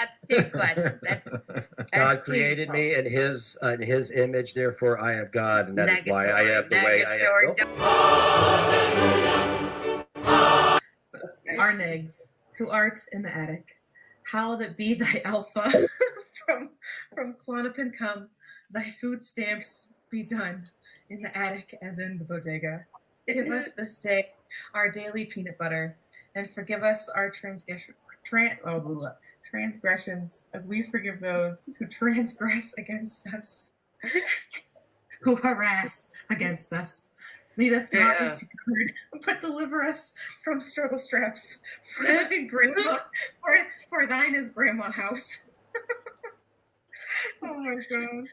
That's too good. God created me in His image, therefore I am God, and that is why I am the way I am. Our negs, who art in the attic, how that be thy alpha from Clonka come, thy food stamps be done in the attic as in the bodega. Give us this day our daily peanut butter, and forgive us our transgressions as we forgive those who transgress against us, who harass against us. Lead us not into good, but deliver us from struggle straps. For thine, grandma, for thine is grandma house. Oh my God.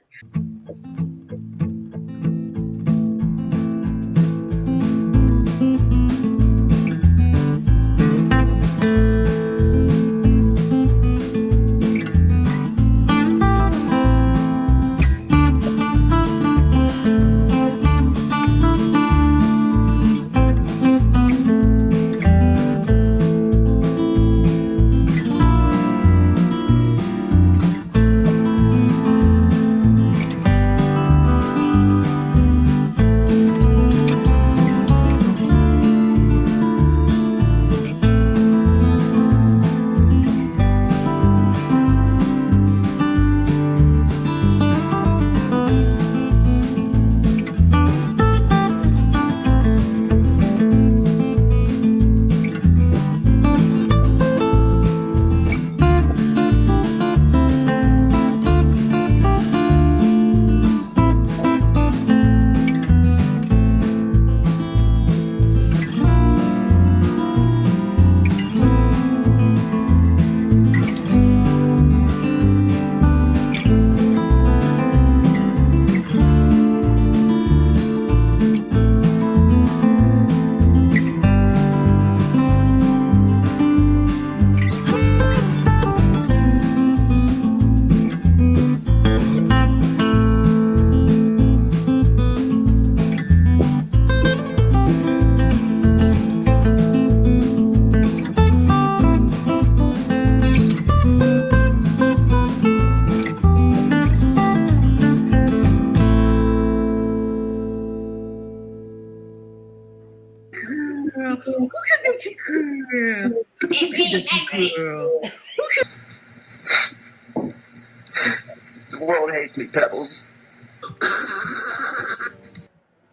The world hates me, Pebbles.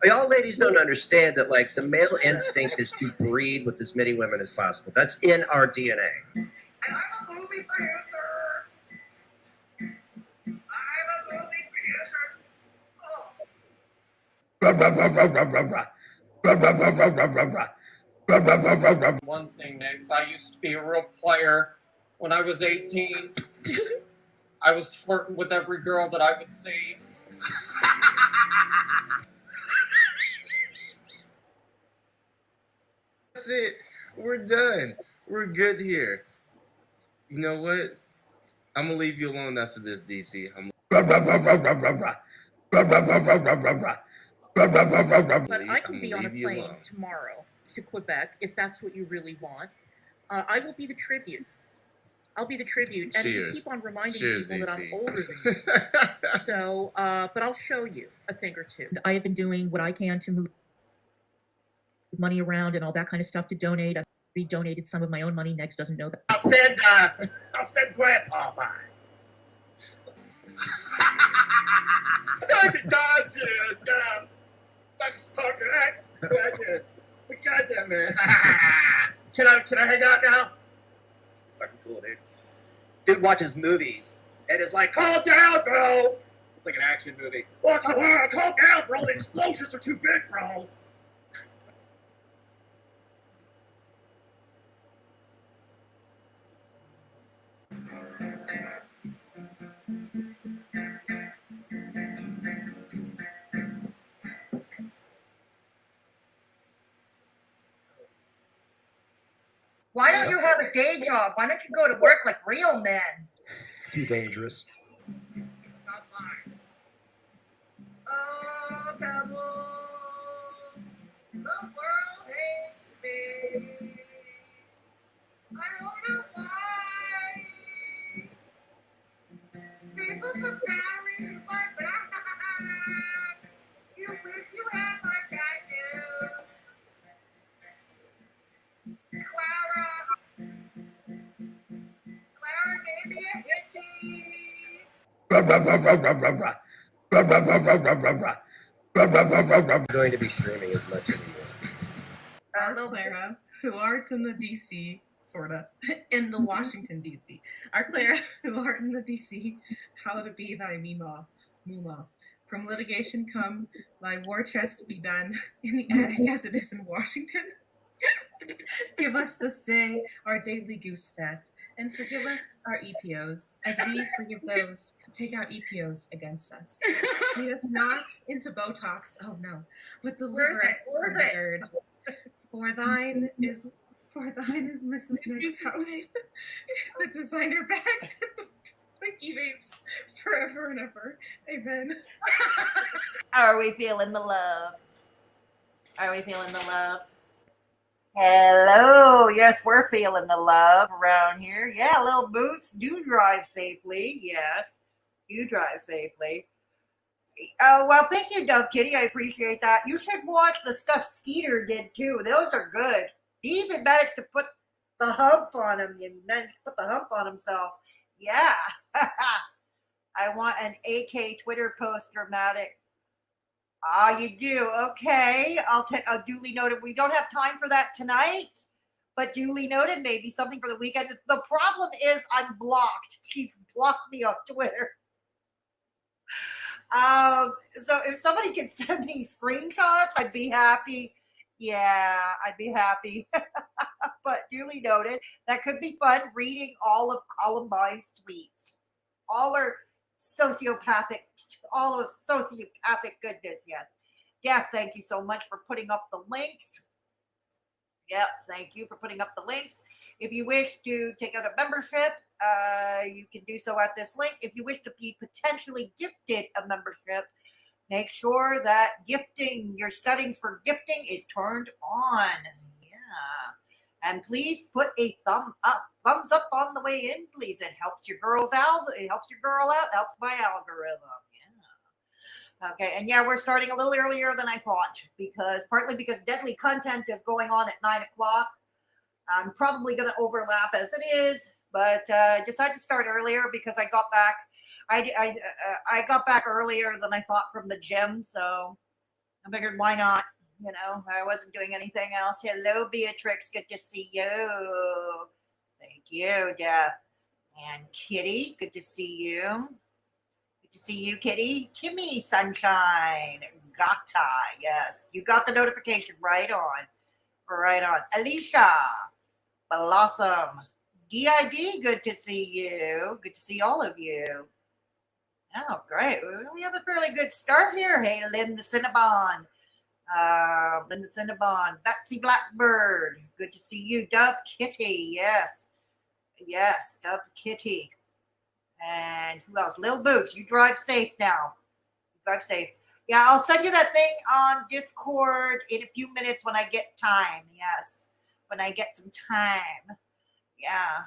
Y'all ladies don't understand that, like, the male instinct is to breed with as many women as possible. That's in our DNA. And I'm a movie producer. One thing, Nix, I used to be a real player. When I was 18, I was flirting with every girl that I would see. That's it. We're done. We're good here. You know what? I'm gonna leave you alone after this, DC. But I can be on a plane tomorrow to Quebec if that's what you really want. I will be the tribute. I'll be the tribute, and you keep on reminding people that I'm older than you. So, but I'll show you a thing or two. I have been doing what I can to move money around and all that kind of stuff to donate. I've re-donated some of my own money. Next doesn't know that. I'll send Grandpa by. Thanks for talking. We got that, man. Can I hang out now? Fucking cool, dude. Dude watches movies and is like, calm down, bro. It's like an action movie. Calm down, bro. The explosions are too big, bro. Why don't you have a day job? Why don't you go to work like real men? Too dangerous. Not mine. Oh, Pebbles, the world hates me. I don't know why. going to be streaming as much anymore. Our Clara, who aren't in the DC, sorta, in the Washington DC. Our Clara, who aren't in the DC, how to be thy Muma. From litigation come, thy war chest be done in the attic as it is in Washington. Give us this day our daily goose fat, and forgive us our EPOs, as we forgive those who take out EPOs against us. Lead us not into Botox, oh no, but deliver us from the GERD. For thine is Mrs. Nick's house. The designer bags and the Blinky vapes forever and ever. Amen. Are we feeling the love? Are we feeling the love? Hello. Yes, we're feeling the love around here. Yeah, little boots do drive safely. Yes, you drive safely. Well, thank you, Dove Kitty. I appreciate that. You should watch the stuff Skeeter did too. Those are good. He even managed to put the hump on him. He managed to put the hump on himself. Yeah. I want an AK Twitter post dramatic. You do. Okay. I'll duly noted. We don't have time for that tonight, but duly noted. Maybe something for the weekend. The problem is I'm blocked. He's blocked me on Twitter. So if somebody could send me screenshots, I'd be happy. Yeah, I'd be happy. But duly noted, that could be fun reading all of Columbine's tweets. All of sociopathic goodness, yes. Yeah, thank you so much for putting up the links. Yep, thank you for putting up the links. If you wish to take out a membership, you can do so at this link. If you wish to be potentially gifted a membership, make sure that your settings for gifting is turned on. Yeah. And please put a thumbs up on the way in, please. It helps your girls out. It helps your girl out. Helps my algorithm. Yeah. Okay, and yeah, we're starting a little earlier than I thought partly because deadly content is going on at 9 o'clock. I'm probably going to overlap as it is, but decided to start earlier because I got back. I got back earlier than I thought from the gym, so I figured why not? You know, I wasn't doing anything else. Hello, Beatrix. Good to see you. Thank you, Death. And Kitty, good to see you. Good to see you, Kitty. Kimmy, Sunshine. Gata, yes. You got the notification right on. Right on. Alicia. Blossom. DID, good to see you. Good to see all of you. Oh, great. We have a fairly good start here. Hey, Linda Cinnabon. Betsy Blackbird. Good to see you. Dub Kitty. Yes. Yes, Dub Kitty. And who else? Lil Boots. You drive safe now. Drive safe. Yeah, I'll send you that thing on Discord in a few minutes when I get time. Yes. When I get some time. Yeah.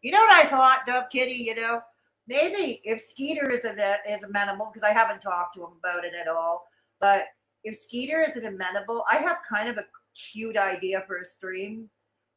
You know what I thought, Dub Kitty? You know, maybe if Skeeter is amenable, because I haven't talked to him about it at all, but if Skeeter is amenable, I have kind of a cute idea for a stream.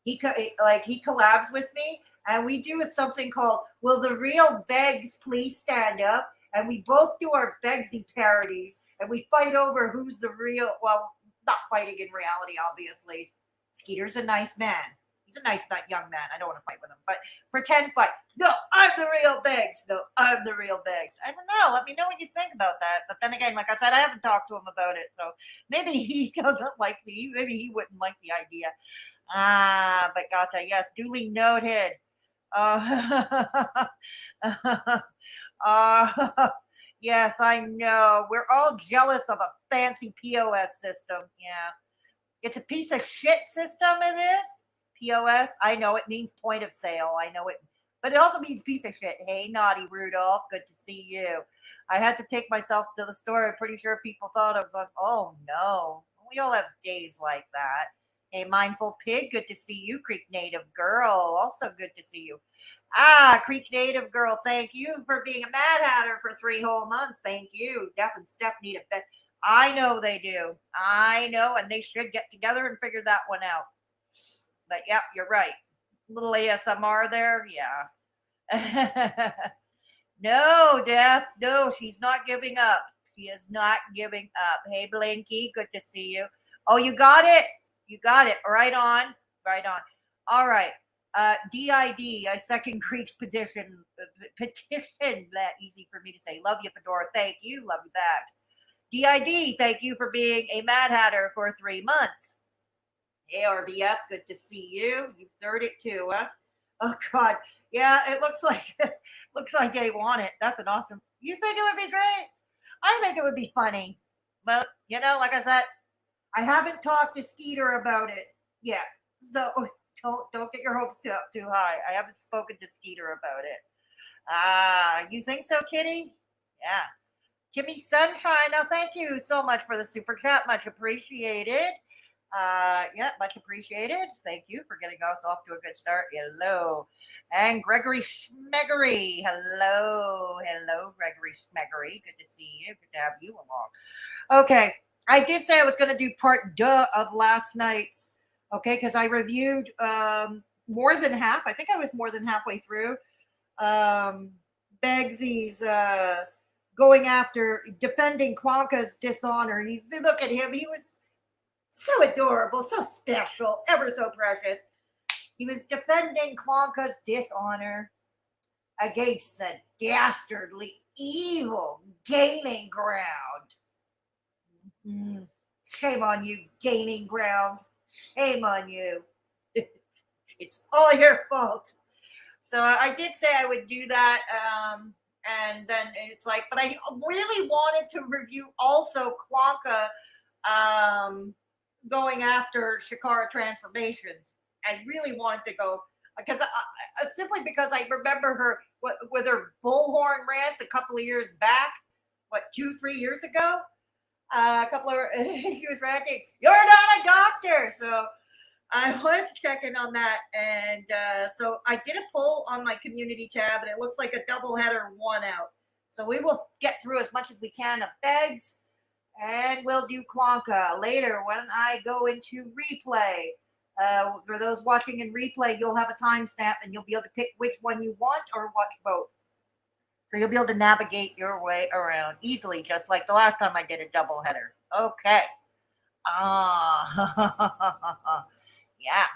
He collabs with me, and we do something called "Will the Real Begz Please Stand Up?" And we both do our Begzy parodies, and we fight over who's the real. Well, not fighting in reality, obviously. Skeeter's a nice man. He's a nice, young man. I don't want to fight with him, but pretend fight. No, I'm the real Begz. No, I'm the real Begz. I don't know. Let me know what you think about that. But then again, like I said, I haven't talked to him about it, so maybe he doesn't like maybe he wouldn't like the idea. But Gata, yes, duly noted. Yes, I know. We're all jealous of a fancy POS system. Yeah. It's a piece of shit system, it is. POS. I know it means point of sale. I know it. But it also means piece of shit. Hey, naughty Rudolph. Good to see you. I had to take myself to the store. I'm pretty sure people thought I was like, oh, no. We all have days like that. Hey, Mindful Pig. Good to see you. Creek Native Girl. Also good to see you. Creek Native Girl, thank you for being a Mad Hatter for 3 whole months. Thank you. Death and Steph need a bet. I know they do. I know, and they should get together and figure that one out. But, yep, you're right. Little ASMR there, yeah. No, Death. No, she's not giving up. She is not giving up. Hey, Blinky, good to see you. Oh, you got it? You got it. Right on. Right on. All right. DID, I second Greek's petition. Petition, that easy for me to say. Love you, Fedora. Thank you. Love you back. DID, thank you for being a Mad Hatter for 3 months. Hey, RBF, good to see you. You third it too, huh? Oh, God. Yeah, it looks like they want it. That's an awesome. You think it would be great? I think it would be funny. But, like I said, I haven't talked to Skeeter about it yet. So don't get your hopes up too high. I haven't spoken to Skeeter about it. You think so, Kitty? Yeah. Kimmy Sunshine, now thank you so much for the super chat. Much appreciated. Yeah, much appreciated. Thank you for getting us off to a good start. Hello. And Gregory Schmeggery. Hello. Hello, Gregory Schmeggery. Good to see you. Good to have you along. Okay. I did say I was going to do part 2 of last night's, okay, because I reviewed more than half. I think I was more than halfway through. Begzy's going after, defending Clonka's dishonor. Look at him. He was so adorable, so special, ever so precious. He was defending Clonka's dishonor against the dastardly, evil Gaining Ground. Shame on you, Gaining Ground. Shame on you. It's all your fault. So I did say I would do that. And then it's like, but I really wanted to review also Clonka going after Chikara transformations. I really wanted to go because simply because I remember her with her bullhorn rants a couple of years back, 2-3 years ago. She was ranting, "You're not a doctor." So I was checking on that, and so I did a poll on my community tab, and it looks like a doubleheader won out. So we will get through as much as we can of Begs, and we'll do Clonka later when I go into replay. For those watching in replay, you'll have a timestamp, and you'll be able to pick which one you want or watch both. So you'll be able to navigate your way around easily, just like the last time I did a doubleheader. Okay. Yeah.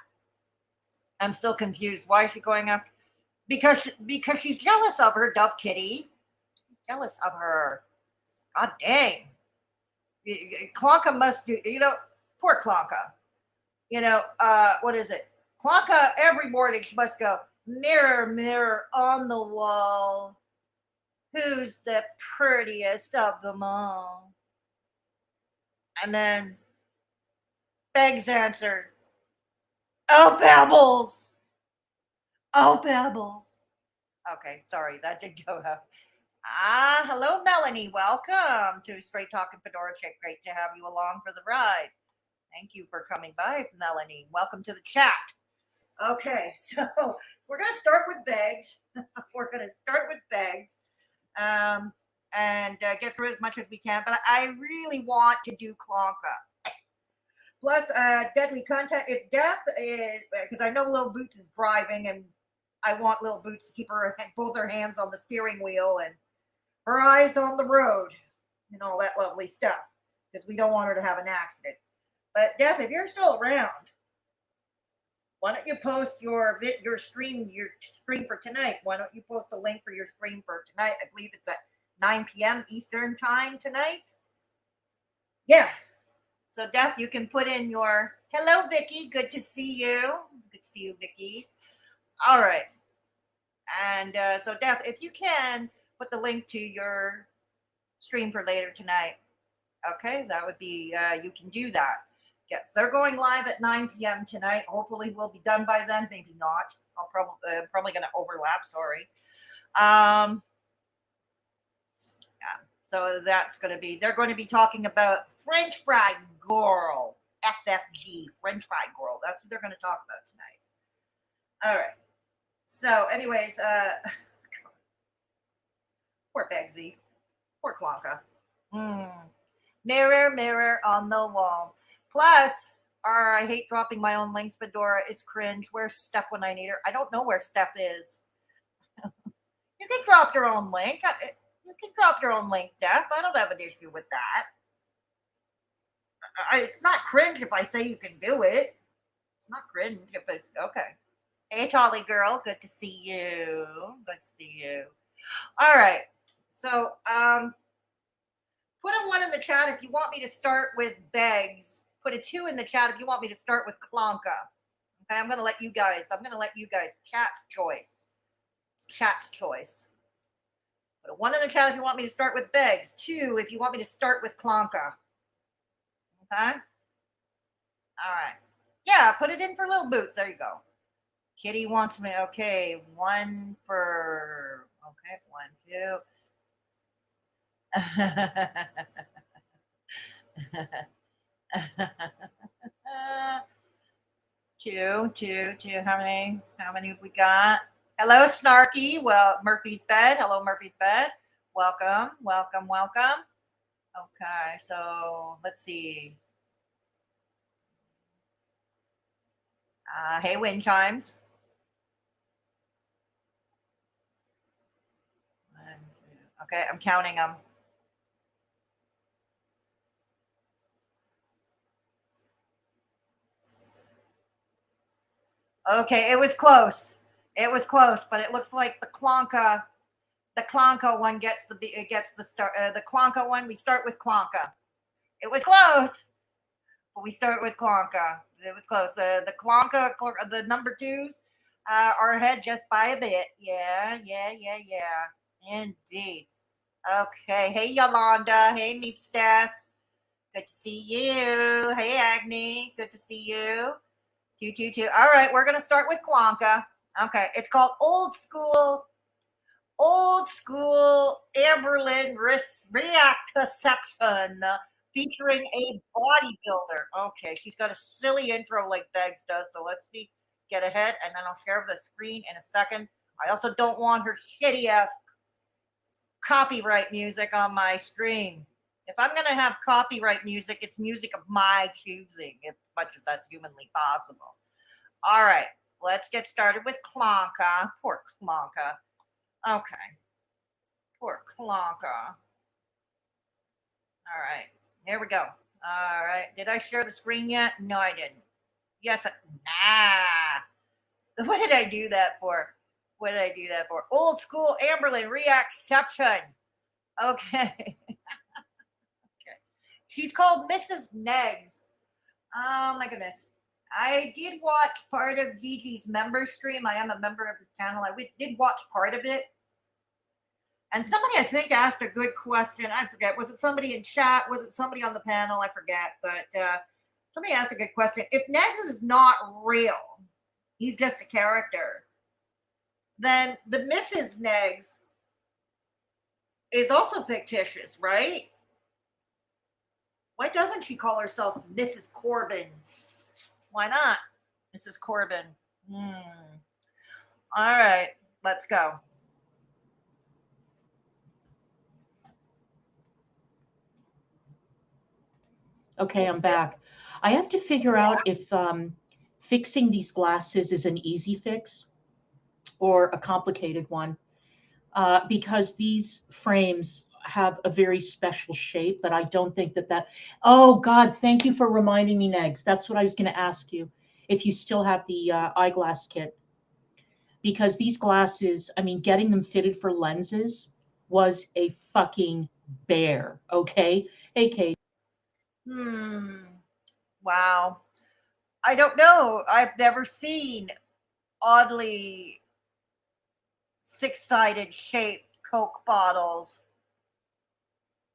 I'm still confused. Why is she going after? Because she's jealous of her, Dub Kitty. Jealous of her. God dang. Clonka must do, poor Clonka. What is it? Clonka every morning she must go, mirror, mirror on the wall. Who's the prettiest of them all? And then Beggs answered, "Oh, Pebbles. Oh, Pebbles." Okay, sorry, that did go up. Hello, Melanie. Welcome to Straight Talking Fedora Chick. Great to have you along for the ride. Thank you for coming by, Melanie. Welcome to the chat. Okay, so we're going to start with Beggs. And get through as much as we can. But I really want to do Clonka. Plus, deadly content. If Death is, because I know Lil Boots is driving, and I want Lil Boots to keep both her hands on the steering wheel and her eyes on the road and all that lovely stuff, because we don't want her to have an accident. But Death, if you're still around, why don't you post your stream for tonight? Why don't you post a link for your stream for tonight? I believe it's at 9 p.m. Eastern time tonight. Yeah. So, Death, you can put in your hello, Vicky. Good to see you. Good to see you, Vicky. All right. And so, Death, if you can put the link to your stream for later tonight. Okay, that would be, you can do that. Yes, they're going live at 9 p.m. tonight. Hopefully we'll be done by then. Maybe not. I'll probably going to overlap. Sorry. Yeah. So that's going to be, they're going to be talking about French Fry Girl. FFG, French Fry Girl. That's what they're going to talk about tonight. All right. So anyways, poor Begzy. Poor Clonka. Mirror, mirror on the wall. Plus, I hate dropping my own links, Fedora. It's cringe. Where's Steph when I need her? I don't know where Steph is. You can drop your own link. You can drop your own link, Death. I don't have an issue with that. It's not cringe if I say you can do it. It's not cringe if it's okay. Hey, Tolly girl, good to see you. Good to see you. All right. So, put a 1 in the chat if you want me to start with Begz. Put a 2 in the chat if you want me to start with Clonka. Okay, I'm gonna let you guys. Chat's choice. It's chat's choice. Put a 1 in the chat if you want me to start with Begz. 2 if you want me to start with Clonka. Okay. All right. Yeah, put it in for Little Boots. There you go. Kitty wants me. Okay, 1 for. Okay, 1, 2. 2. How many? How many have we got? Hello, Snarky. Well, Murphy's Bed. Hello, Murphy's Bed. Welcome. Okay, so let's see. Hey, Wind Chimes. 1, 2. Okay, I'm counting them. Okay, it was close. But it looks like the Clonka one gets the start. The Clonka one, we start with Clonka. It was close, but we start with Clonka. It was close. The Clonka, the number 2s are ahead just by a bit. Yeah. Indeed. Okay. Hey, Yolanda. Hey, Meepstas. Good to see you. Hey, Agni. Good to see you. 2. All right, we're gonna start with Clonka. Okay, it's called Old School Amberlin Reactaception featuring a bodybuilder. Okay, she's got a silly intro like Begz does, so let's get ahead and then I'll share the screen in a second. I also don't want her shitty ass copyright music on my screen. If I'm going to have copyright music, it's music of my choosing, as much as that's humanly possible. All right, let's get started with Clonka. Poor Clonka. Okay. Poor Clonka. All right, here we go. All right, did I share the screen yet? No, I didn't. Yes, What did I do that for? Old School Amberlin Reacception. Okay. She's called Mrs. Negs. Oh my goodness. I did watch part of Gigi's member stream. I am a member of the channel. I did watch part of it. And somebody, I think, asked a good question. I forget. Was it somebody in chat? Was it somebody on the panel? I forget. But somebody asked a good question. If Negs is not real, he's just a character, then the Mrs. Negs is also fictitious, right? Why doesn't she call herself Mrs. Corbin? Why not? Mrs. Corbin. All right, let's go. Okay, I'm back. I have to figure out if fixing these glasses is an easy fix or a complicated one, because these frames have a very special shape, but I don't think that. Oh God, thank you for reminding me, Negs. That's what I was going to ask you, if you still have the eyeglass kit, because these glasses, I mean, getting them fitted for lenses was a fucking bear. Okay, hey Kate. Wow. I don't know. I've never seen oddly 6-sided shaped Coke bottles.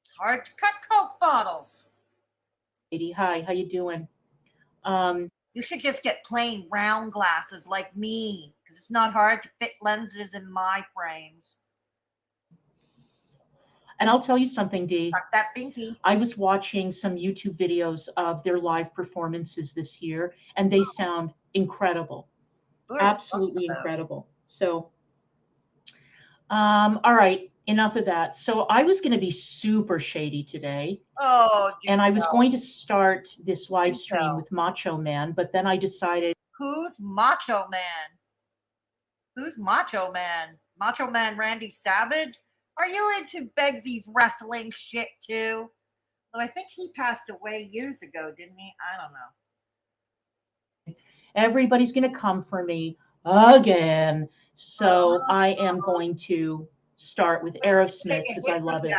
It's hard to cut Coke bottles. Katie, hi, how you doing? You should just get plain round glasses like me, because it's not hard to fit lenses in my frames. And I'll tell you something, Dee. Like that pinky. I was watching some YouTube videos of their live performances this year, and they sound incredible. Absolutely incredible. So, all right, enough of that. So I was going to be super shady today. And I was going to start this live stream with Macho Man, but then I decided. Who's Macho Man? Macho Man Randy Savage. Are you into Begzy's wrestling shit too? Though I think he passed away years ago, didn't he? I don't know. Everybody's going to come for me again. So I am going to start with Aerosmith because I love it.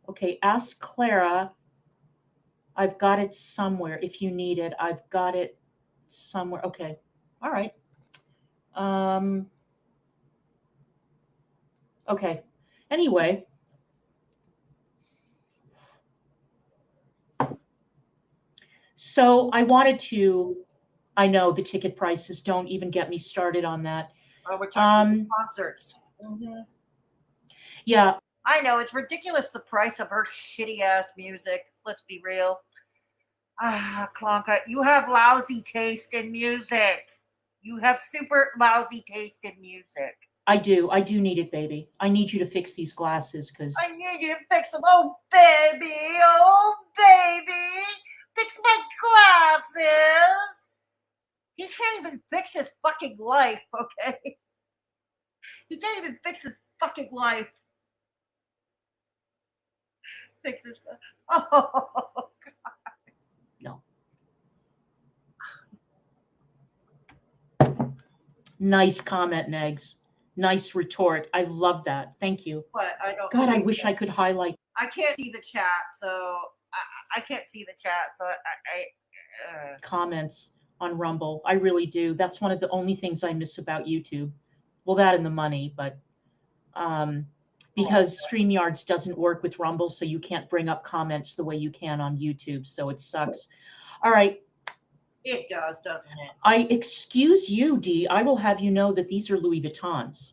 Okay, ask Clara. I've got it somewhere. If you need it, I've got it somewhere. Okay. All right. Okay. Anyway. So I wanted to, I know the ticket prices, don't even get me started on that. Oh, we're talking concerts. Mm-hmm. Yeah. I know, it's ridiculous the price of her shitty ass music. Let's be real. Clonka, you have lousy taste in music. You have super lousy taste in music. I do need it, baby. I need you to fix these glasses because I need you to fix them. Oh baby, fix my glasses. He can't even fix his fucking life, okay? He can't even fix his fucking life. Fix his. Oh God. No. Nice comment, Negs. Nice retort. I love that. Thank you. But I don't. God, I wish I could highlight. I can't see the chat, so I can't see the chat, so I comments on Rumble. I really do. That's one of the only things I miss about YouTube. Well, that and the money, but because StreamYards doesn't work with Rumble, so you can't bring up comments the way you can on YouTube, so it sucks. All right. It does, doesn't it? I excuse you, Dee. I will have you know that these are Louis Vuittons.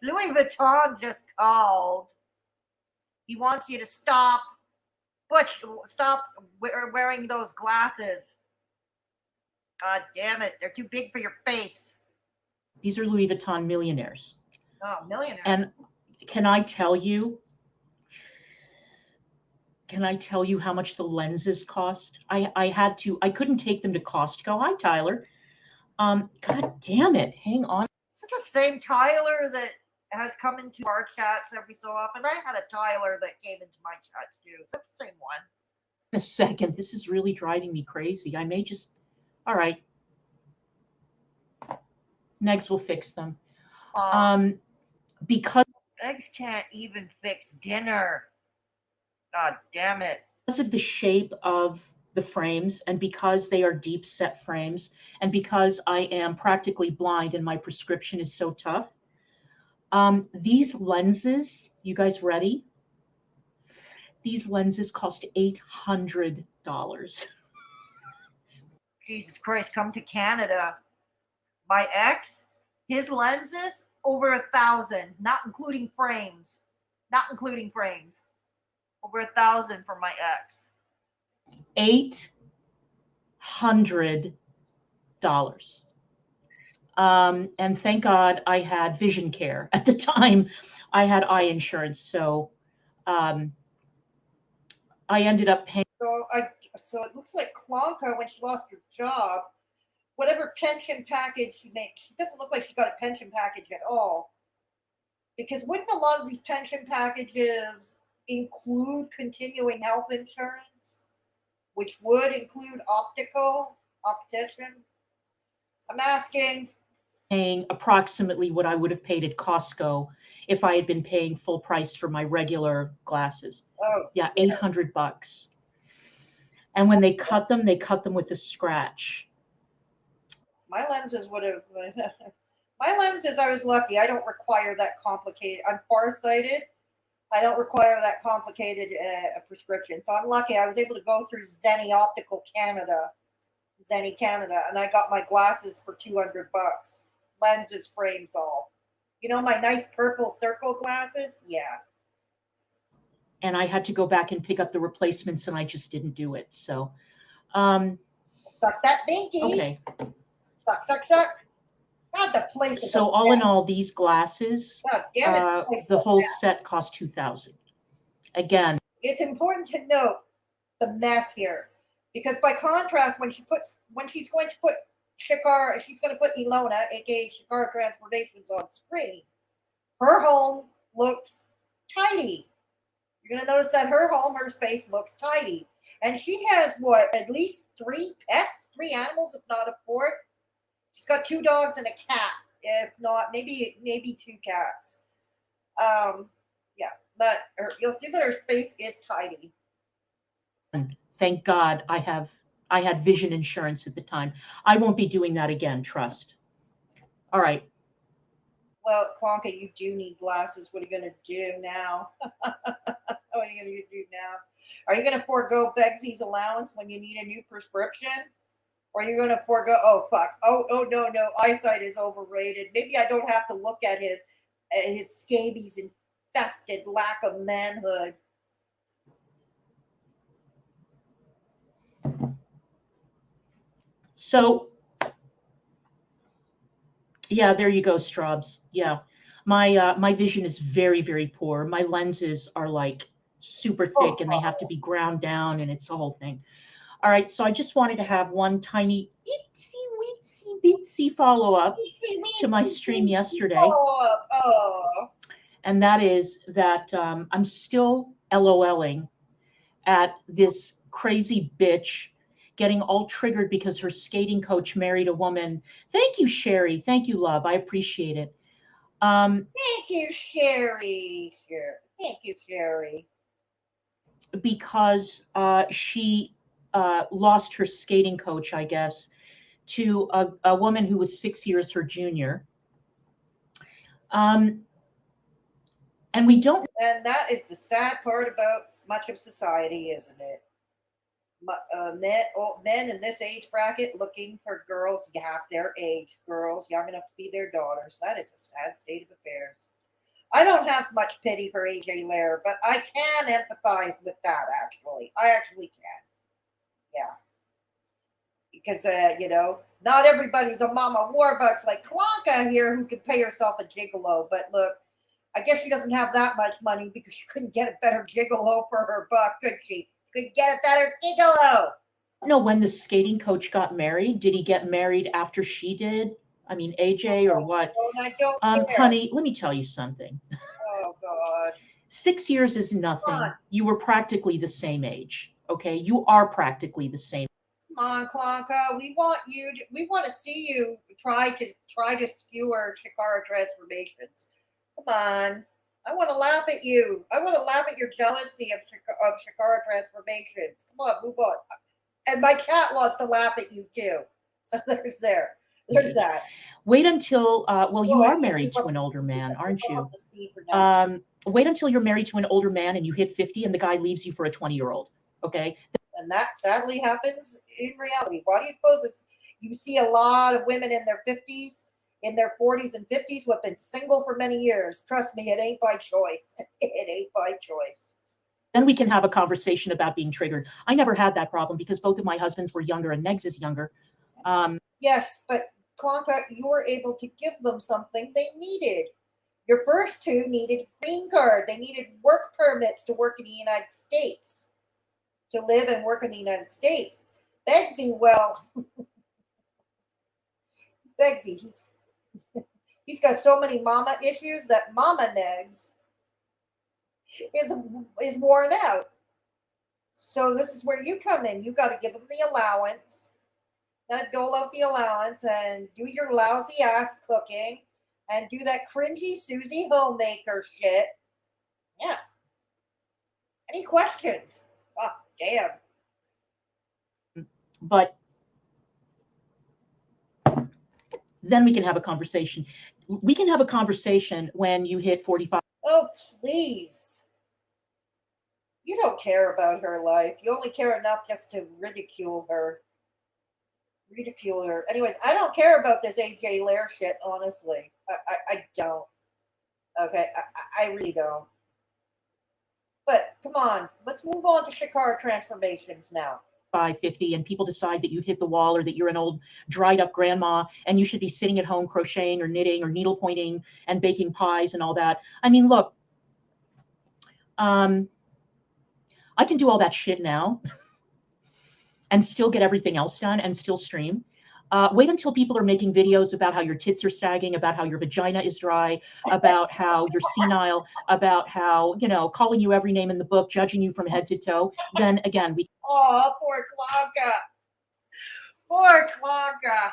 Louis Vuitton just called. He wants you to stop wearing those glasses. God damn it. They're too big for your face. These are Louis Vuitton millionaires. Oh, millionaires. And can I tell you how much the lenses cost? I couldn't take them to Costco. Hi, Tyler. God damn it. Hang on. Is it the same Tyler that has come into our chats every so often? I had a Tyler that came into my chats too. Is that the same one? In a second. This is really driving me crazy. I may just. All right. Negs will fix them. Because Eggs can't even fix dinner. God damn it. Because of the shape of the frames and because they are deep set frames and because I am practically blind and my prescription is so tough, these lenses, you guys ready? These lenses cost $800. Jesus Christ, come to Canada. My ex, his lenses, over 1,000, not including frames. Not including frames. Over 1,000 for my ex. $800. And thank God I had vision care. At the time, I had eye insurance. So I ended up paying. So it looks like Clonka, when she lost her job, whatever pension package she made, she doesn't look like she got a pension package at all. Because wouldn't a lot of these pension packages include continuing health insurance, which would include optician? I'm asking. Paying approximately what I would have paid at Costco if I had been paying full price for my regular glasses. Oh, yeah, $800. And when they cut them with a scratch. My lenses would have. My lenses, I was lucky. I don't require that complicated. I'm farsighted. I don't require that complicated prescription. So I'm lucky. I was able to go through Zenny Canada, and I got my glasses for $200. Lenses, frames, all. You know, my nice purple circle glasses? Yeah. And I had to go back and pick up the replacements, and I just didn't do it. So, suck that binky. Okay. Suck. God, the place. So all in all, these glasses, God damn it, the whole set cost $2,000. Again, it's important to note the mess here. Because by contrast, when she's going to put Chikara, she's going to put Ilona, aka Chikara Transformations, on screen, her home looks tidy. You're going to notice that her space looks tidy. And she has what, at least 3 pets, 3 animals, if not a 4th. She's got 2 dogs and a cat, if not, maybe 2 cats. Yeah, but you'll see that her space is tidy. Thank God I had vision insurance at the time. I won't be doing that again, trust. All right. Well, Clonka, you do need glasses. What are you going to do now? What are you going to do now? Are you going to forego Begzy's allowance when you need a new prescription? Or are you going to forego, oh, fuck. Oh, no. Eyesight is overrated. Maybe I don't have to look at his scabies infested lack of manhood. So, yeah, there you go, Straubs. Yeah, my vision is very, very poor. My lenses are like super thick, and they have to be ground down, and it's a whole thing. All right, so I just wanted to have one tiny itsy bitsy follow up to my stream yesterday, and that is that I'm still LOLing at this crazy bitch getting all triggered because her skating coach married a woman. Thank you, Sherry. Thank you, love. I appreciate it. Thank you, Sherry. Thank you, Sherry. Because she lost her skating coach, I guess, to a woman who was 6 years her junior. And we don't. And that is the sad part about much of society, isn't it? Men in this age bracket looking for girls half their age, girls young enough to be their daughters. That is a sad state of affairs. I don't have much pity for AJ Lair, but I can empathize with that, actually. I actually can. Yeah. Because, not everybody's a mama warbucks like Clonka here who can pay herself a gigolo. But look, I guess she doesn't have that much money because she couldn't get a better gigolo for her buck, could she? Could get a better gigolo. No, when the skating coach got married, did he get married after she did? I mean, AJ or what? I don't care. Honey, let me tell you something. Oh, God. 6 years is nothing. You were practically the same age. Okay, you are practically the same. Come on, Clonka. We want to see you try to skewer Chikara transformations. Come on. I want to laugh at you. I want to laugh at your jealousy of Chikara transformations. Come on, move on. And my cat wants to laugh at you too. So there's that. Wait until you are married to an older man, aren't you? Wait until you're married to an older man and you hit 50 and the guy leaves you for a 20-year-old. Okay. And that sadly happens in reality. Why do you suppose you see a lot of women in their 50s, in their 40s and 50s who have been single for many years? Trust me, it ain't by choice. It ain't by choice. Then we can have a conversation about being triggered. I never had that problem because both of my husbands were younger and Megs is younger. Yes, but Clonka, you were able to give them something they needed. Your first 2 needed green card. They needed work permits to work in the United States, to live and work in the United States. Begzy, well, Begzy, he's got so many mama issues that Mama Negs is worn out. So this is where you come in. You got to give him the allowance, dole out the allowance, and do your lousy ass cooking, and do that cringy Susie homemaker shit. Yeah. Any questions? Oh, damn. But then we can have a conversation. We can have a conversation when you hit 45. Oh, please. You don't care about her life. You only care enough just to ridicule her. Anyways, I don't care about this AJ Lair shit, honestly. I don't. Okay, I really don't. But come on, let's move on to Chikara transformations now. 50 and people decide that you've hit the wall or that you're an old dried up grandma and you should be sitting at home crocheting or knitting or needle pointing and baking pies and all that. I mean, look, I can do all that shit now. and still get everything else done and still stream. Wait until people are making videos about how your tits are sagging, about how your vagina is dry, about how you're senile, about how, you know, calling you every name in the book, judging you from head to toe. Then again, we. Oh, poor Clonka. Poor Clonka.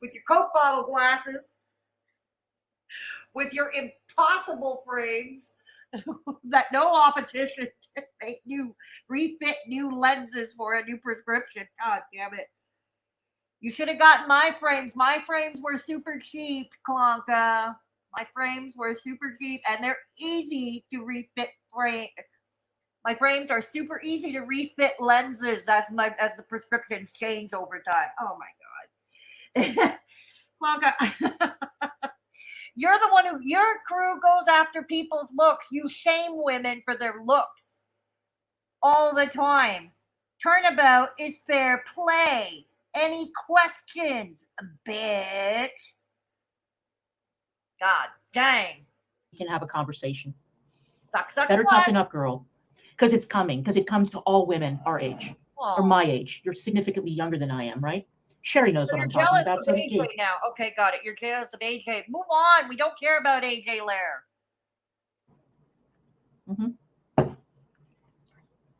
With your Coke bottle glasses, with your impossible frames that no opposition can make you refit new lenses for a new prescription. God damn it. You should have gotten my frames. My frames were super cheap, Clonka. My frames were super cheap, and they're easy to refit frame. My frames are super easy to refit lenses as the prescriptions change over time. Oh my god. Clonka, you're the one your crew goes after people's looks. You shame women for their looks all the time. Turnabout is fair play. Any questions, bitch? God dang. We can have a conversation. Suck, Better toughen up, girl. Because it's coming. Because it comes to all women our age. Or my age. You're significantly younger than I am, right? Sherry knows what I'm talking about. So AJ right now. Okay, got it. You're jealous of AJ. Move on. We don't care about AJ Lair.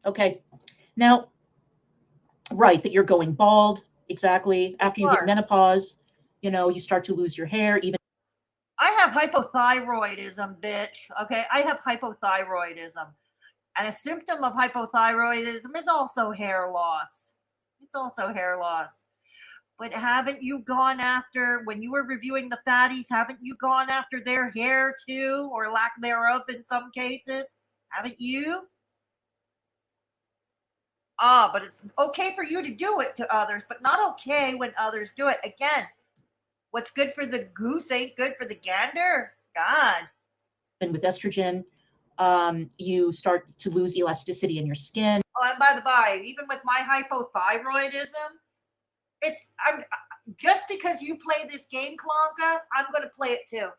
Okay. Now, right, that you're going bald. Exactly. After you hit menopause, you know, you start to lose your hair. Even I have hypothyroidism, bitch. Okay, I have hypothyroidism. And a symptom of hypothyroidism is also hair loss. It's also hair loss. But haven't you gone after, when you were reviewing the fatties, haven't you gone after their hair too, or lack thereof in some cases? Haven't you? But it's okay for you to do it to others, but not okay when others do it. Again, what's good for the goose ain't good for the gander. God. And with estrogen, you start to lose elasticity in your skin. Oh, and by the by, even with my hypothyroidism, I'm just because you play this game, Clonka, I'm going to play it too.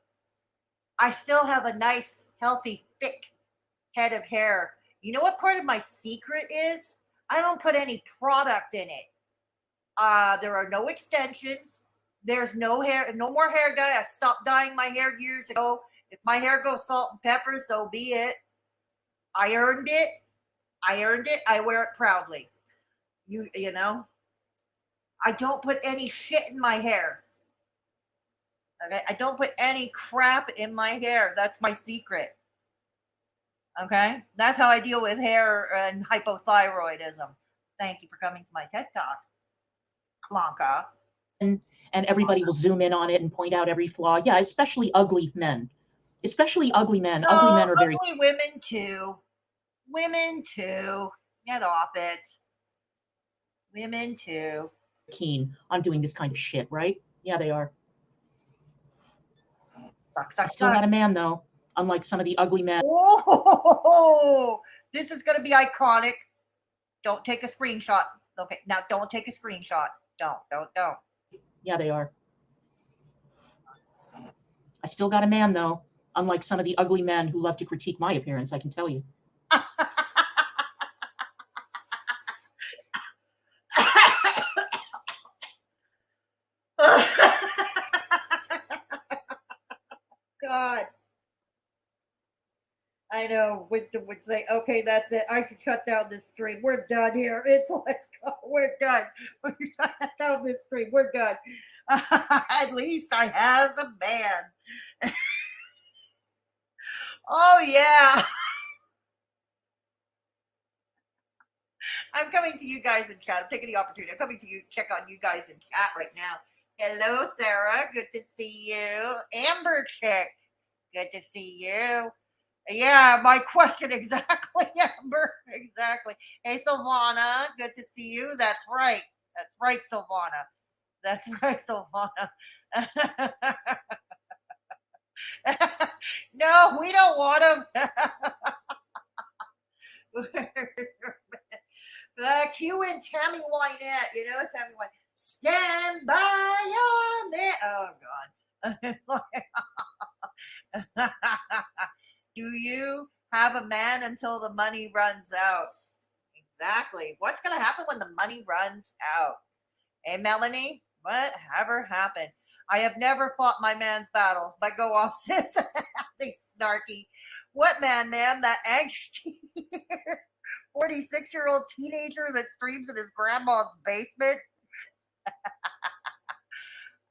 I still have a nice, healthy, thick head of hair. You know what part of my secret is? I don't put any product in it. There are no extensions. There's no hair, no more hair dye. I stopped dyeing my hair years ago. If my hair goes salt and pepper, so be it. I earned it. I earned it. I wear it proudly. You know, I don't put any shit in my hair. Okay, I don't put any crap in my hair. That's my secret. Okay, that's how I deal with hair and hypothyroidism. Thank you for coming to my TED Talk, Clonka. And everybody will zoom in on it and point out every flaw. Yeah, especially ugly men. Especially ugly men. No, ugly men are very. Ugly women too. Women too. Get off it. Women too. Keen on doing this kind of shit, right? Yeah, they are. Suck. I still got a man though, unlike some of the ugly men. Oh, this is gonna be iconic. Don't take a screenshot. Okay, now don't take a screenshot. Don't. Yeah, they are. I still got a man though, unlike some of the ugly men who love to critique my appearance, I can tell you. God. I know. Wisdom would say, okay, that's it. I should shut down this stream. We're done here. It's let's go. We're done. We shut down this stream. We're done. At least I has a man. Oh, yeah. I'm coming to you guys in chat. I'm taking the opportunity. I'm coming to you, check on you guys in chat right now. Hello, Sarah. Good to see you. Amber Chick. Good to see you. Yeah, my question exactly, Amber. Exactly. Hey, Silvana. Good to see you. That's right. That's right, Silvana. That's right, Silvana. No, we don't want him. Q and Tammy Wynette, you know, Tammy Wynette. Stand by your man. Oh, God. Do you have a man until the money runs out? Exactly. What's going to happen when the money runs out? Hey, Melanie, whatever happened? I have never fought my man's battles, but go off, sis. They snarky. What man? That angsty 46-year-old teenager that streams in his grandma's basement?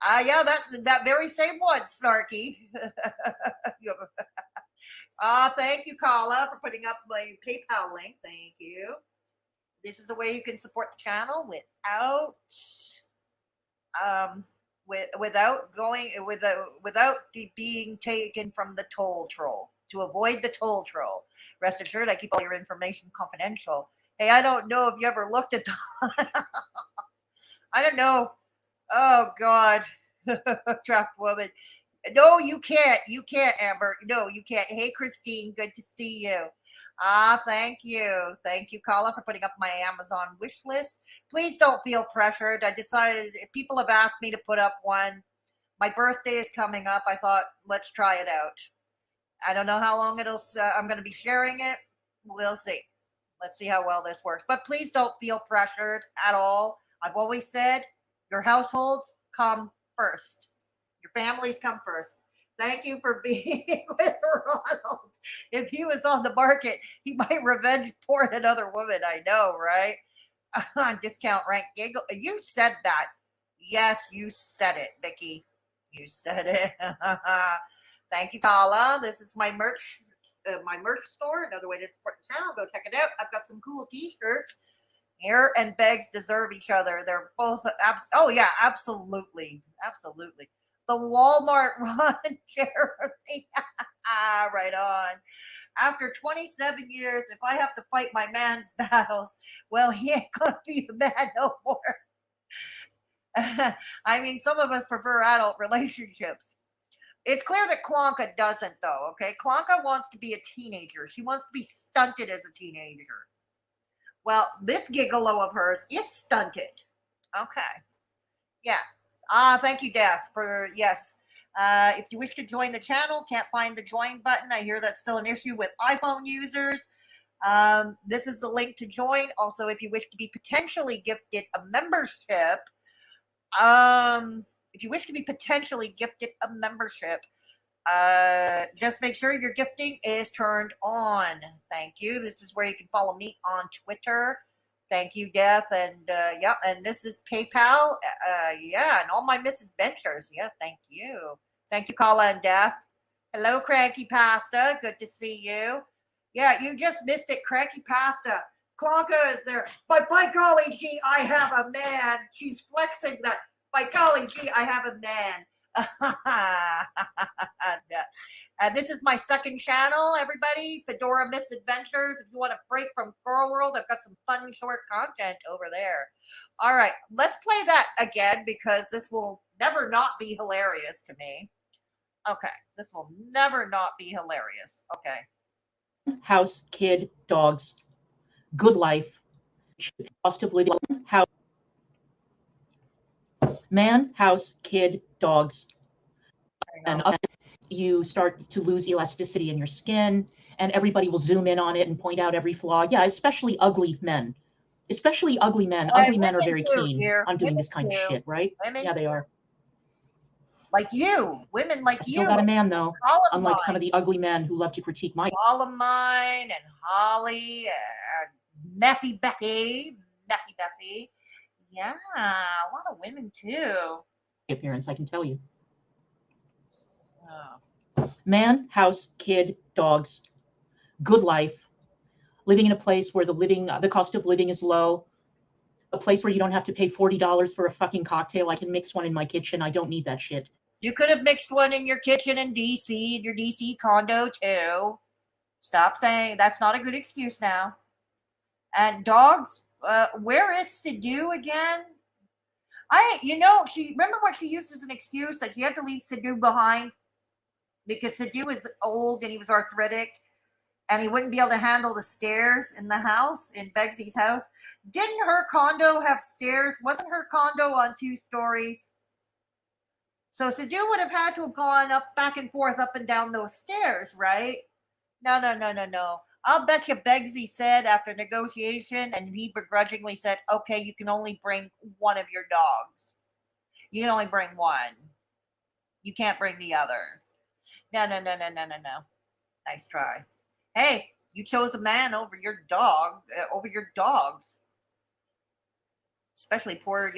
Yeah, that very same one, snarky. Thank you, Kala, for putting up my PayPal link. Thank you. This is a way you can support the channel without being taken from the toll troll. To avoid the toll troll, rest assured I keep all your information confidential. Hey, I don't know if you ever looked at the I don't know. Oh God. Trapped woman. No, you can't. You can't, Amber. No, you can't. Hey, Christine, good to see you. Thank you. Thank you, Carla, for putting up my Amazon wish list. Please don't feel pressured. I decided if people have asked me to put up one, my birthday is coming up. I thought, let's try it out. I don't know how long I'm going to be sharing it. We'll see. Let's see how well this works. But please don't feel pressured at all. I've always said your households come first. Your families come first. Thank you for being with Ronald. If he was on the market, he might revenge porn another woman. I know, right? Discount rank giggle. You said that. Yes, you said it, Vicky. You said it. Thank you, Paula. This is my merch store. Another way to support the channel. Go check it out. I've got some cool t-shirts. Here and Beggs deserve each other. They're both. Oh yeah, absolutely. The Walmart run, Jeremy. Right on. After 27 years, if I have to fight my man's battles, well, he ain't gonna be the man no more. I mean, some of us prefer adult relationships. It's clear that Clonka doesn't, though, okay? Clonka wants to be a teenager. She wants to be stunted as a teenager. Well, this gigolo of hers is stunted. Okay. Yeah. Thank you, Daph, for yes. If you wish to join the channel, can't find the join button. I hear that's still an issue with iPhone users. This is the link to join. Also, if you wish to be potentially gifted a membership, just make sure your gifting is turned on. Thank you. This is where you can follow me on Twitter. Thank you, Death. And yeah, and this is PayPal. Yeah, and all my misadventures. Yeah, thank you. Thank you, Carla and Death. Hello, Cranky Pasta. Good to see you. Yeah, you just missed it, Cranky Pasta. Clonka is there. But by golly gee, I have a man. She's flexing that. By golly gee, I have a man. This is my second channel, everybody. Fedora Misadventures. If you want a break from Girl World, I've got some fun short content over there. All right, let's play that again because this will never not be hilarious to me. Okay, this will never not be hilarious. Okay. House, kid, dogs, good life, cost of living, house, man, house, kid, dogs, and you start to lose elasticity in your skin, and everybody will zoom in on it and point out every flaw. Yeah, especially ugly men. Especially ugly men. Ugly men are very keen on doing this kind of shit, right? Yeah, they are. Like you, women like I you. Still got a man though, unlike some of the ugly men who love to critique my. Solomon and Holly and Nappy Becky. Yeah, a lot of women too. Appearance, I can tell you. Man, house, kid, dogs, good life, living in a place where the cost of living is low, a place where you don't have to pay $40 for a fucking cocktail. I can mix one in my kitchen. I don't need that shit. You could have mixed one in your kitchen in DC, in your DC condo too. Stop saying that's not a good excuse now. And dogs, where is Soooo again? Remember what she used as an excuse that she had to leave Soooo behind because Soooo is old and he was arthritic and he wouldn't be able to handle the stairs in the house, in Begzy's house. Didn't her condo have stairs? Wasn't her condo on 2 stories? So Soooo would have had to have gone up, back and forth, up and down those stairs, right? No. I'll bet you Begzy said after negotiation, and he begrudgingly said, okay, you can only bring one of your dogs. You can only bring one. You can't bring the other. No. Nice try. Hey, you chose a man over your dog, over your dogs. Especially poor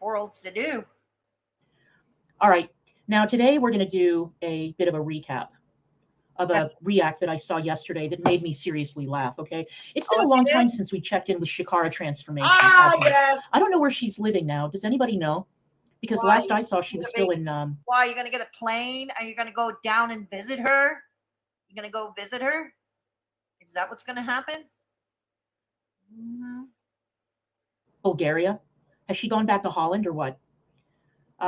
old Soooo. All right. Now, today we're going to do a bit of a recap of a react that I saw yesterday that made me seriously laugh, okay? It's been a long time since we checked in with Chikara Transformation. Yes. I don't know where she's living now. Does anybody know? Because last I saw, she was still in... Why, are you going to get a plane? Are you going to go down and visit her? You going to go visit her? Is that what's going to happen? Bulgaria? Has she gone back to Holland or what?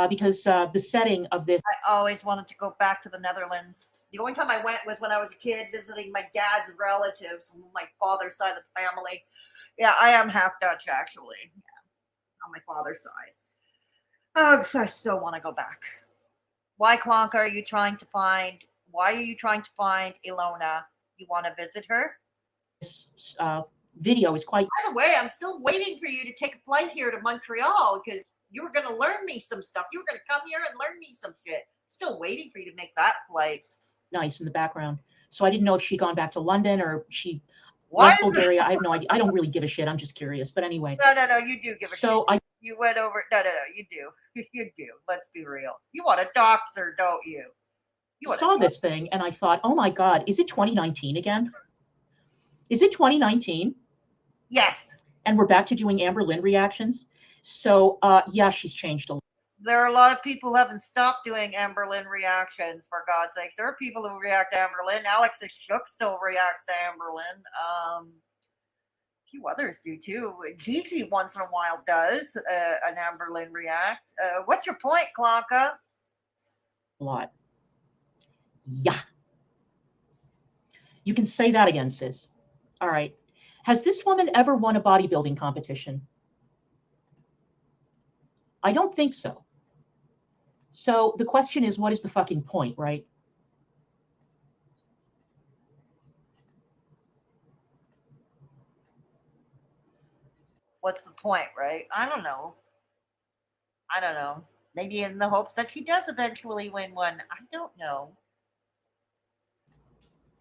Because the setting of this... I always wanted to go back to the Netherlands. The only time I went was when I was a kid visiting my dad's relatives on my father's side of the family. Yeah, I am half Dutch, actually. Yeah, on my father's side. Oh, so I so want to go back. Why, Clonka, are you trying to find... Why are you trying to find Ilona? You want to visit her? This video is quite... By the way, I'm still waiting for you to take a flight here to Montreal because you were going to learn me some stuff. You were going to come here and learn me some shit. Still waiting for you to make that flight. Nice in the background. So I didn't know if she'd gone back to London or she left Bulgaria. I have no idea. I don't really give a shit. I'm just curious. But anyway. No, you do give a shit. You went over... No, you do. You do. Let's be real. You want a doxer, don't you? I saw this thing and I thought, oh my God, is it 2019 again? Is it 2019? Yes. And we're back to doing Amber Lynn reactions. So, yeah, she's changed a lot. There are a lot of people who haven't stopped doing Amber Lynn reactions, for God's sakes. There are people who react to Amber Lynn. Alex Shook still reacts to Amber Lynn. A few others do too. Gigi once in a while does an Amber Lynn react. What's your point, Clonka? A lot. Yeah. You can say that again, sis. All right. Has this woman ever won a bodybuilding competition? I don't think so. So the question is, what is the fucking point, right? What's the point, right? I don't know. Maybe in the hopes that she does eventually win one. I don't know.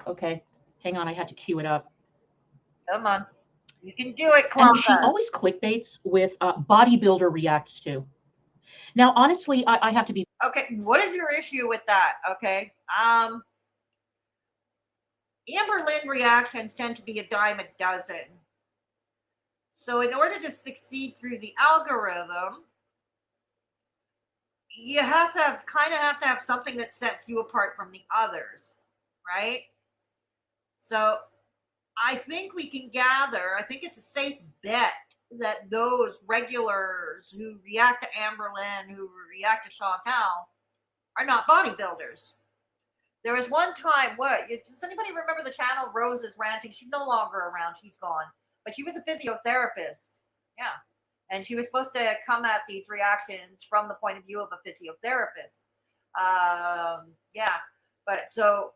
Okay. Hang on. I had to cue it up. Come on. You can do it, Clonka. And she always clickbaits with bodybuilder reacts to. Now, honestly, I have to be... Okay, what is your issue with that? Okay. Amber Lynn reactions tend to be a dime a dozen. So in order to succeed through the algorithm, you have to have something that sets you apart from the others, right? So I think we can gather, I think it's a safe bet that those regulars who react to Amber Lynn, who react to Chantal, are not bodybuilders. There was one time, does anybody remember the channel Rose's Ranting? She's no longer around, she's gone. But she was a physiotherapist. Yeah. And she was supposed to come at these reactions from the point of view of a physiotherapist. Yeah. But so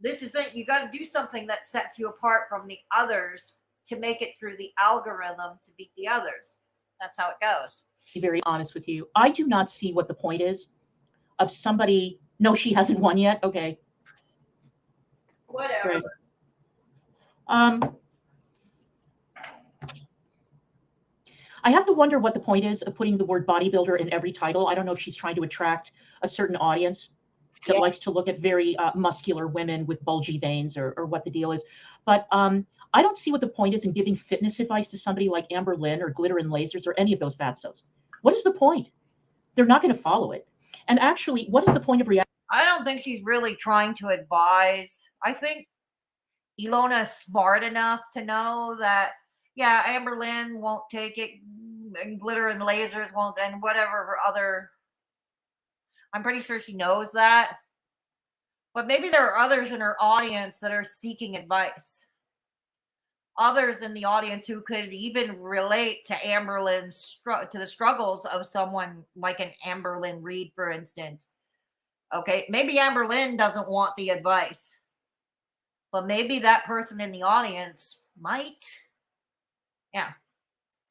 this is it. You got to do something that sets you apart from the others to make it through the algorithm to beat the others. That's how it goes. To be very honest with you, I do not see what the point is of somebody. No, she hasn't won yet. Okay. Whatever. Great. I have to wonder what the point is of putting the word bodybuilder in every title. I don't know if she's trying to attract a certain audience that likes to look at very muscular women with bulgy veins or what the deal is. But I don't see what the point is in giving fitness advice to somebody like Amber Lynn or Glitter and Lasers or any of those fatsos. What is the point? They're not going to follow it. And actually, what is the point of reaction? I don't think she's really trying to advise. I think Ilona is smart enough to know that, yeah, Amber Lynn won't take it, and Glitter and Lasers won't, and whatever her other... I'm pretty sure she knows that. But maybe there are others in her audience that are seeking advice. Others in the audience who could even relate to Amber Lynn's to the struggles of someone like an Amber Lynn Reed, for instance. Okay, maybe Amber Lynn doesn't want the advice. But maybe that person in the audience might. Yeah.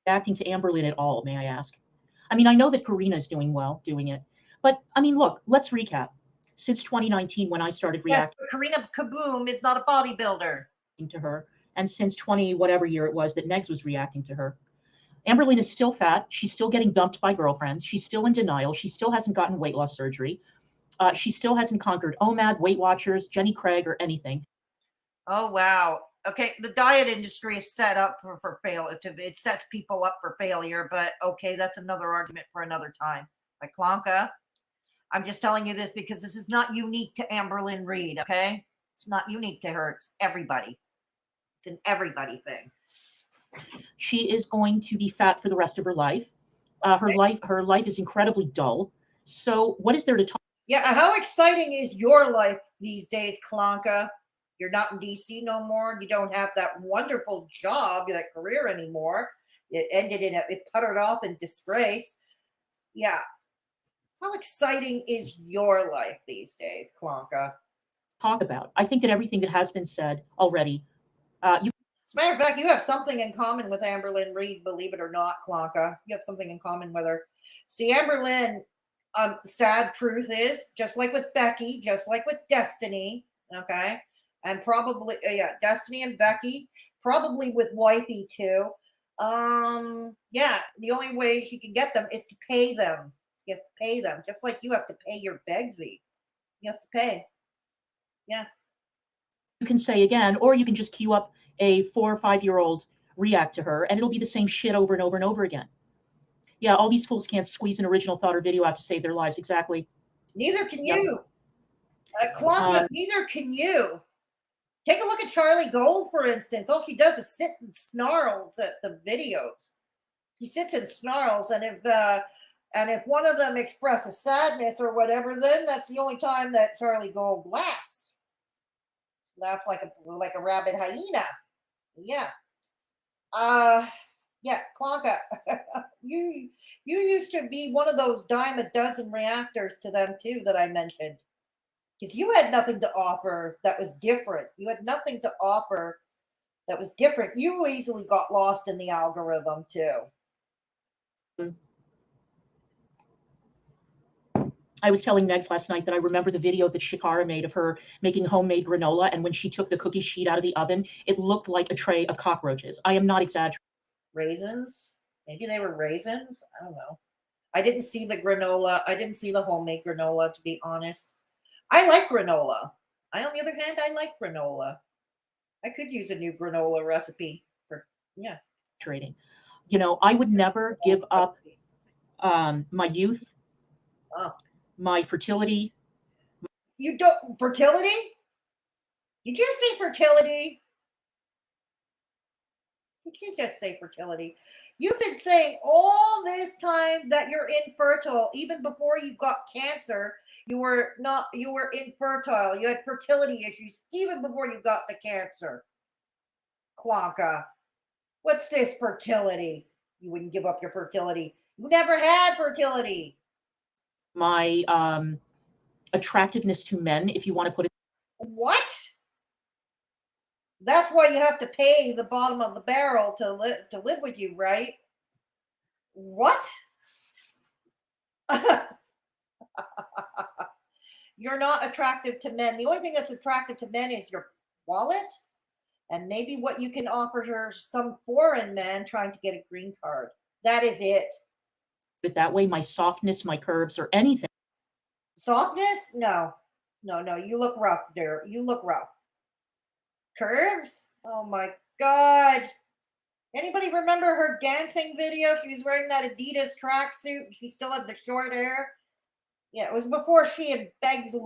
Acting to Amberlynn at all, may I ask? I mean, I know that Karina's doing well doing it, but I mean, look, let's recap. Since 2019, when I started Yes, reacting but Karina Kaboom is not a bodybuilder. to her, and since 20 whatever year it was that Megs was reacting to her, Amberlynn is still fat. She's still getting dumped by girlfriends. She's still in denial. She still hasn't gotten weight loss surgery. She still hasn't conquered OMAD, Weight Watchers, Jenny Craig, or anything. Oh, wow. Okay, the diet industry is set up for failure. It sets people up for failure, but okay, that's another argument for another time. Like Clonka, I'm just telling you this because this is not unique to Amberlynn Reed, okay? It's not unique to her. It's everybody. It's an everybody thing. She is going to be fat for the rest of her life. Her life is incredibly dull. So what is there to talk? Yeah, how exciting is your life these days, Clonka? You're not in DC no more. You don't have that wonderful job, that career anymore. It ended it puttered off in disgrace. Yeah. How exciting is your life these days, Clonka? Talk about. I think that everything that has been said already. As a matter of fact, you have something in common with Amberlynn Reed, believe it or not, Clonka. You have something in common with her. See, Amberlynn, sad truth is, just like with Becky, just like with Destiny, okay, and probably, Destiny and Becky, probably with Wifey too. Yeah, the only way she can get them is to pay them. You have to pay them, just like you have to pay your Begzy. You have to pay. Yeah. You can say again, or you can just queue up a 4 or 5-year-old react to her, and it'll be the same shit over and over and over again. Yeah, all these fools can't squeeze an original thought or video out to save their lives. Exactly. Neither can you. Clonka, neither can you. Take a look at Charlie Gold, for instance. All she does is sit and snarls at the videos. He sits and snarls, and if one of them expresses sadness or whatever, then that's the only time that Charlie Gold laughs. Laughs like a rabid hyena. Yeah. Yeah, Clonka, you used to be one of those dime a dozen reactors to them too that I mentioned. Because you had nothing to offer that was different. You had nothing to offer that was different. You easily got lost in the algorithm too. I was telling Megs last night that I remember the video that Chikara made of her making homemade granola, and when she took the cookie sheet out of the oven, it looked like a tray of cockroaches. I am not exaggerating. Raisins? Maybe they were raisins? I don't know. I didn't see the granola. I didn't see the homemade granola, to be honest. I like granola. On the other hand, I like granola. I could use a new granola recipe for, yeah. Trading. You know, I would never give up my youth, my fertility. You don't, fertility? You can't say fertility. You can't just say fertility. You've been saying all this time that you're infertile. Even before you got cancer, you were infertile. You had fertility issues even before you got the cancer. Clonka. What's this fertility? You wouldn't give up your fertility. You never had fertility. My attractiveness to men, if you want to put it. What? That's why you have to pay the bottom of the barrel to live with you, right? What? You're not attractive to men. The only thing that's attractive to men is your wallet and maybe what you can offer her some foreign man trying to get a green card. That is it. But that way, my softness, my curves, or anything. Softness? No. You look rough, dear. You look rough. Curves? Oh my God. Anybody remember her dancing video? She was wearing that Adidas tracksuit. She still had the short hair. Yeah, it was before she and Begzy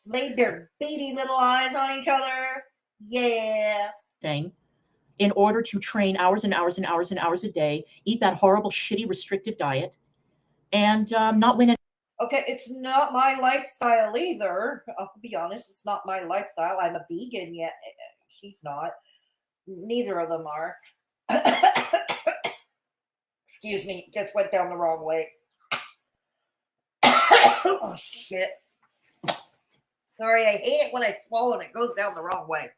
laid their beady little eyes on each other. Yeah. Thing. In order to train hours and hours and hours and hours a day, eat that horrible, shitty, restrictive diet, and not win it. Okay, it's not my lifestyle either. I'll be honest, it's not my lifestyle. I'm a vegan yet. She's not. Neither of them are. Excuse me, just went down the wrong way. Oh, shit. Sorry, I hate it when I swallow and it goes down the wrong way.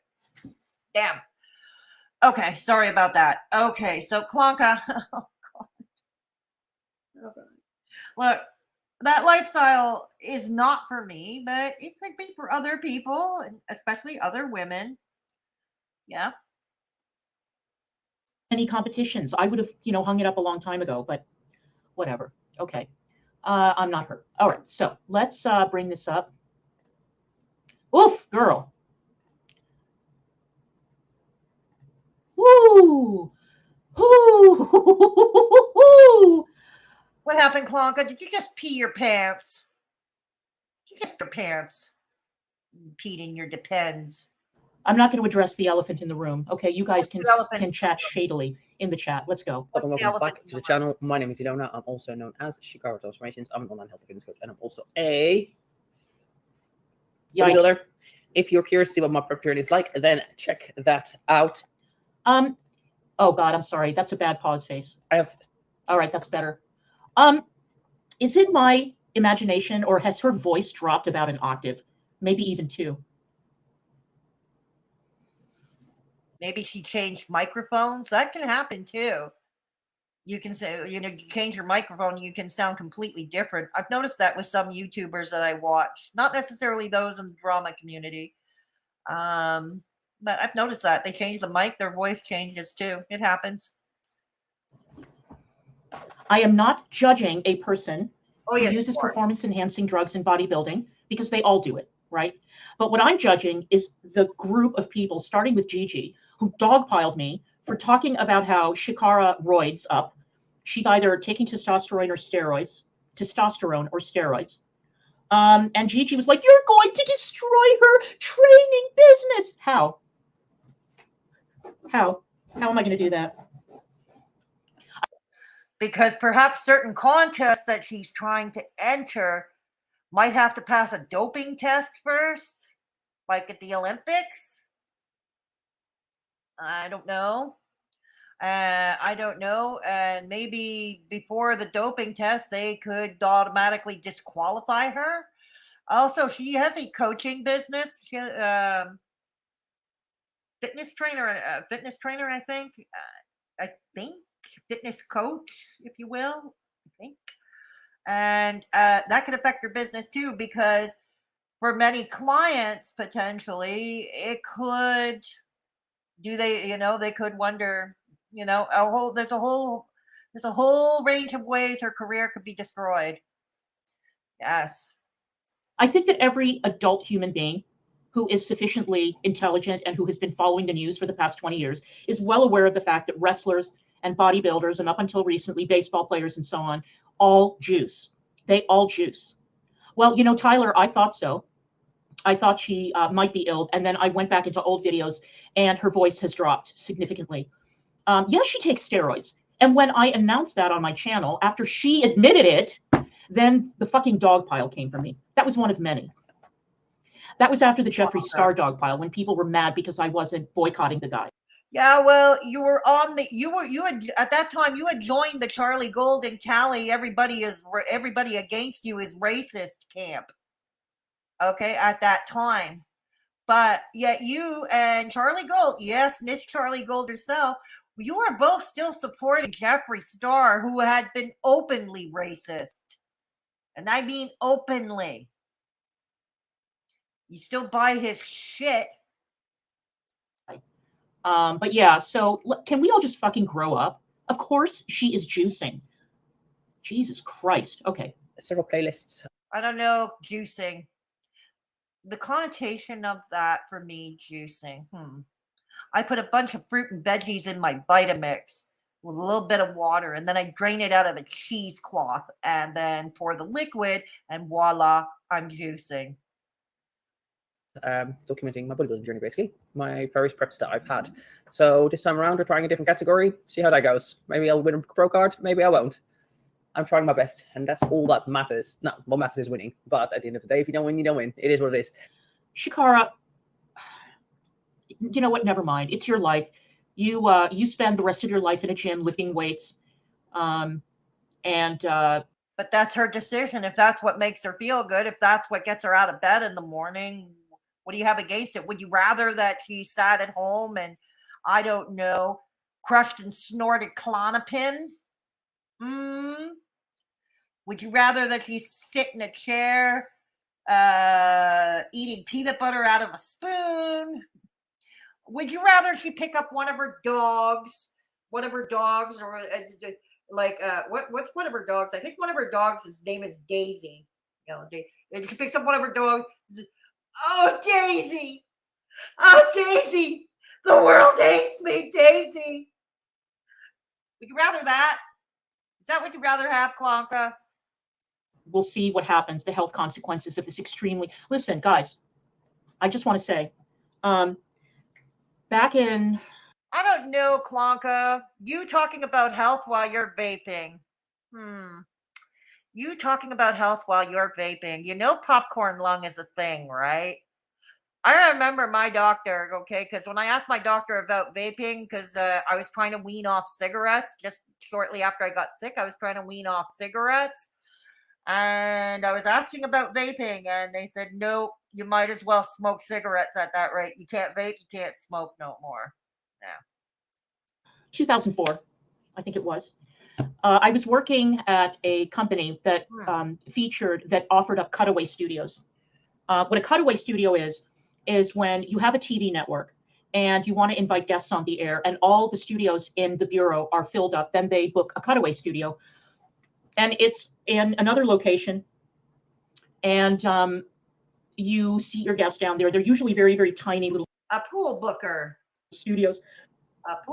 Damn. Okay, sorry about that. Okay, so Clonka. Oh, God. Okay. Look, that lifestyle is not for me, but it could be for other people, especially other women. Yeah. Any competitions? I would have, hung it up a long time ago, but whatever. Okay. I'm not her. All right, so let's bring this up. Oof, girl. Woo! Woo! What happened, Clonka? Did you just pee your pants? Did you just your pants? Peed in your depends. I'm not going to address the elephant in the room. Okay, you guys can chat shadily in the chat. Let's go. Welcome back to the channel. My name is Ilona. I'm also known as Chikara Transformations. I'm an online health and fitness coach, and I'm also a bodybuilder. If you're curious to see what my prep period is like, then check that out. Oh God, I'm sorry. That's a bad pause face. All right, that's better. Is it my imagination, or has her voice dropped about an octave, maybe even 2? Maybe she changed microphones. That can happen too. You can say, you change your microphone, you can sound completely different. I've noticed that with some YouTubers that I watch, not necessarily those in the drama community. But I've noticed that they change the mic, their voice changes too. It happens. I am not judging a person who uses performance-enhancing drugs in bodybuilding, because they all do it, right? But what I'm judging is the group of people, starting with Gigi, who dogpiled me for talking about how Chikara roids up. She's either taking testosterone or steroids. And Gigi was like, "You're going to destroy her training business." How? How am I going to do that? Because perhaps certain contests that she's trying to enter might have to pass a doping test first, like at the Olympics. I don't know. And maybe before the doping test, they could automatically disqualify her. Also, she has a coaching business. Fitness trainer, I think. Fitness coach, if you will. I think. And that could affect your business too, because for many clients, potentially, it could. They could wonder. There's a whole range of ways her career could be destroyed. Yes. I think that every adult human being who is sufficiently intelligent and who has been following the news for the past 20 years is well aware of the fact that wrestlers and bodybuilders, and up until recently, baseball players and so on, all juice. They all juice. Well, Tyler, I thought so. I thought she might be ill. And then I went back into old videos and her voice has dropped significantly. Yes, she takes steroids. And when I announced that on my channel, after she admitted it, then the fucking dog pile came for me. That was one of many. That was after the Jeffree Star dog pile, when people were mad because I wasn't boycotting the guy. Yeah, well, at that time you had joined the Charlie Gold and Callie. Everybody against you is racist camp. Okay, at that time. But yet you and Charlie Gold, yes, Miss Charlie Gold herself, you are both still supporting Jeffree Star, who had been openly racist. And I mean openly. You still buy his shit. But yeah, so can we all just fucking grow up? Of course she is juicing. Jesus Christ. Okay. Several playlists. I don't know, juicing. The connotation of that for me, juicing. I put a bunch of fruit and veggies in my Vitamix with a little bit of water, and then I drain it out of a cheesecloth and then pour the liquid, and voila, I'm juicing. Documenting my bodybuilding journey, basically. My various preps that I've had. So this time around, we're trying a different category. See how that goes. Maybe I'll win a pro card. Maybe I won't. I'm trying my best, and that's all that matters. No, what matters is winning. But at the end of the day, if you don't win, you don't win. It is what it is. Chikara, you know what? Never mind. It's your life. You spend the rest of your life in a gym lifting weights, and But that's her decision. If that's what makes her feel good, if that's what gets her out of bed in the morning, what do you have against it? Would you rather that she sat at home and, I don't know, crushed and snorted Clonopin? Would you rather that she sit in a chair eating peanut butter out of a spoon? Would you rather she pick up one of her dogs, or what's one of her dogs? I think one of her dogs, his name is Daisy. And she picks up one of her dogs. Oh, Daisy! Oh, Daisy! The world hates me, Daisy! Would you rather that? Is that what you'd rather have, Clonka? We'll see what happens, the health consequences of this extremely... Listen, guys, I just want to say, back in... I don't know, Clonka. You talking about health while you're vaping. You talking about health while you're vaping. You know popcorn lung is a thing, right? I remember my doctor, okay, because when I asked my doctor about vaping, because I was trying to wean off cigarettes, just shortly after I got sick, I was trying to wean off cigarettes. And I was asking about vaping, and they said, no, you might as well smoke cigarettes at that rate. You can't vape, you can't smoke no more. Yeah. 2004, I think it was. I was working at a company that offered up cutaway studios. What a cutaway studio is when you have a TV network and you want to invite guests on the air and all the studios in the bureau are filled up, then they book a cutaway studio. And it's in another location. And you see your guests down there. They're usually very, very tiny little... A pool booker. Studios.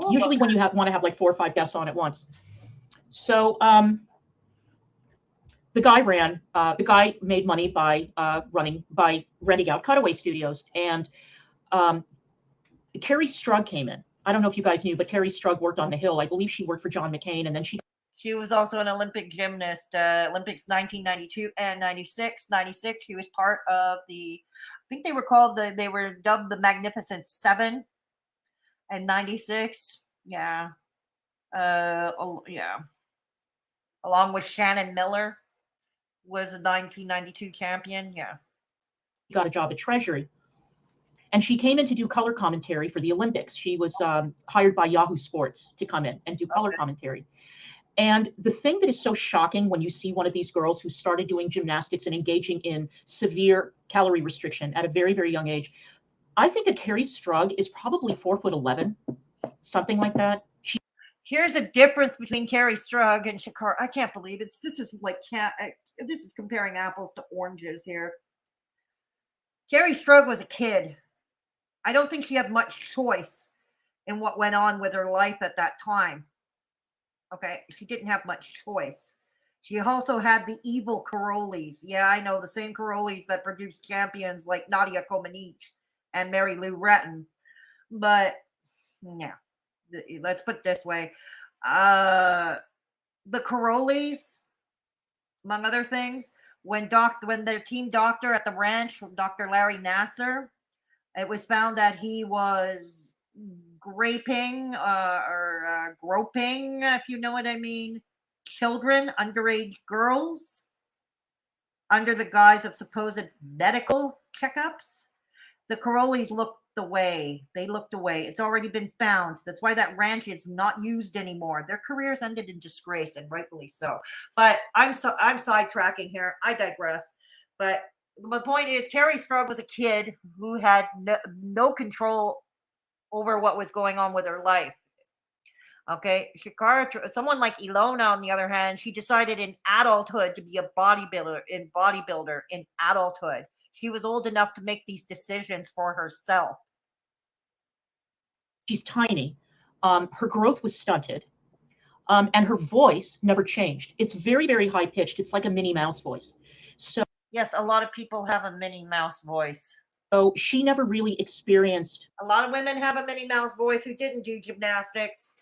Usually when you want to have like 4 or 5 guests on at once. So the guy made money by renting out cutaway studios. And Carrie Strug came in. I don't know if you guys knew, but Carrie Strug worked on the Hill. I believe she worked for John McCain, and then she was also an Olympic gymnast. Olympics 1992 and 96. 96, she was part of the, I think they were dubbed the Magnificent Seven. And 96, yeah. Yeah. Along with Shannon Miller, was a 1992 champion. Yeah. Got a job at Treasury. And she came in to do color commentary for the Olympics. She was hired by Yahoo Sports to come in and do color commentary. And the thing that is so shocking when you see one of these girls who started doing gymnastics and engaging in severe calorie restriction at a very, very young age, I think that Carrie Strug is probably 4'11", something like that. Here's a difference between Carrie Strug and Chikara. I can't believe it. This is comparing apples to oranges here. Carrie Strug was a kid. I don't think she had much choice in what went on with her life at that time. Okay, she didn't have much choice. She also had the evil Karolis. Yeah, I know, the same Karolis that produced champions like Nadia Comaneci and Mary Lou Retton. But yeah, let's put it this way. The Karolis, among other things, when their team doctor at the ranch, Dr. Larry Nasser, it was found that he was groping, if you know what I mean, children, underage girls, under the guise of supposed medical checkups. The Karolis looked away. They looked away. It's already been found. That's why that ranch is not used anymore. Their careers ended in disgrace, and rightfully so. But I'm sidetracking here. I digress. But the point is, Carrie Strug was a kid who had no control over what was going on with her life. Okay, Chikara, someone like Ilona, on the other hand, she decided in adulthood to be a bodybuilder in adulthood. She was old enough to make these decisions for herself. She's tiny. Her growth was stunted. And her voice never changed. It's very, very high pitched. It's like a Minnie Mouse voice. So yes, a lot of people have a Minnie Mouse voice. So she never really experienced. A lot of women have a Minnie Mouse voice who didn't do gymnastics.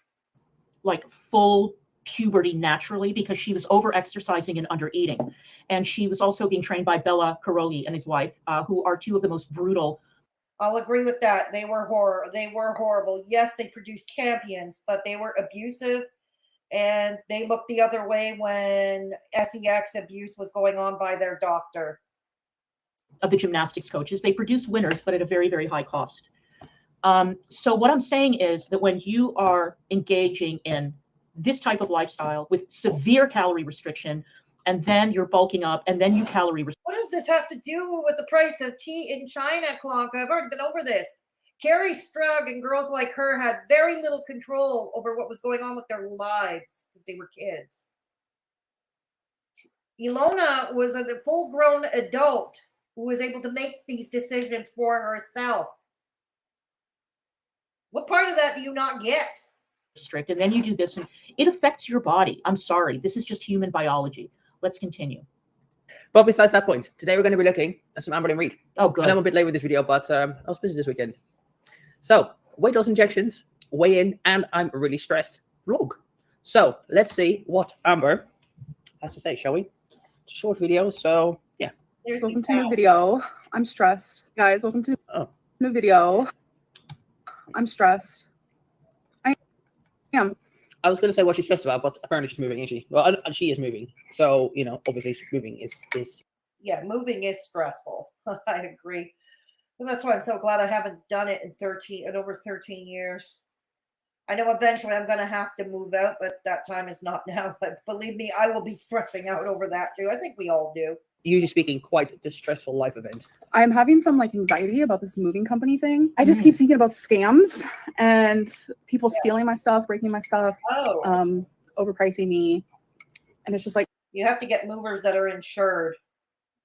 Like full puberty naturally, because she was over exercising and under eating. And she was also being trained by Bela Karolyi and his wife, who are two of the most brutal. I'll agree with that. They were horrible. Yes, they produced champions, but they were abusive and they looked the other way when sex abuse was going on by their doctor. Of the gymnastics coaches, they produce winners, but at a very, very high cost. So what I'm saying is that when you are engaging in this type of lifestyle with severe calorie restriction, and then you're bulking up, and then you calorie restrict. What does this have to do with the price of tea in China, Clonka? I've already been over this. Carrie Strug and girls like her had very little control over what was going on with their lives because they were kids. Ilona was a full-grown adult who was able to make these decisions for herself. What part of that do you not get? Strict, and then you do this, and it affects your body. I'm sorry, this is just human biology. Let's continue. But besides that point, today we're going to be looking at some Amberlin Reed. Oh, good. And I'm a bit late with this video, but I was busy this weekend. So, weight loss injections, weigh in, and I'm really stressed vlog. So, let's see what Amber has to say, shall we? Short video, so yeah. Welcome to the video. I'm stressed. Guys, welcome to the video. I'm stressed. I am. I was going to say what she's stressed about, but apparently she's moving, isn't she? Well, she is moving. So, you know, obviously moving is... Yeah, moving is stressful. I agree. Well, that's why I'm so glad I haven't done it in over 13 years. I know eventually I'm going to have to move out, but that time is not now. But believe me, I will be stressing out over that too. I think we all do. Usually speaking, quite a distressful life event. I'm having some anxiety about this moving company thing. I just keep thinking about scams and people stealing my stuff, breaking my stuff, overpricing me. And it's just like, you have to get movers that are insured.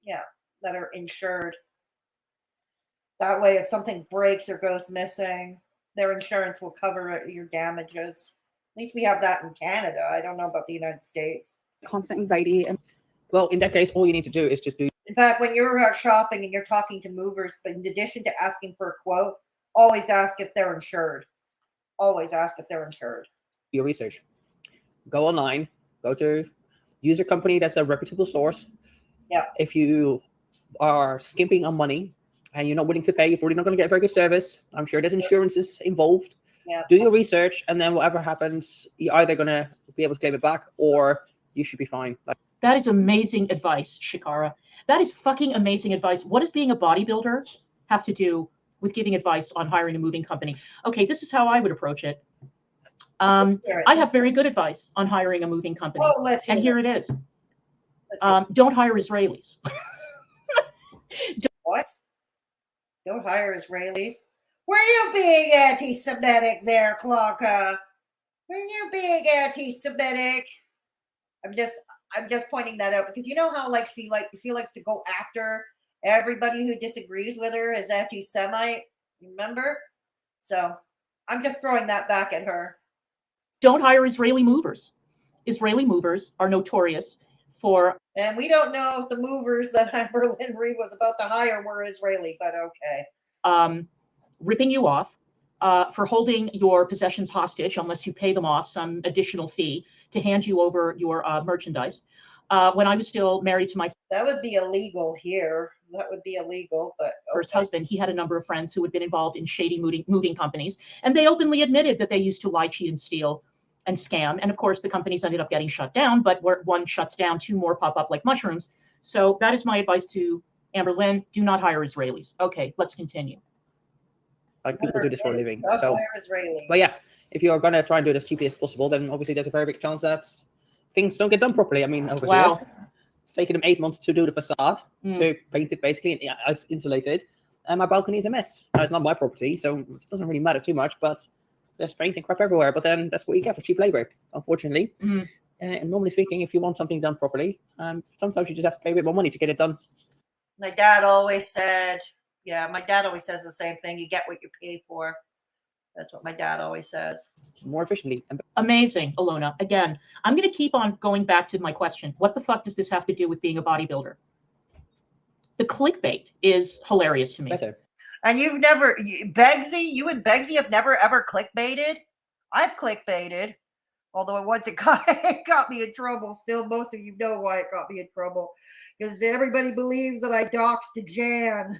Yeah, that are insured. That way, if something breaks or goes missing, their insurance will cover your damages. At least we have that in Canada. I don't know about the United States. Constant anxiety. And well, in that case, all you need to do is just do... In fact, when you're out shopping and you're talking to movers, but in addition to asking for a quote, always ask if they're insured. Always ask if they're insured. Your research. Go online. Use a company that's a reputable source. Yeah. If you are skimping on money and you're not willing to pay, you're probably not going to get a very good service. I'm sure there's insurances involved. Yeah. Do your research, and then whatever happens, you're either going to be able to claim it back, or you should be fine. That is amazing advice, Chikara. That is fucking amazing advice. What does being a bodybuilder have to do with giving advice on hiring a moving company? Okay, this is how I would approach it. I have very good advice on hiring a moving company. Oh, let's hear and here it is. Don't hire Israelis. What? Don't hire Israelis? Were you being anti-Semitic there, Clonka? Were you being anti-Semitic? I'm just pointing that out because you know how she likes to go after everybody who disagrees with her as anti-Semite. Remember? So I'm just throwing that back at her. Don't hire Israeli movers. Israeli movers are notorious for... And we don't know if the movers that Amberlin Reed was about to hire were Israeli, but okay. Ripping you off, for holding your possessions hostage unless you pay them off some additional fee to hand you over your merchandise. When I was still married to my... That would be illegal here. That would be illegal, but... First husband, he had a number of friends who had been involved in shady moving companies, and they openly admitted that they used to lie, cheat, and steal and scam. And of course, the companies ended up getting shut down, but where one shuts down, two more pop up like mushrooms. So that is my advice to Amberlin. Do not hire Israelis. Okay, let's continue. Like, people do this for a living. Not So, hire Israelis. but yeah, if you're going to try and do it as cheaply as possible, then obviously there's a very big chance that things don't get done properly. I mean, over here, it's taken them 8 months to do the facade, to paint it basically, and it's insulated. And my balcony is a mess. Now, it's not my property, so it doesn't really matter too much, but there's paint and crap everywhere. But then that's what you get for cheap labor, unfortunately. And normally speaking, if you want something done properly, sometimes you just have to pay a bit more money to get it done. My dad always said, my dad always says the same thing. You get what you pay for. That's what my dad always says. More efficiently. Amazing, Ilona. Again, I'm going to keep on going back to my question. What the fuck does this have to do with being a bodybuilder? The clickbait is hilarious to me. Better. And you've never, Begzy, you and Begzy have never ever clickbaited? I've clickbaited. Although once it got me in trouble. Still, most of you know why it got me in trouble. Because everybody believes that I doxed Jan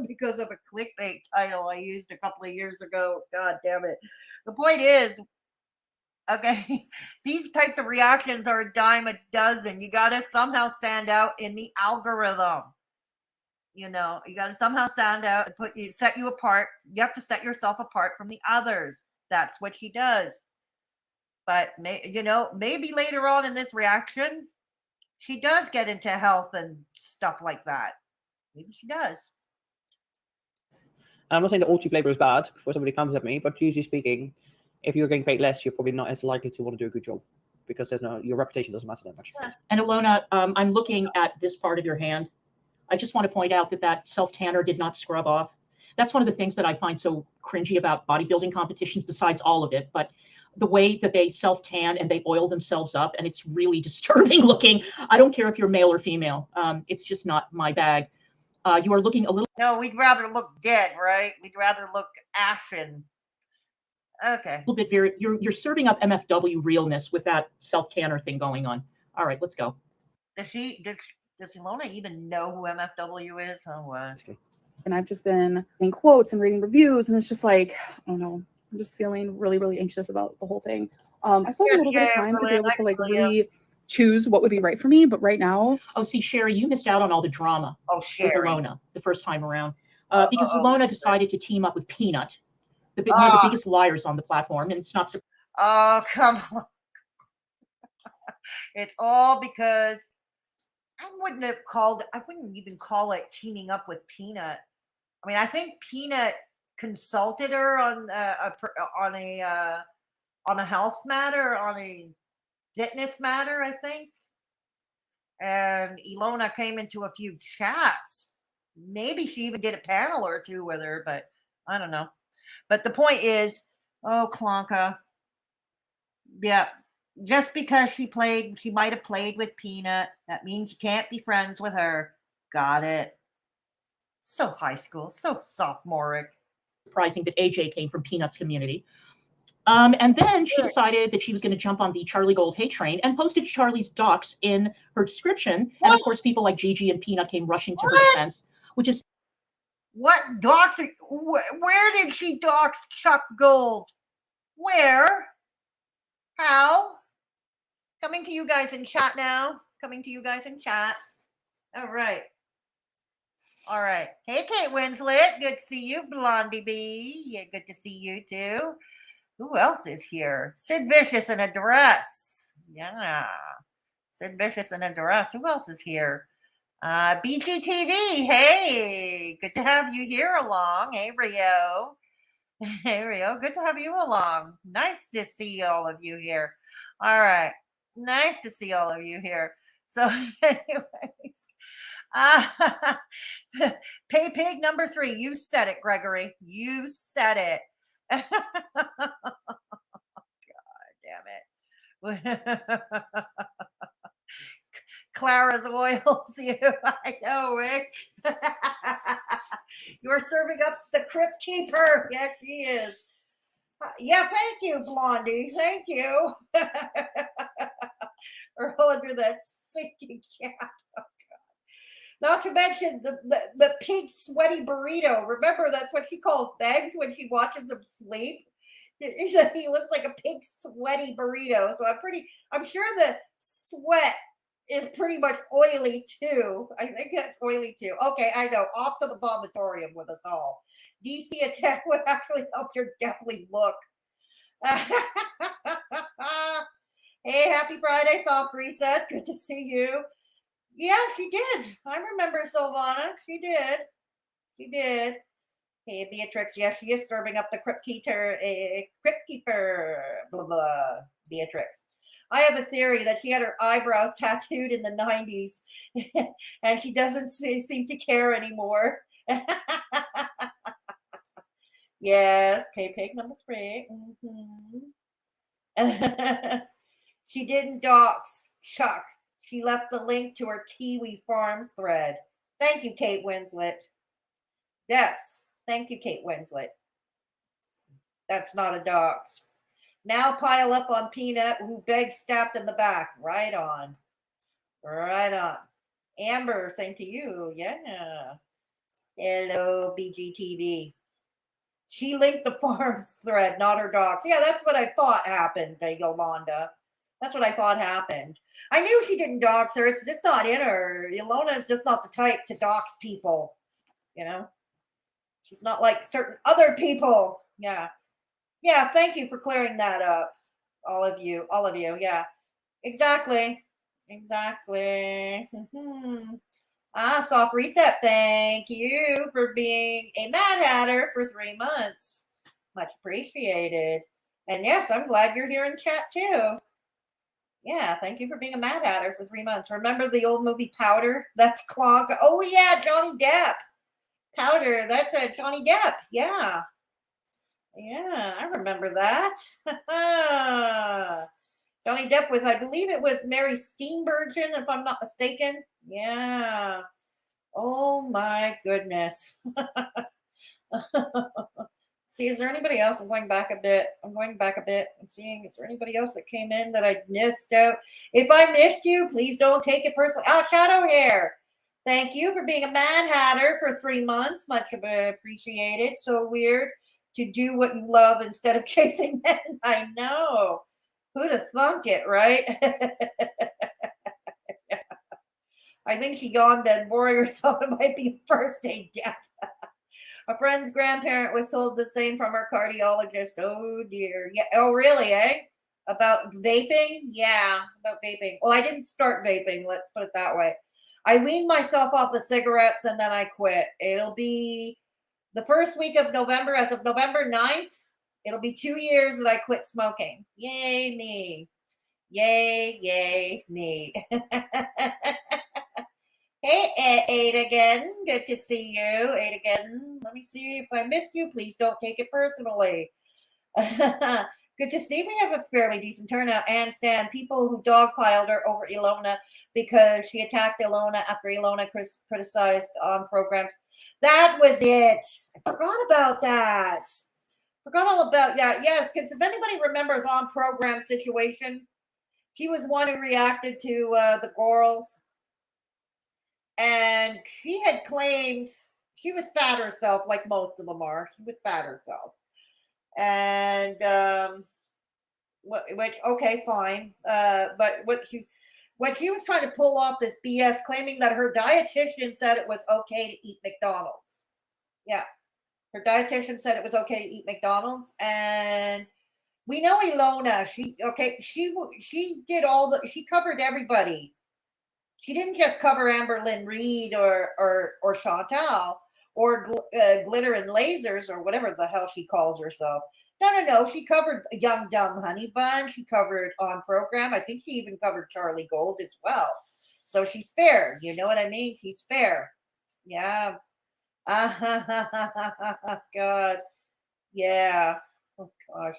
because of a clickbait title I used a couple of years ago. God damn it. The point is, Okay, these types of reactions are a dime a dozen. You got to somehow stand out in the algorithm. You know, you got to somehow stand out and set you apart. You have to set yourself apart from the others. That's what she does. But maybe later on in this reaction, she does get into health and stuff like that. Maybe she does. I'm not saying that all cheap labor is bad before somebody comes at me, but usually speaking, if you're getting paid less, you're probably not as likely to want to do a good job because your reputation doesn't matter that much. And Ilona, I'm looking at this part of your hand. I just want to point out that self-tanner did not scrub off. That's one of the things that I find so cringy about bodybuilding competitions, besides all of it. But the way that they self-tan and they oil themselves up, and it's really disturbing looking. I don't care if you're male or female. It's just not my bag. You are looking a little... No, we'd rather look dead, right? We'd rather look ashen. Okay. A little bit you're serving up MFW realness with that self-tanner thing going on. All right, let's go. Does Ilona even know who MFW is? Oh, wow. And I've just been in quotes and reading reviews, and it's just like, oh no, I'm just feeling really, really anxious about the whole thing. I still have a little bit of time to be able to like really choose what would be right for me, but right now. Oh, see, Sherry, you missed out on all the drama with Ilona the first time around because Ilona decided to team up with Peanut, one of the biggest liars on the platform, and it's not. Oh, come on! It's all because I wouldn't even call it teaming up with Peanut. I mean, I think Peanut consulted her on a health matter, on a fitness matter, I think. And Ilona came into a few chats. Maybe she even did a panel or two with her, but I don't know. But the point is, Clonka. Yeah, just because she might have played with Peanut, that means you can't be friends with her. Got it. So high school, so sophomoric. Surprising that AJ came from Peanut's community. And then she decided that she was going to jump on the Charlie Gold hate train and posted Charlie's docs in her description. What? And of course, people like Gigi and Peanut came rushing to her defense, which is... What docs? Where did she dox Chuck Gold? Where? How? Coming to you guys in chat now. Coming to you guys in chat. All right. All right. Hey, Kate Winslet. Good to see you, Blondie B. Yeah, good to see you too. Who else is here? Sid Vicious in a dress. Yeah. Sid Vicious in a dress. Who else is here? BGTV. Hey, good to have you here along. Hey, Rio. Hey, Rio. Good to have you along. Nice to see all of you here. All right. Nice to see all of you here. So, anyways, Pay Pig number 3. You said it, Gregory. You said it. God damn it. Clara's oils you. I know, Rick. You're serving up the Crypt Keeper. Yes, she is. Yeah, thank you, Blondie. Thank you. Or under that sinking cap. Oh, God. Not to mention the pink sweaty burrito. Remember, that's what she calls Begz when she watches him sleep. He looks like a pink sweaty burrito. So I'm sure the sweat is pretty much oily too. I think that's oily too. Okay, I know. Off to the vomitorium with us all. DC attack would actually help your deathly look. Hey, happy Friday, Soft Reset. Good to see you. Yeah, she did. I remember Silvana. She did. She did. Hey, Beatrix. Yes, she is serving up the Crypt Keeper. Blah, blah. Beatrix. I have a theory that she had her eyebrows tattooed in the 90s and she doesn't seem to care anymore. Yes, Pig number 3. Mm-hmm. She didn't dox Chuck. She left the link to her Kiwi Farms thread. Thank you, Kate Winslet. Yes, thank you, Kate Winslet. That's not a dox. Now pile up on Peanut, who begs stabbed in the back. Right on. Right on. Amber, same to you. Yeah. Hello, BGTV. She linked the farms thread, not her dogs. Yeah, that's what I thought happened, Yolanda. That's what I thought happened. I knew she didn't dox her. It's just not in her. Ilona is just not the type to dox people. You know? She's not like certain other people. Yeah. Yeah, thank you for clearing that up. All of you. Yeah. Exactly. Soft reset. Thank you for being a Mad Hatter for 3 months. Much appreciated. And yes, I'm glad you're here in chat too. Yeah, thank you for being a Mad Hatter for 3 months. Remember the old movie Powder? That's Clonka. Oh yeah, Johnny Depp. Powder. That's Johnny Depp. Yeah. Yeah, I remember that. Johnny Depp with, I believe it was Mary Steenburgen, if I'm not mistaken. Yeah. Oh my goodness. See, is there anybody else? I'm going back a bit. I'm seeing, is there anybody else that came in that I missed out? If I missed you, please don't take it personally. Oh, Shadow Hair. Thank you for being a Mad Hatter for 3 months. Much appreciated. So weird to do what you love instead of chasing men. I know. Who'd have thunk it, right? I think she yawned and boring herself. It might be first aid death. A friend's grandparent was told the same from her cardiologist. Oh dear. Yeah. Oh really, eh? About vaping? Yeah, about vaping. Well, I didn't start vaping, let's put it that way. I weaned myself off the cigarettes and then I quit. It'll be the first week of November, as of November 9th. It'll be 2 years that I quit smoking. Yay, me. Yay, me. Hey, Eight again. Good to see you, Eight again. Let me see if I missed you. Please don't take it personally. Good to see we have a fairly decent turnout. And Stan, people who dogpiled her over Ilona because she attacked Ilona after Ilona criticized on programs. That was it. I forgot about that. Forgot all about that. Yes, because if anybody remembers on program situation, he was one who reacted to the girls. And she had claimed she was fat herself, like most of them are. She was fat herself. And which okay, fine. But what she was trying to pull off this BS, claiming that her dietitian said it was okay to eat McDonald's. Yeah, her dietitian said it was okay to eat McDonald's, and we know Ilona. She did all the. She covered everybody. She didn't just cover Amber Lynn Reed or Chantal or Glitter and Lasers or whatever the hell she calls herself. No. She covered Young Dumb Honey Bun. She covered On Program. I think she even covered Charlie Gold as well. So she's fair. You know what I mean? She's fair. Yeah. God. Yeah. Oh gosh.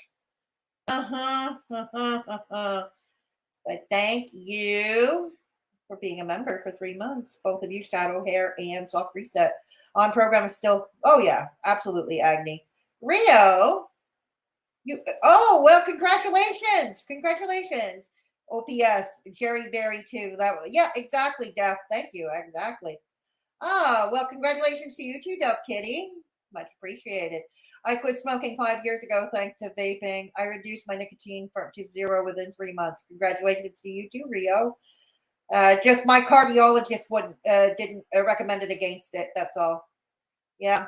But thank you for being a member for 3 months. Both of you, Shadow Hair and Soft Reset. On Program is still, oh yeah, absolutely, Agni. Rio, well, congratulations. OPS, Jerry Berry too. Yeah, exactly, Daph. Thank you, exactly. Well, congratulations to you too, Dove Kitty. Much appreciated. I quit smoking 5 years ago thanks to vaping. I reduced my nicotine to 0 within 3 months. Congratulations to you too, Rio. Just my cardiologist didn't recommend it against it. That's all. Yeah.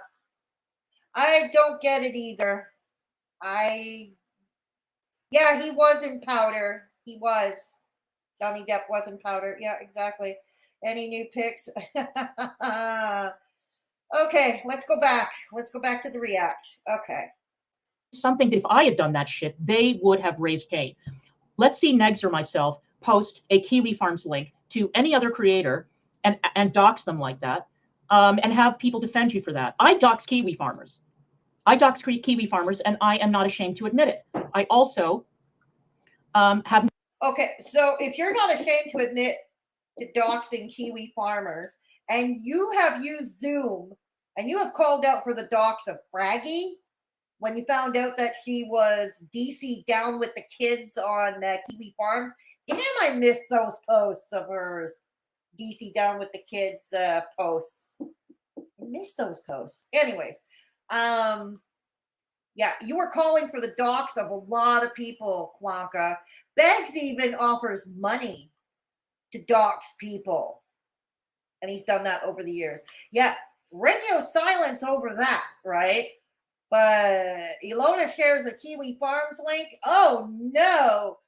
I don't get it either. Yeah, he was in powder. He was. Johnny Depp was in powder. Yeah, exactly. Any new picks? Okay, let's go back. Let's go back to the react. Okay. Something that if I had done that shit, they would have raised Cain. Let's see Negs or myself post a Kiwi Farms link to any other creator and dox them like that, and have people defend you for that. I dox Kiwi farmers. Kiwi farmers, and I am not ashamed to admit it. I also have. Okay, so if you're not ashamed to admit to doxing Kiwi farmers, and you have used Zoom, and you have called out for the dox of Fraggy, when you found out that she was DC down with the kids on Kiwi Farms, damn, I missed those posts of hers. DC down with the kids posts. I missed those posts. Anyways, Yeah, you were calling for the docs of a lot of people, Clonka. Begzy even offers money to dox people. And he's done that over the years. Yeah, radio silence over that, right? But Ilona shares a Kiwi Farms link. Oh, no.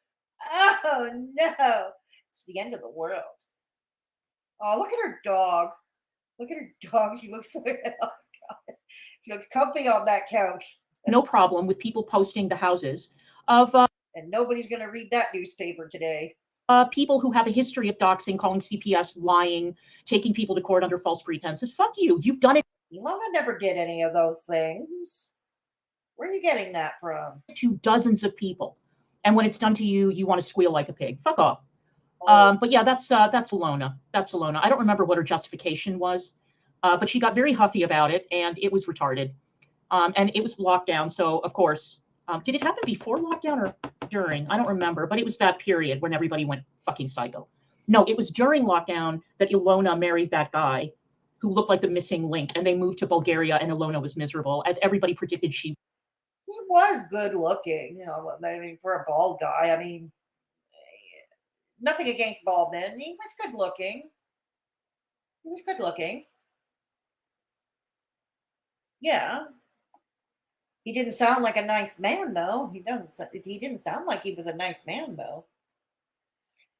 Oh, no. It's the end of the world. Oh, look at her dog. Look at her dog. She looks like, oh, God. She looks comfy on that couch. No problem with people posting the houses of and nobody's going to read that newspaper today. People who have a history of doxing, calling CPS, lying, taking people to court under false pretenses. Fuck you. You've done it. Ilona never did any of those things. Where are you getting that from? To dozens of people. And when it's done to you, you want to squeal like a pig. Fuck off. Oh. But yeah, that's Ilona. That's Ilona. I don't remember what her justification was, but she got very huffy about it, and it was retarded. And it was lockdown. So, of course, did it happen before lockdown or during? I don't remember, but it was that period when everybody went fucking psycho. No, it was during lockdown that Ilona married that guy who looked like the missing link, and they moved to Bulgaria, and Ilona was miserable, as everybody predicted she. He was good looking, you know. I mean, for a bald guy, I mean, nothing against bald men. He was good looking. He was good looking. Yeah. He didn't sound like a nice man, though. He didn't sound like he was a nice man, though.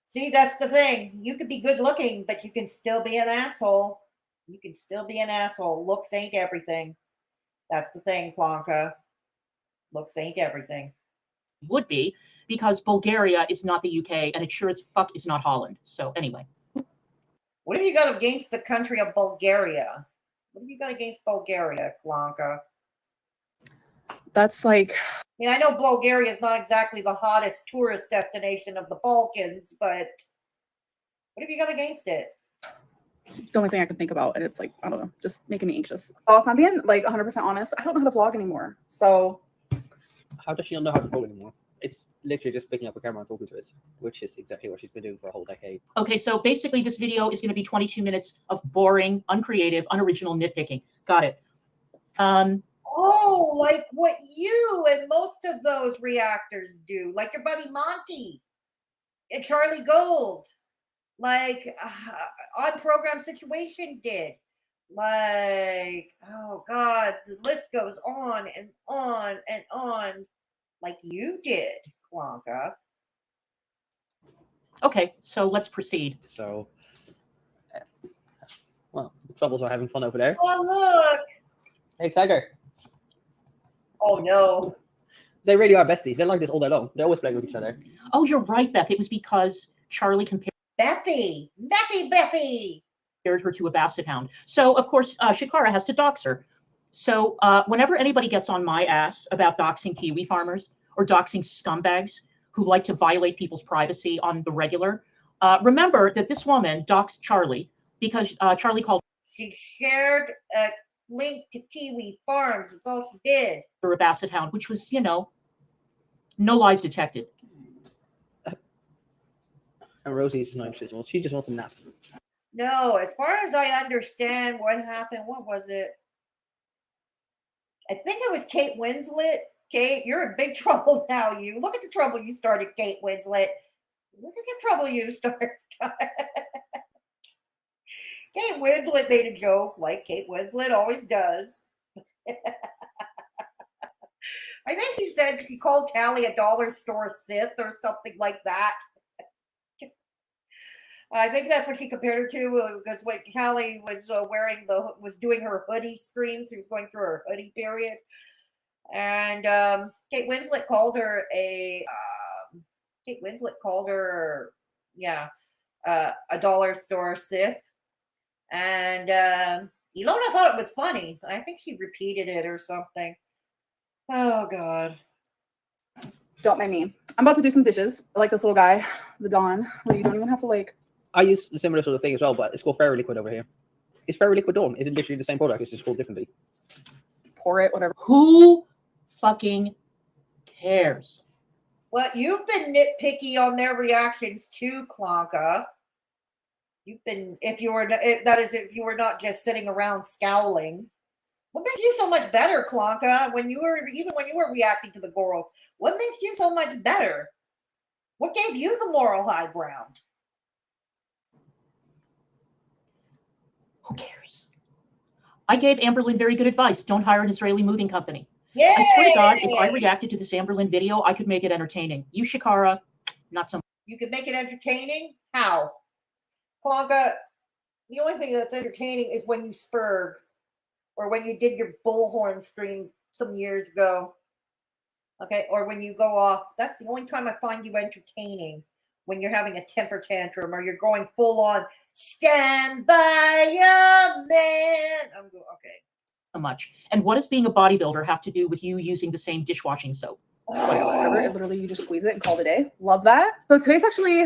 See, that's the thing. You could be good looking, but you can still be an asshole. You can still be an asshole. Looks ain't everything. That's the thing, Clonka. Looks ain't everything. Would be, because Bulgaria is not the UK, and it sure as fuck is not Holland. So anyway. What have you got against the country of Bulgaria? What have you got against Bulgaria, Clonka? That's like... I mean, I know Bulgaria is not exactly the hottest tourist destination of the Balkans, but what have you got against it? The only thing I can think about, and it's like, I don't know, just making me anxious. Oh, if I'm being like 100% honest, I don't know how to vlog anymore. So... How does she not know how to vlog anymore? It's literally just picking up a camera and talking to it, which is exactly what she's been doing for a whole decade. Okay, so basically this video is going to be 22 minutes of boring, uncreative, unoriginal nitpicking. Got it. Oh, like what you and most of those reactors do, like your buddy Monty and Charlie Gold, like On Program Situation did. Like, oh God, the list goes on and on and on, like you did, Clonka. Okay, so let's proceed. So, well, the troubles are having fun over there. Oh, look. Hey, Tiger. Oh, no. They really are besties. They're like this all day long. They're always playing with each other. Oh, you're right, Beth. It was because Charlie compared Beppy her to a basset hound. So, of course, Chikara has to dox her. So whenever anybody gets on my ass about doxing Kiwi farmers or doxing scumbags who like to violate people's privacy on the regular, remember that this woman doxed Charlie because Charlie called. She shared a link to Kiwi Farms. That's all she did. Her a basset hound, which was, you know, no lies detected. And Rosie's not interested. Well, she just wants a nap. No, as far as I understand what happened, what was it? I think it was Kate Winslet. Kate, you're in big trouble now. You look at the trouble you started, Kate Winslet. Look at the trouble you started. Kate Winslet made a joke like Kate Winslet always does. I think he said he called Callie a dollar store Sith or something like that. I think that's what she compared her to, because when Callie was was doing her hoodie stream, she was going through her hoodie period, and Kate Winslet called her a dollar store Sith, and Ilona thought it was funny. I think she repeated it or something. Oh God. Don't mind me. I'm about to do some dishes. I like this little guy, the Don, where you don't even have to like. I use the similar sort of thing as well, but it's called Fairy Liquid over here. It's Fairy Liquid Dawn. Is it literally the same product? It's just called differently. Pour it, whatever. Who fucking cares? Well, you've been nitpicky on their reactions too, Clonka. You've been, if you were not just sitting around scowling. What makes you so much better, Clonka? When you were reacting to the girls, what makes you so much better? What gave you the moral high ground? Who cares? I gave Amberlynn very good advice. Don't hire an Israeli moving company. Yeah. I swear to God, if I reacted to this Amberlynn video, I could make it entertaining. You, Chikara, not so much. You could make it entertaining? How? Clonka, the only thing that's entertaining is when you spurred or when you did your bullhorn stream some years ago. Okay, or when you go off. That's the only time I find you entertaining, when you're having a temper tantrum or you're going full on stand by your man. Okay. So much. And what does being a bodybuilder have to do with you using the same dishwashing soap? Whatever. Literally, you just squeeze it and call it a day. Love that. So today's actually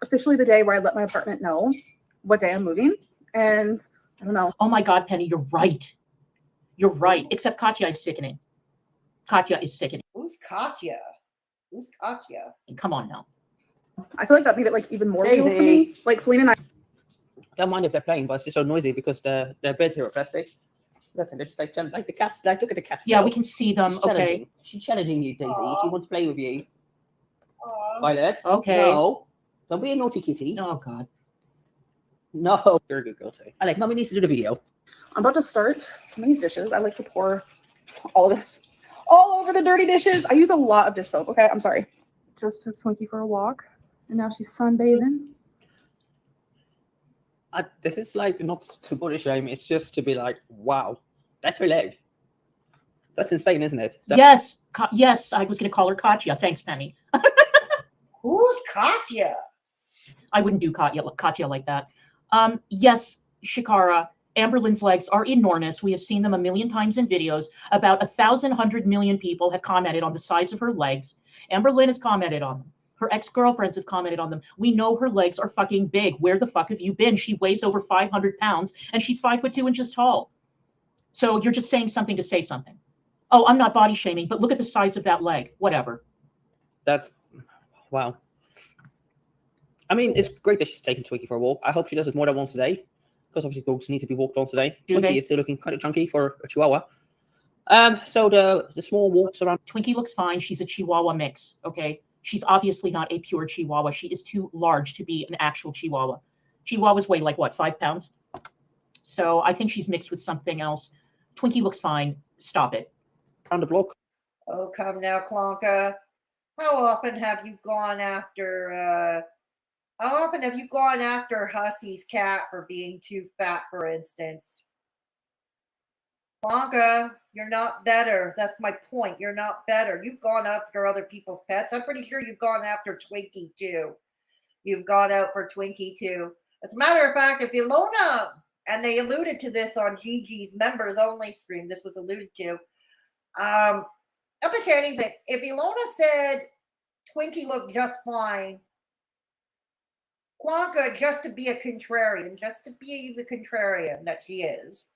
officially the day where I let my apartment know what day I'm moving. And I don't know. Oh my God, Penny, you're right. You're right. Except Katya is sickening. Katya is sickening. Who's Katya? Who's Katya? Come on now. I feel like that made it like even more real for me. Like Feline and I don't mind if they're playing, but it's just so noisy because their beds here are plastic. Look, they're just like the cats. Like, look at the cats. Yeah, we can see them. Okay. She's challenging you, Daisy. She wants to play with you. Violet. Okay. No. Don't be a naughty kitty. Oh God. No. You're a good girl too. I like, Mummy needs to do the video. I'm about to start some of these dishes. I like to pour all of this all over the dirty dishes. I use a lot of dish soap. Okay, I'm sorry. Just took Twinkie for a walk, and now she's sunbathing. This is like not to body shame. It's just to be like, wow, that's her leg. That's insane, isn't it? Yes, yes. I was going to call her Katya. Thanks, Penny. Who's Katya? I wouldn't do Katya like that. Yes, Chikara. Amberlynn's legs are enormous. We have seen them a million times in videos. About 1,100 million people have commented on the size of her legs. Amberlynn has commented on them. Her ex-girlfriends have commented on them. We know her legs are fucking big. Where the fuck have you been? She weighs over 500 pounds and she's 5'2" tall. So you're just saying something to say something. Oh, I'm not body shaming, but look at the size of that leg. Whatever. That's, wow. I mean, it's great that she's taking Twinkie for a walk. I hope she does it more than once a day, because obviously dogs need to be walked on today. Twinkie is still looking kind of chunky for a Chihuahua. So the small walks around. Twinkie looks fine. She's a Chihuahua mix. Okay. She's obviously not a pure Chihuahua. She is too large to be an actual Chihuahua. Chihuahuas weigh like what, 5 pounds? So I think she's mixed with something else. Twinkie looks fine. Stop it. Around the block. Oh, come now, Clonka. How often have you gone after Hussey's cat for being too fat, for instance? Clonka, you're not better. That's my point. You're not better. You've gone after other people's pets. I'm pretty sure you've gone after Twinkie too. You've gone out for Twinkie too. As a matter of fact, if Ilona, and they alluded to this on Gigi's members only stream, this was alluded to. I'll bet you anything. If Ilona said Twinkie looked just fine, Clonka, just to be a contrarian, just to be the contrarian that she is,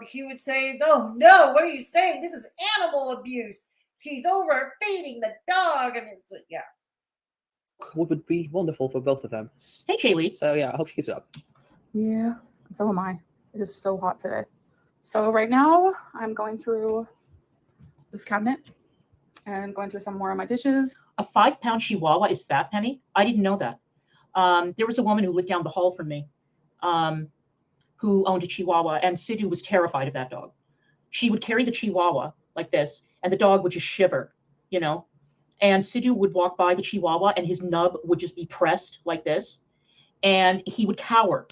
she would say, no, what are you saying? This is animal abuse. She's overfeeding the dog. And it's like, yeah. Would be wonderful for both of them. Hey, Jaylee. So yeah, I hope she keeps it up. Yeah, so am I. It is so hot today. So right now I'm going through this cabinet and going through some more of my dishes. A 5-pound Chihuahua is fat, Penny? I didn't know that. There was a woman who lived down the hall from me who owned a Chihuahua, and Sidhu was terrified of that dog. She would carry the Chihuahua like this, and the dog would just shiver, you know? And Sidhu would walk by the Chihuahua, and his nub would just be pressed like this, and he would cower.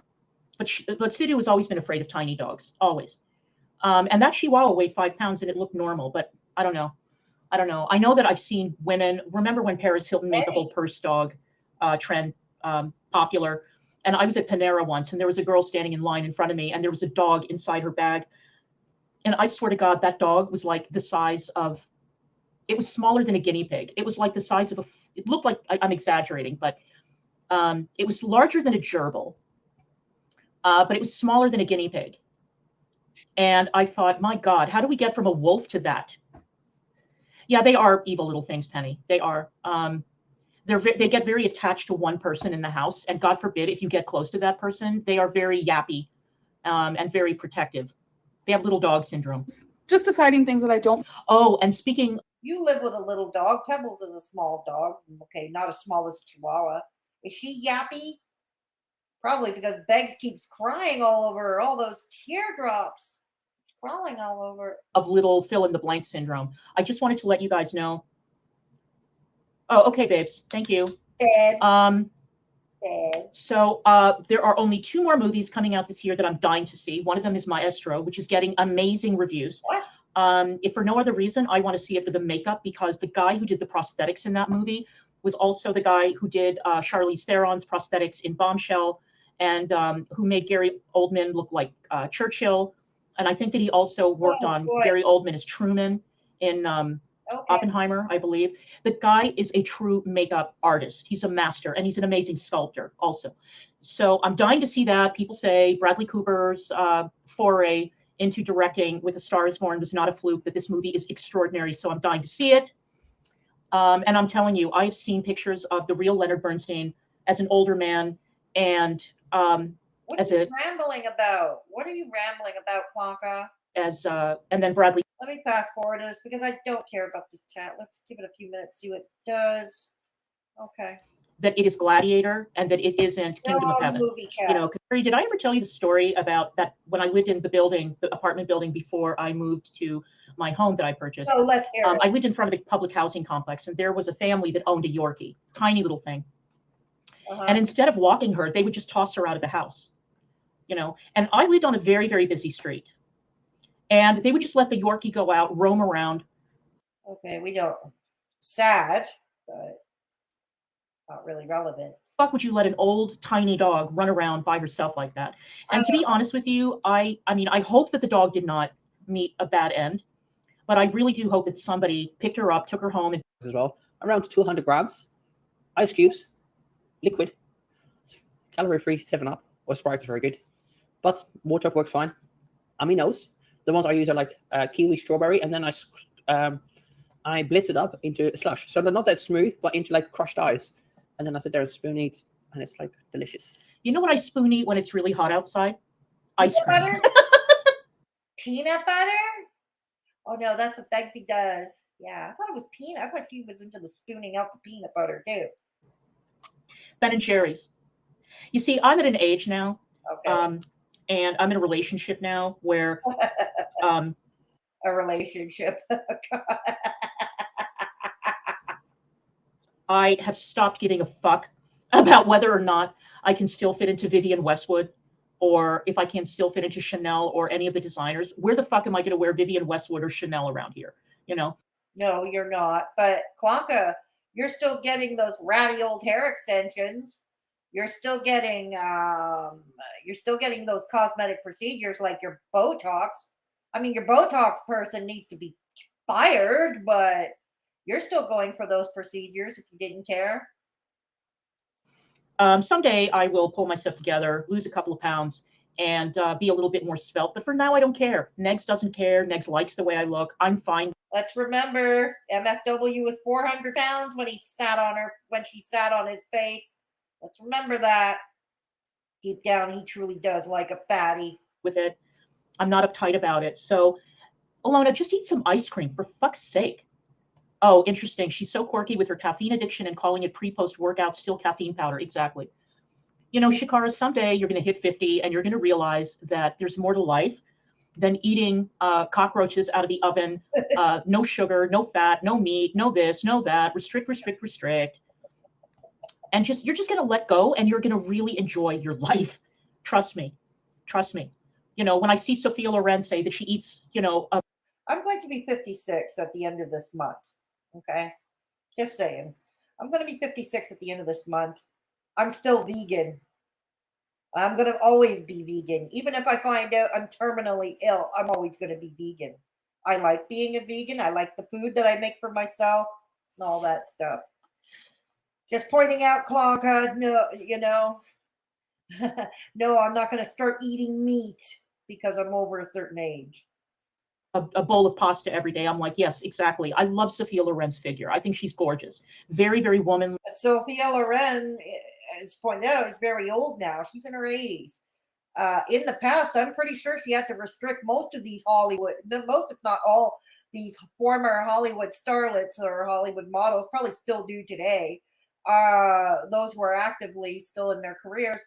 But Sidhu has always been afraid of tiny dogs, always. And that Chihuahua weighed 5 pounds, and it looked normal, but I don't know. I know that I've seen women. Remember when Paris Hilton made the whole purse dog trend popular? And I was at Panera once, and there was a girl standing in line in front of me, and there was a dog inside her bag. And I swear to God, that dog was like the size of, it was smaller than a guinea pig. It was like the size of it looked like, I'm exaggerating, but it was larger than a gerbil, but it was smaller than a guinea pig. And I thought, my God, how do we get from a wolf to that? Yeah, they are evil little things, Penny. They are. They get very attached to one person in the house, and God forbid if you get close to that person, they are very yappy and very protective. They have little dog syndrome. Just deciding things that I don't. Oh, and speaking. You live with a little dog. Pebbles is a small dog. Okay, not as small as a Chihuahua. Is she yappy? Probably because Beggs keeps crying all over her. All those teardrops crawling all over. Of little fill in the blank syndrome. I just wanted to let you guys know. Oh, okay, babes. Thank you. Dead. So there are only 2 more movies coming out this year that I'm dying to see. One of them is Maestro, which is getting amazing reviews. What? If for no other reason, I want to see it for the makeup, because the guy who did the prosthetics in that movie was also the guy who did Charlize Theron's prosthetics in Bombshell, and who made Gary Oldman look like Churchill. And I think that he also worked on Gary Oldman as Truman in Oppenheimer, I believe. The guy is a true makeup artist. He's a master, and he's an amazing sculptor also. So I'm dying to see that. People say Bradley Cooper's foray into directing with A Star is Born was not a fluke, that this movie is extraordinary. So I'm dying to see it. And I'm telling you, I've seen pictures of the real Leonard Bernstein as an older man, and what are you rambling about? What are you rambling about, Clonka? And then Bradley. Let me fast forward this because I don't care about this chat. Let's give it a few minutes, see what it does. Okay. That it is Gladiator and that it isn't Kingdom of Heaven. You know, did I ever tell you the story about that when I lived in the apartment building before I moved to my home that I purchased? Oh, let's hear it. I lived in front of the public housing complex, and there was a family that owned a Yorkie, tiny little thing. And instead of walking her, they would just toss her out of the house. You know, and I lived on a very, very busy street. And they would just let the Yorkie go out, roam around. Okay, we don't. Sad, but not really relevant. Fuck would you let an old, tiny dog run around by herself like that? And to be honest with you, I mean, I hope that the dog did not meet a bad end, but I really do hope that somebody picked her up, took her home. And as well, around 200 grams, ice cubes, liquid, calorie-free 7-Up or Sprite is very good, but water works fine. Aminos. The ones I use are like kiwi strawberry, and then I blitz it up into slush. So they're not that smooth, but into like crushed ice. And then I sit there and spoon eat, and it's like delicious. You know what I spoon eat when it's really hot outside? Ice cream. Butter? Peanut butter? Oh no, that's what Begzy does. Yeah, I thought it was peanut. I thought she was into the spooning out the peanut butter too. Ben and Jerry's. You see, I'm at an age now. Okay. And I'm in a relationship now where a relationship. I have stopped giving a fuck about whether or not I can still fit into Vivienne Westwood, or if I can still fit into Chanel or any of the designers. Where the fuck am I going to wear Vivienne Westwood or Chanel around here? You know? No, you're not. But Clonka, you're still getting those ratty old hair extensions. You're still getting those cosmetic procedures like your Botox. I mean, your Botox person needs to be fired, but you're still going for those procedures if you didn't care. Someday I will pull myself together, lose a couple of pounds, and be a little bit more svelte. But for now, I don't care. Negs doesn't care. Negs likes the way I look. I'm fine. Let's remember, MFW was 400 pounds when she sat on his face. Let's remember that. Deep down, he truly does like a fatty. With it. I'm not uptight about it. So, Alona, just eat some ice cream, for fuck's sake. Oh, interesting. She's so quirky with her caffeine addiction and calling it pre-post workout still caffeine powder. Exactly. You know, Chikara, someday you're going to hit 50 and you're going to realize that there's more to life than eating cockroaches out of the oven. No sugar, no fat, no meat, no this, no that. Restrict, restrict, restrict. And you're just going to let go, and you're going to really enjoy your life. Trust me. Trust me. You know, when I see Sophia Loren say that she eats, you know. I'm going to be 56 at the end of this month. Okay. Just saying. I'm going to be 56 at the end of this month. I'm still vegan. I'm going to always be vegan. Even if I find out I'm terminally ill, I'm always going to be vegan. I like being a vegan. I like the food that I make for myself and all that stuff. Just pointing out, Clonka, no, you know, no, I'm not going to start eating meat because I'm over a certain age. A bowl of pasta every day. I'm like, yes, exactly. I love Sophia Loren's figure. I think she's gorgeous. Very, very womanly. Sophia Loren, as pointed out, is very old now. She's in her 80s. In the past, I'm pretty sure she had to restrict most of these Hollywood, most if not all these former Hollywood starlets or Hollywood models, probably still do today. Those who are actively still in their careers,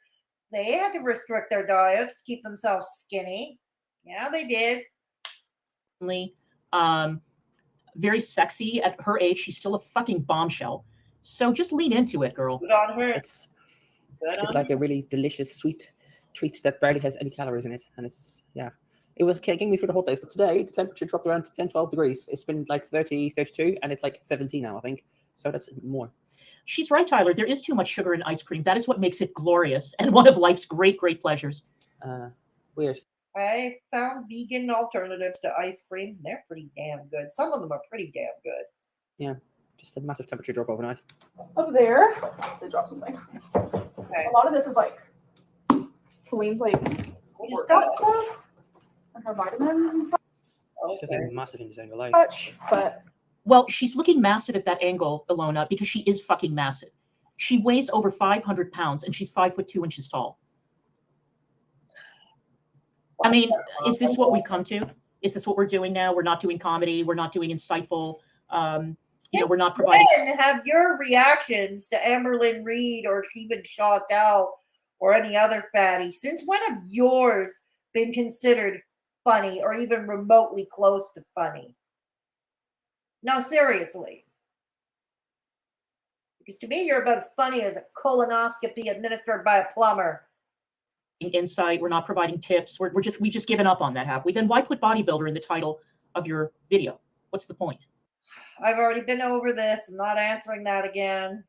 they had to restrict their diets to keep themselves skinny. Yeah, they did. Very sexy at her age. She's still a fucking bombshell. So just lean into it, girl. Good on her. It's like a really delicious sweet treat that barely has any calories in it, and it's it was getting me through the hot days, but today the temperature dropped around 10-12 degrees. It's been like 30, 32, and it's like 17 now, I think, so that's more. She's right, Tyler. There is too much sugar in ice cream. That is what makes it glorious and one of life's great pleasures. Weird. I found vegan alternatives to ice cream. They're pretty damn good. Some of them are pretty damn good. Yeah, just a massive temperature drop overnight. Up there, they dropped something. Okay. A lot of this is like Celine's like workout stuff and her vitamins and stuff. Okay. Massive in this angle, like. But well, she's looking massive at that angle, Ilona, because she is fucking massive. She weighs over 500 pounds and she's 5'2" tall. I mean, is this what we've come to? Is this what we're doing now? We're not doing comedy. We're not doing insightful. We're not providing. When have your reactions to Amberlynn Reed or Stephen Shaw Dow or any other fatty, since when have yours been considered funny or even remotely close to funny? No, seriously. Because to me, you're about as funny as a colonoscopy administered by a plumber. Insight, we're not providing tips. We've just given up on that, have we? Then why put bodybuilder in the title of your video? What's the point? I've already been over this. I'm not answering that again.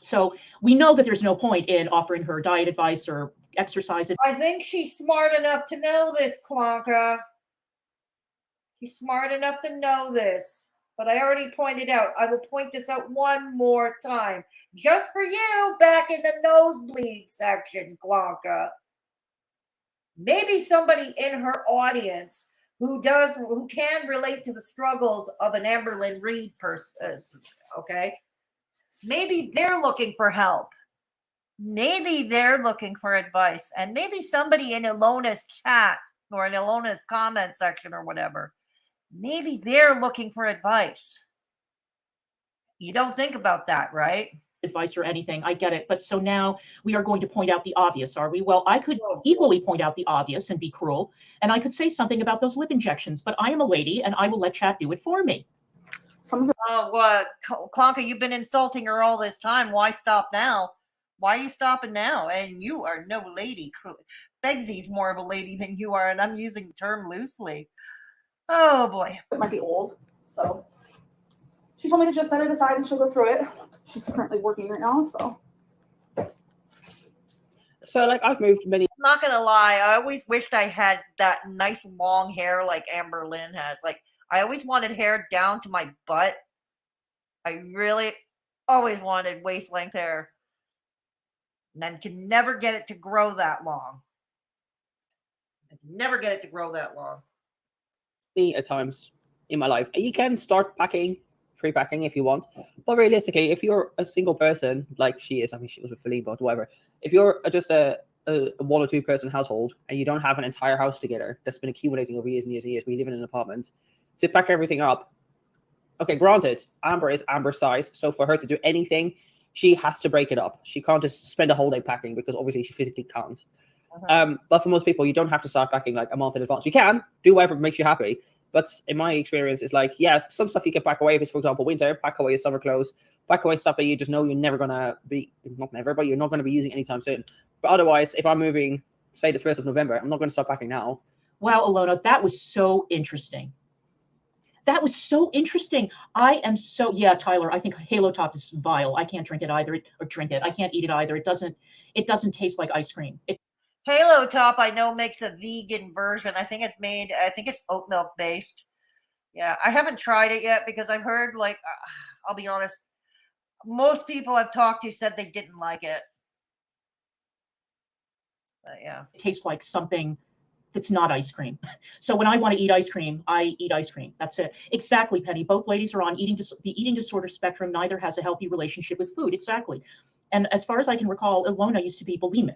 So we know that there's no point in offering her diet advice or exercise. I think she's smart enough to know this, Clonka. She's smart enough to know this. But I already pointed out, I will point this out one more time. Just for you, back in the nosebleed section, Clonka. Maybe somebody in her audience who can relate to the struggles of an Amberlynn Reed person, okay? Maybe they're looking for help. Maybe they're looking for advice. And maybe somebody in Ilona's chat or in Ilona's comment section or whatever, maybe they're looking for advice. You don't think about that, right? Advice or anything, I get it. But so now we are going to point out the obvious, are we? Well, I could equally point out the obvious and be cruel, and I could say something about those lip injections, but I am a lady and I will let chat do it for me. Clonka, you've been insulting her all this time. Why stop now? Why are you stopping now? And you are no lady. Begzy's more of a lady than you are, and I'm using the term loosely. Oh boy. It might be old, so she told me to just set it aside and she'll go through it. She's currently working right now, so. So, like, I've moved many. I'm not gonna lie, I always wished I had that nice long hair like Amberlynn had. Like, I always wanted hair down to my butt. I really always wanted waist length hair. And then could never get it to grow that long. I could never get it to grow that long. At times in my life, you can start free packing if you want, but realistically, if you're a single person like she is, I mean, she was with Philippe, but whatever. If you're just a 1 or 2 person household and you don't have an entire house together that's been accumulating over years and years and years, we live in an apartment, to pack everything up. Okay, granted, Amber is Amber's size, so for her to do anything, she has to break it up. She can't just spend a whole day packing because obviously she physically can't. But for most people, you don't have to start packing like a month in advance. You can do whatever makes you happy. But in my experience, it's like, yeah, some stuff you can pack away. If it's, for example, winter, pack away your summer clothes, pack away stuff that you just know you're never going to be, not never, but you're not going to be using anytime soon. But otherwise, if I'm moving, say, the 1st of November, I'm not going to start packing now. Wow, Ilona, that was so interesting. That was so interesting. I am so, yeah, Tyler, I think Halo Top is vile. I can't drink it either, or drink it. I can't eat it either. It doesn't taste like ice cream. Halo Top, I know, makes a vegan version. I think it's oat milk based. Yeah, I haven't tried it yet because I've heard, like, I'll be honest, most people I've talked to said they didn't like it. But yeah. It tastes like something that's not ice cream. So when I want to eat ice cream, I eat ice cream. That's it. Exactly, Penny. Both ladies are on the eating disorder spectrum. Neither has a healthy relationship with food. Exactly. And as far as I can recall, Ilona used to be bulimic.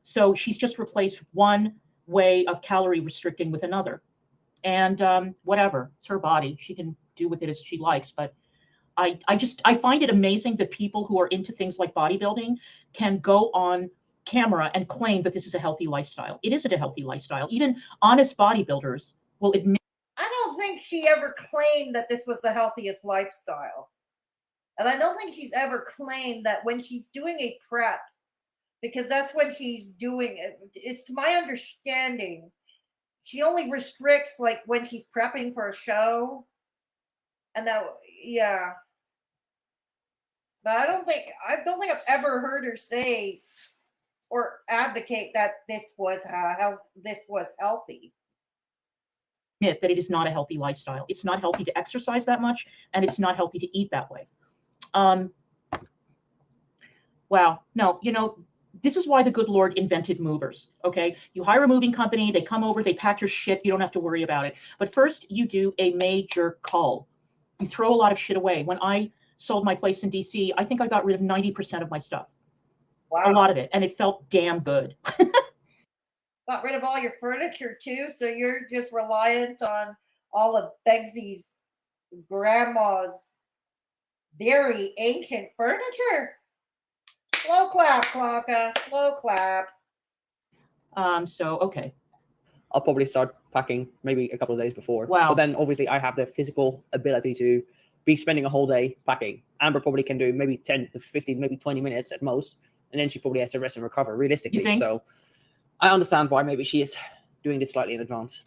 So she's just replaced one way of calorie restricting with another. And whatever, it's her body. She can do with it as she likes. But I find it amazing that people who are into things like bodybuilding can go on camera and claim that this is a healthy lifestyle. It isn't a healthy lifestyle. Even honest bodybuilders will admit. I don't think she ever claimed that this was the healthiest lifestyle. And I don't think she's ever claimed that when she's doing a prep, because that's when she's doing it. It's to my understanding, she only restricts like when she's prepping for a show. And that, yeah. But I don't think I've ever heard her say or advocate that this was healthy. Admit that it is not a healthy lifestyle. It's not healthy to exercise that much, and it's not healthy to eat that way. Wow. No, this is why the good Lord invented movers. Okay. You hire a moving company, they come over, they pack your shit. You don't have to worry about it. But first you do a major cull. You throw a lot of shit away. When I sold my place in DC, I think I got rid of 90% of my stuff. Wow. A lot of it. And it felt damn good. Got rid of all your furniture too. So you're just reliant on all of Begzy's grandma's very ancient furniture. Slow clap, Clonka. Slow clap. So, okay. I'll probably start packing maybe a couple of days before. Wow. But then obviously I have the physical ability to be spending a whole day packing. Amber probably can do maybe 10 to 15, maybe 20 minutes at most. And then she probably has to rest and recover realistically. You think? So I understand why maybe she is doing this slightly in advance.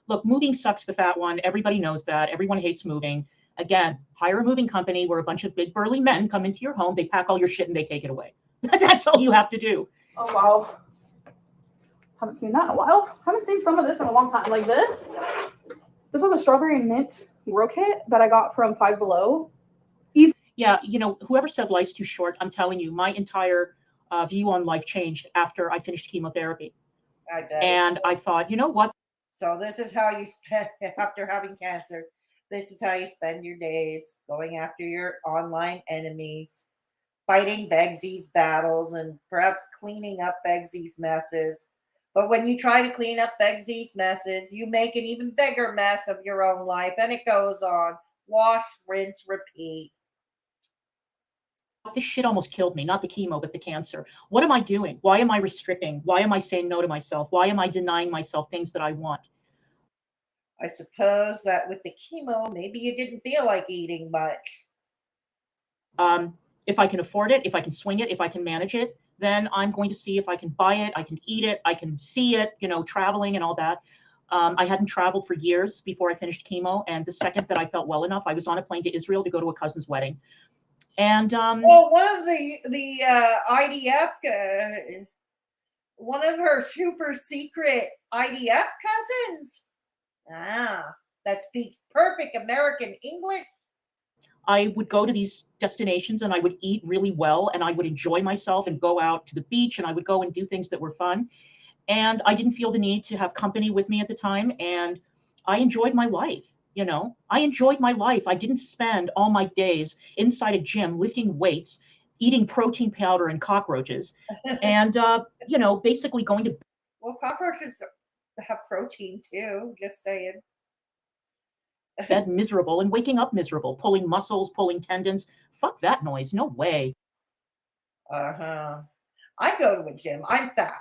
Look, moving sucks, the fat one. Everybody knows that. Everyone hates moving. Again, hire a moving company where a bunch of big burly men come into your home, they pack all your shit and they take it away. That's all you have to do. Oh, wow. Haven't seen that in a while. Haven't seen some of this in a long time. Like this. This was a strawberry and mint grow kit that I got from Five Below. Easy. Yeah, whoever said life's too short, I'm telling you, my entire view on life changed after I finished chemotherapy. I bet. And I thought, you know what? So this is how you spend after having cancer. This is how you spend your days, going after your online enemies, fighting Begzy's battles, and perhaps cleaning up Begzy's messes. But when you try to clean up Begzy's messes, you make an even bigger mess of your own life, and it goes on. Wash, rinse, repeat. This shit almost killed me, not the chemo, but the cancer. What am I doing? Why am I restricting? Why am I saying no to myself? Why am I denying myself things that I want? I suppose that with the chemo, maybe you didn't feel like eating much. If I can afford it, if I can swing it, if I can manage it, then I'm going to see if I can buy it, I can eat it, I can see it, traveling and all that. I hadn't traveled for years before I finished chemo. And the second that I felt well enough, I was on a plane to Israel to go to a cousin's wedding. And well, one of the IDF, one of her super secret IDF cousins, that speaks perfect American English. I would go to these destinations and I would eat really well and I would enjoy myself and go out to the beach and I would go and do things that were fun. And I didn't feel the need to have company with me at the time. And I enjoyed my life. I enjoyed my life. I didn't spend all my days inside a gym lifting weights, eating protein powder and cockroaches, and basically going to. Well, cockroaches have protein too. Just saying. Bed miserable and waking up miserable, pulling muscles, pulling tendons. Fuck that noise. No way. I go to a gym. I'm fat.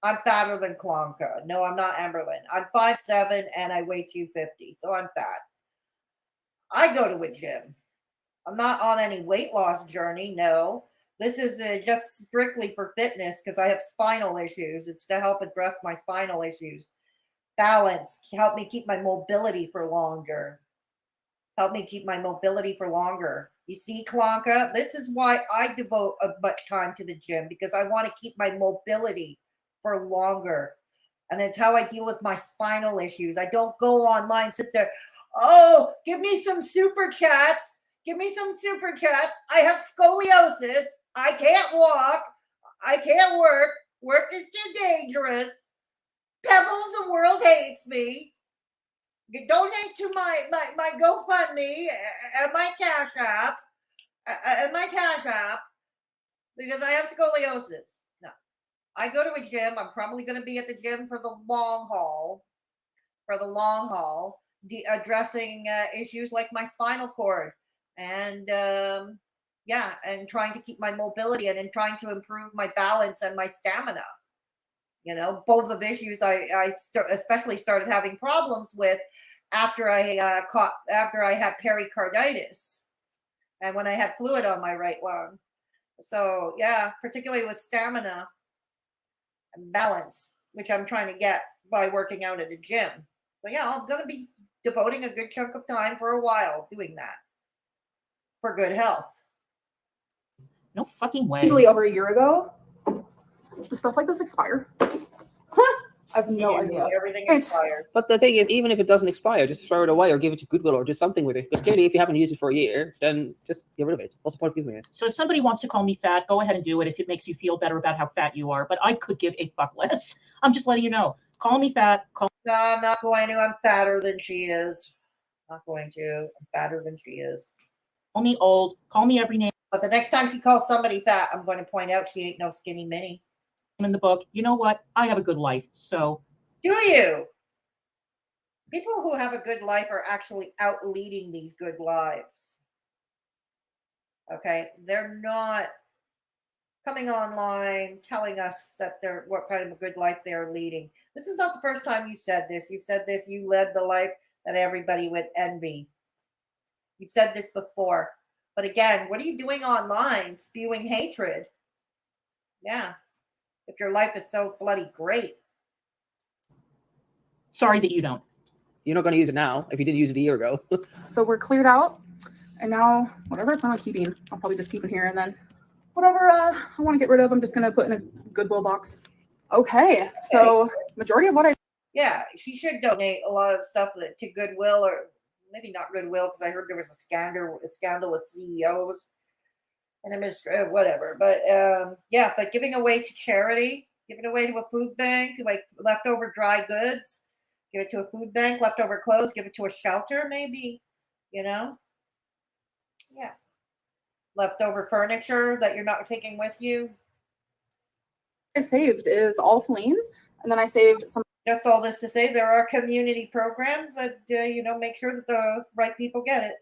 I'm fatter than Clonka. No, I'm not Amberlynn. I'm 5'7" and I weigh 250, so I'm fat. I go to a gym. I'm not on any weight loss journey, no. This is just strictly for fitness because I have spinal issues. It's to help address my spinal issues. Balance, help me keep my mobility for longer. You see, Clonka, this is why I devote much time to the gym, because I want to keep my mobility for longer. And it's how I deal with my spinal issues. I don't go online, sit there, oh, give me some super chats. I have scoliosis. I can't walk. I can't work. Work is too dangerous. Pebbles, the world hates me. Donate to my GoFundMe and my Cash App. Because I have scoliosis. No. I go to a gym. I'm probably going to be at the gym for the long haul. Addressing issues like my spinal cord and and trying to keep my mobility and trying to improve my balance and my stamina. Both of issues especially started having problems with after I had pericarditis and when I had fluid on my right lung. So yeah, particularly with stamina and balance, which I'm trying to get by working out at a gym. So yeah, I'm going to be devoting a good chunk of time for a while doing that for good health. No fucking way. Easily over a year ago. Does stuff like this expire? I have no idea. Everything expires. But the thing is, even if it doesn't expire, just throw it away or give it to Goodwill or do something with it. Because clearly, if you haven't used it for a year, then just get rid of it. What's the point of giving it? So if somebody wants to call me fat, go ahead and do it if it makes you feel better about how fat you are. But I could give a fuck less. I'm just letting you know. Call me fat. No, I'm not going to. I'm fatter than she is. Not going to. I'm fatter than she is. Call me old. Call me every name. But the next time she calls somebody fat, I'm going to point out she ain't no skinny mini. In the book, you know what? I have a good life, so. Do you? People who have a good life are actually out leading these good lives. Okay? They're not coming online telling us that they're what kind of a good life they're leading. This is not the first time you said this. You've said this. You led the life that everybody would envy. You've said this before. But again, what are you doing online? Spewing hatred. Yeah. If your life is so bloody great. Sorry that you don't. You're not going to use it now if you didn't use it a year ago. So we're cleared out. And now, whatever I plan on keeping, I'll probably just keep in here. And then whatever I want to get rid of, I'm just going to put in a Goodwill box. Okay. So majority of what I... Yeah, she should donate a lot of stuff to Goodwill, or maybe not Goodwill, because I heard there was a scandal with CEOs and whatever. But but giving away to charity, giving away to a food bank, like leftover dry goods, give it to a food bank, leftover clothes, give it to a shelter, maybe, Yeah. Leftover furniture that you're not taking with you. I saved is all Fleens, and then I saved some. Just all this to say, there are community programs that make sure that the right people get it.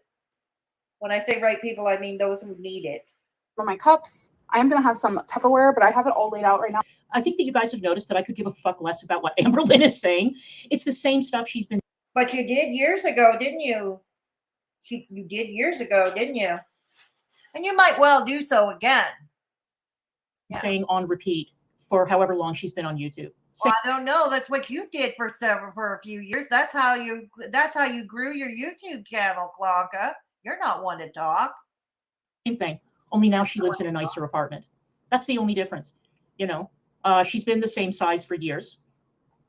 When I say right people, I mean those who need it. For my cups, I am going to have some Tupperware, but I have it all laid out right now. I think that you guys have noticed that I could give a fuck less about what Amberlynn is saying. It's the same stuff she's been. But you did years ago, didn't you? You did years ago, didn't you? And you might well do so again. Saying on repeat for however long she's been on YouTube. Well, I don't know. That's what you did for a few years. That's how you grew your YouTube channel, Clonka. You're not one to talk. Same thing. Only now she lives in a nicer apartment. That's the only difference. She's been the same size for years.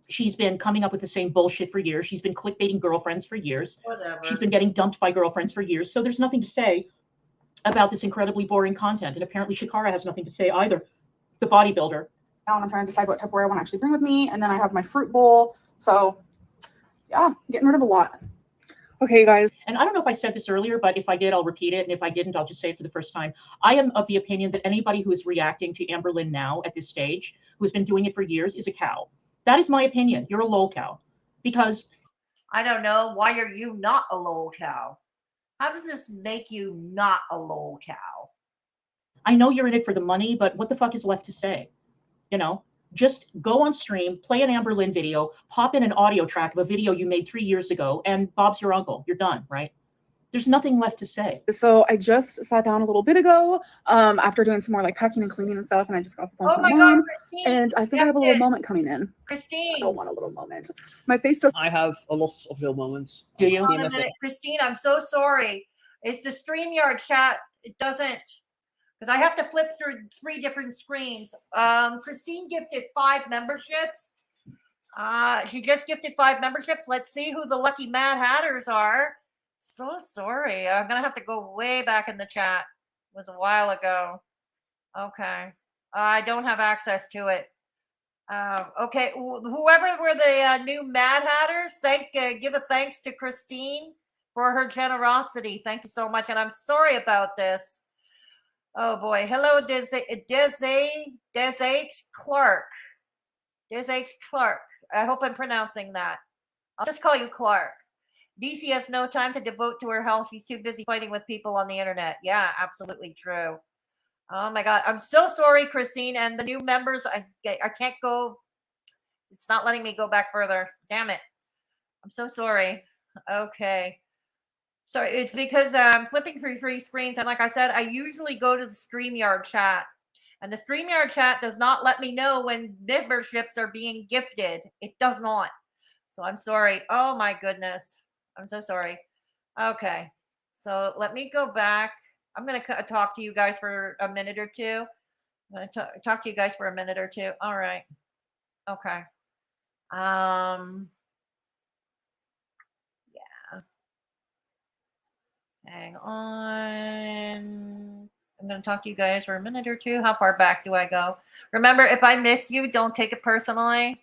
She's been coming up with the same bullshit for years. She's been clickbaiting girlfriends for years. Whatever. She's been getting dumped by girlfriends for years. So there's nothing to say about this incredibly boring content. And apparently Chikara has nothing to say either. The bodybuilder. Now I'm trying to decide what Tupperware I want to actually bring with me. And then I have my fruit bowl. So yeah, getting rid of a lot. Okay, you guys. And I don't know if I said this earlier, but if I did, I'll repeat it. And if I didn't, I'll just say it for the first time. I am of the opinion that anybody who is reacting to Amberlynn now at this stage, who has been doing it for years, is a cow. That is my opinion. You're a lol cow. Because I don't know. Why are you not a lol cow? How does this make you not a lol cow? I know you're in it for the money, but what the fuck is left to say? Just go on stream, play an Amberlynn video, pop in an audio track of a video you made 3 years ago, and Bob's your uncle. You're done, right? There's nothing left to say. So I just sat down a little bit ago after doing some more like packing and cleaning and stuff, and I just got the phone from my mom. And I think I have a little moment coming in. Christine. I don't want a little moment. My face does. I have a lot of little moments. Do you? Hold on a minute. Christine, I'm so sorry. It's the StreamYard chat. It doesn't, because I have to flip through 3 different screens. Christine gifted 5 memberships. She just gifted 5 memberships. Let's see who the lucky Mad Hatters are. So sorry. I'm going to have to go way back in the chat. It was a while ago. Okay. I don't have access to it. Okay. Whoever were the new Mad Hatters, give a thanks to Christine for her generosity. Thank you so much. And I'm sorry about this. Oh boy. Hello, Desaix Clark. Desaix Clark. I hope I'm pronouncing that. I'll just call you Clark. DC has no time to devote to her health. She's too busy fighting with people on the internet. Yeah, absolutely true. Oh my God. I'm so sorry, Christine. And the new members, I can't go. It's not letting me go back further. Damn it. I'm so sorry. Okay. Sorry, it's because I'm flipping through 3 screens. And like I said, I usually go to the StreamYard chat. And the StreamYard chat does not let me know when memberships are being gifted. It does not. So I'm sorry. Oh my goodness. I'm so sorry. Okay. So let me go back. I'm going to talk to you guys for a minute or two. I'm going to talk to you guys for a minute or two. All right. Okay. Yeah. Hang on. I'm going to talk to you guys for a minute or two. How far back do I go? Remember, if I miss you, don't take it personally.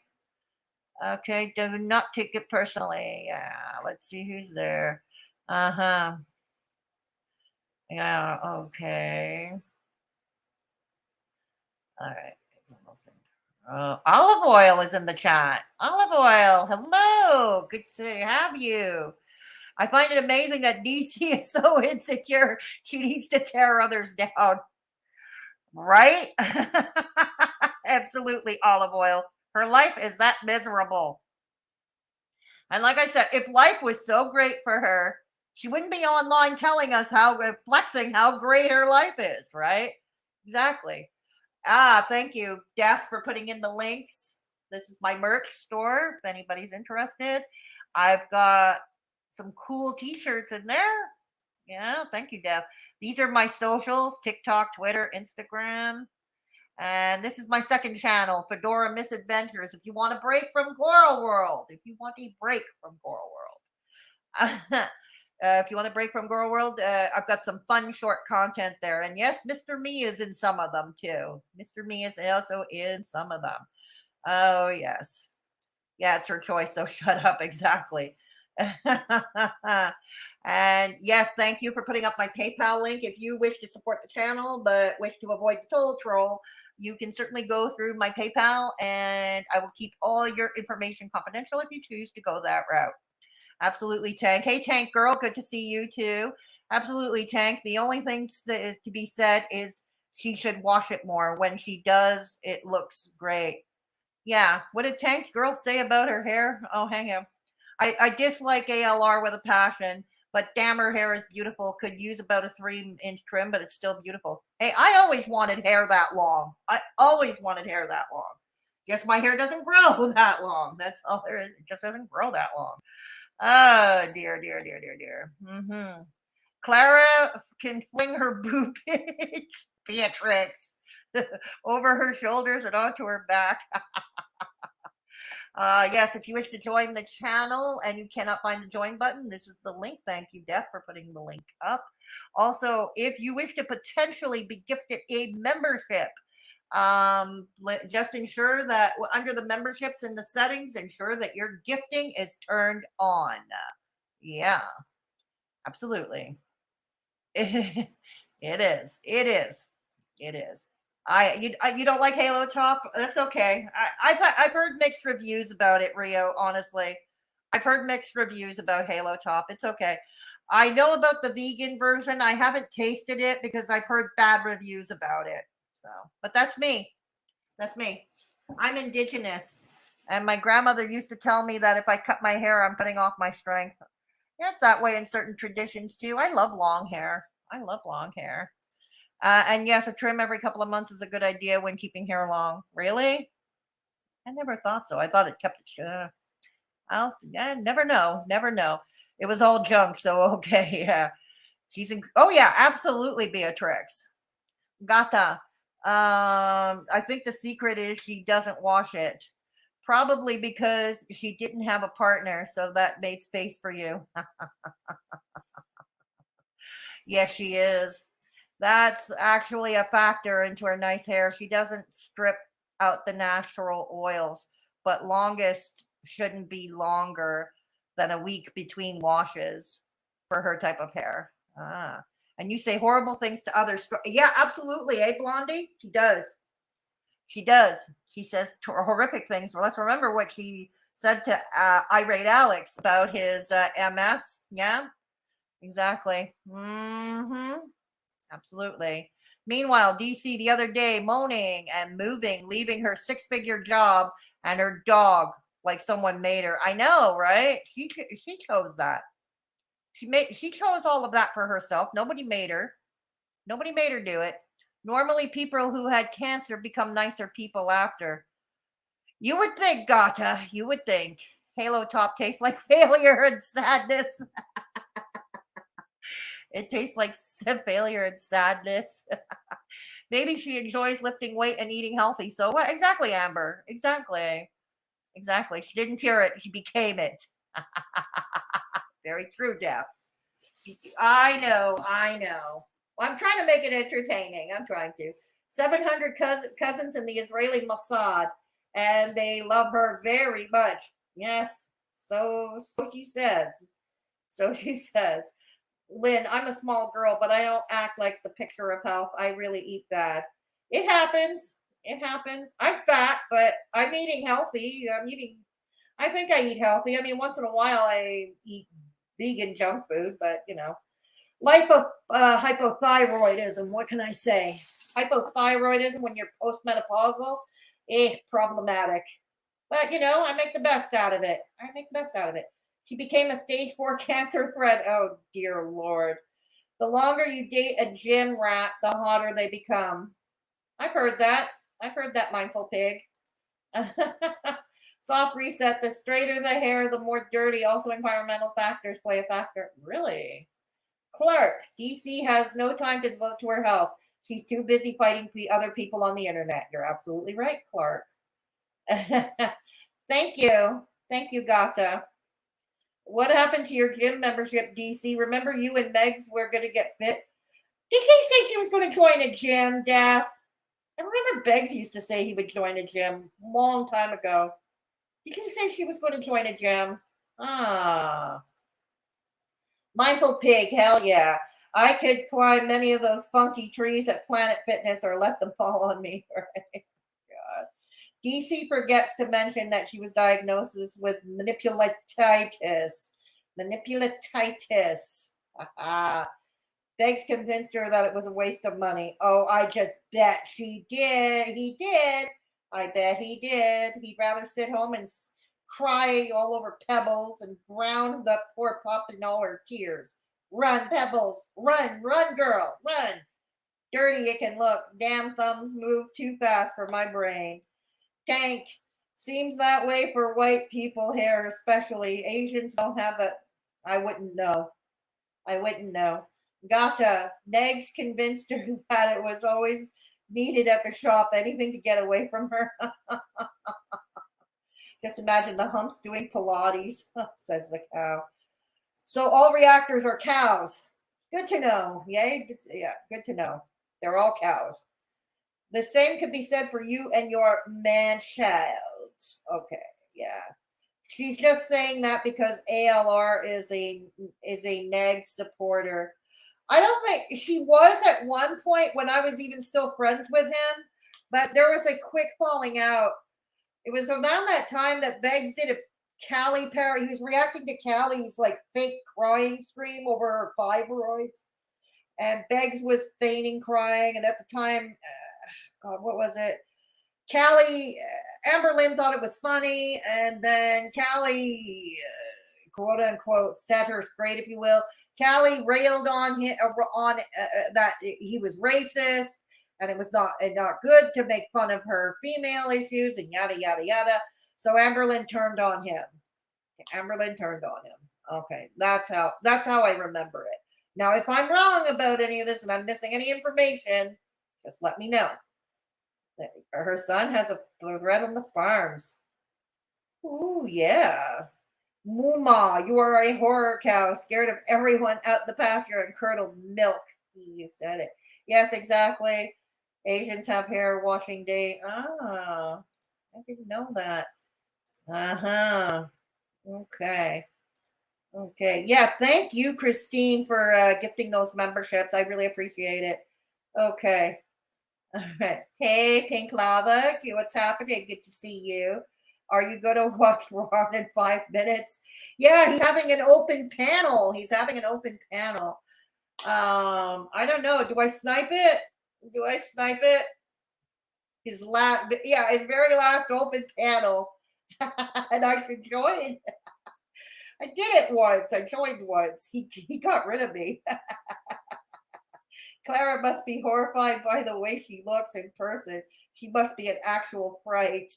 Okay, do not take it personally. Yeah, let's see who's there. Uh-huh. Yeah, okay. All right. It's almost in. Olive Oil is in the chat. Olive Oil, hello. Good to have you. I find it amazing that DC is so insecure. She needs to tear others down. Right? Absolutely, Olive Oil. Her life is that miserable. And like I said, if life was so great for her, she wouldn't be online telling us flexing how great her life is, right? Exactly. Thank you, Death, for putting in the links. This is my merch store if anybody's interested. I've got some cool t-shirts in there. Yeah, thank you, Death. These are my socials: TikTok, Twitter, Instagram. And this is my second channel, Fedora Misadventures. If you want a break from Coral World, if you want a break from Coral World. If you want to break from Girl World, I've got some fun short content there. And yes, Mr. Me is in some of them too. Mr. Me is also in some of them. Oh, yes. Yeah, it's her choice, so shut up. Exactly. And yes, thank you for putting up my PayPal link. If you wish to support the channel but wish to avoid the toll troll, you can certainly go through my PayPal and I will keep all your information confidential if you choose to go that route. Absolutely, Tank. Hey, Tank Girl, good to see you too. Absolutely, Tank. The only thing that is to be said is she should wash it more. When she does, it looks great. Yeah. What did Tank Girl say about her hair? Oh, hang on. I dislike ALR with a passion, but damn, her hair is beautiful. Could use about a 3-inch trim, but it's still beautiful. Hey, I always wanted hair that long. I always wanted hair that long. Guess my hair doesn't grow that long. That's all there is. It just doesn't grow that long. Oh, dear, dear, dear, dear, dear. Mm-hmm. Clara can fling her boob Beatrix over her shoulders and onto her back. Yes, if you wish to join the channel and you cannot find the join button, this is the link. Thank you, Def, for putting the link up. Also, if you wish to potentially be gifted a membership, just ensure that under the memberships in the settings, ensure that your gifting is turned on. Yeah, absolutely. It is. It is. It is. You don't like Halo Top? That's okay. I've heard mixed reviews about it, Rio. Honestly, I've heard mixed reviews about Halo Top. It's okay. I know about the vegan version. I haven't tasted it because I've heard bad reviews about it. So, but that's me. That's me. I'm indigenous, and my grandmother used to tell me that if I cut my hair, I'm cutting off my strength. Yeah, it's that way in certain traditions too. I love long hair. I love long hair. And yes, a trim every couple of months is a good idea when keeping hair long. Really? I never thought so. I thought it kept it. Yeah, never know. Never know. It was all junk. So okay, yeah. She's in. Oh yeah, absolutely, Beatrix. Gata. I think the secret is she doesn't wash it. Probably because she didn't have a partner, so that made space for you. Yes, she is. That's actually a factor into her nice hair. She doesn't strip out the natural oils, but longest shouldn't be longer than a week between washes for her type of hair. And you say horrible things to others. Yeah, absolutely. Eh, Blondie? She does. She does. She says horrific things. Well, let's remember what she said to Irate Alex about his MS. Yeah, exactly. Absolutely. Meanwhile, DC the other day moaning and moving, leaving her 6-figure job and her dog like someone made her. I know, right? She chose that. She chose all of that for herself. Nobody made her. Nobody made her do it. Normally, people who had cancer become nicer people after. You would think, Gata. You would think. Halo Top tastes like failure and sadness. It tastes like failure and sadness. Maybe she enjoys lifting weight and eating healthy. So what? Exactly, Amber. Exactly. Exactly. She didn't cure it. She became it. Very true, Jeff. I know. I know. Well, I'm trying to make it entertaining. I'm trying to. 700 cousins in the Israeli Mossad, and they love her very much. Yes. So she says. So she says. Lynn, I'm a small girl, but I don't act like the picture of health. I really eat bad. It happens. It happens. I'm fat, but I'm eating healthy. I think I eat healthy. I mean, once in a while I eat vegan junk food, but hypothyroidism. What can I say? Hypothyroidism when you're postmenopausal, problematic. But I make the best out of it. She became a stage 4 cancer threat. Oh, dear Lord. The longer you date a gym rat, the hotter they become. I've heard that. Mindful pig. Soft reset. The straighter the hair, the more dirty. Also, environmental factors play a factor. Really? Clark. DC has no time to devote to her health. She's too busy fighting other people on the internet. You're absolutely right, Clark. Thank you. Thank you, Gata. What happened to your gym membership, DC? Remember you and Megs were going to get fit? Did he say she was going to join a gym, Dad? I remember Begzy used to say he would join a gym a long time ago. Did he say she was going to join a gym? Mindful pig, hell yeah. I could climb many of those funky trees at Planet Fitness or let them fall on me. Right? God. DC forgets to mention that she was diagnosed with manipulatitis. Beggs convinced her that it was a waste of money. Oh, I just bet she did. He did. I bet he did. He'd rather sit home and cry all over Pebbles and drown the poor pup in all her tears. Run, Pebbles. Run, girl. Run. Dirty it can look. Damn thumbs move too fast for my brain. Tank. Seems that way for white people here, especially. Asians don't have that. I wouldn't know. Gata. Negs convinced her that it was always needed at the shop. Anything to get away from her. Just imagine the humps doing Pilates, says the cow. So all reactors are cows. Good to know. Yeah, good to know. They're all cows. The same could be said for you and your man-child. Okay, yeah. She's just saying that because ALR is a neg supporter. I don't think she was at one point when I was even still friends with him, but there was a quick falling out. It was around that time that Beggs did a Callie parody. He was reacting to Callie's like fake crying scream over her fibroids, and Beggs was feigning crying. And at the time, God, what was it? Callie, Amberlynn thought it was funny, and then Callie, quote unquote, set her straight, if you will. Callie railed on him that he was racist, and it was not good to make fun of her female issues, and yada yada yada. So Amberlynn turned on him. Okay, that's how I remember it. Now, if I'm wrong about any of this and I'm missing any information, just let me know. Her son has a thread on the farms. Ooh, yeah. Muma, you are a horror cow, scared of everyone out the pasture and curdled milk. You said it. Yes, exactly. Asians have hair washing day. I didn't know that. Okay. Okay. Yeah. Thank you, Christine, for gifting those memberships. I really appreciate it. Okay. All right. Hey, Pink Lava. What's happening? Good to see you. Are you going to watch Ron in 5 minutes? Yeah, he's having an open panel. He's having an open panel. I don't know. Do I snipe it? Do I snipe it? His last, yeah, his very last open panel, and I could join. I did it once. I joined once. He got rid of me. Clara must be horrified by the way she looks in person. She must be an actual fright.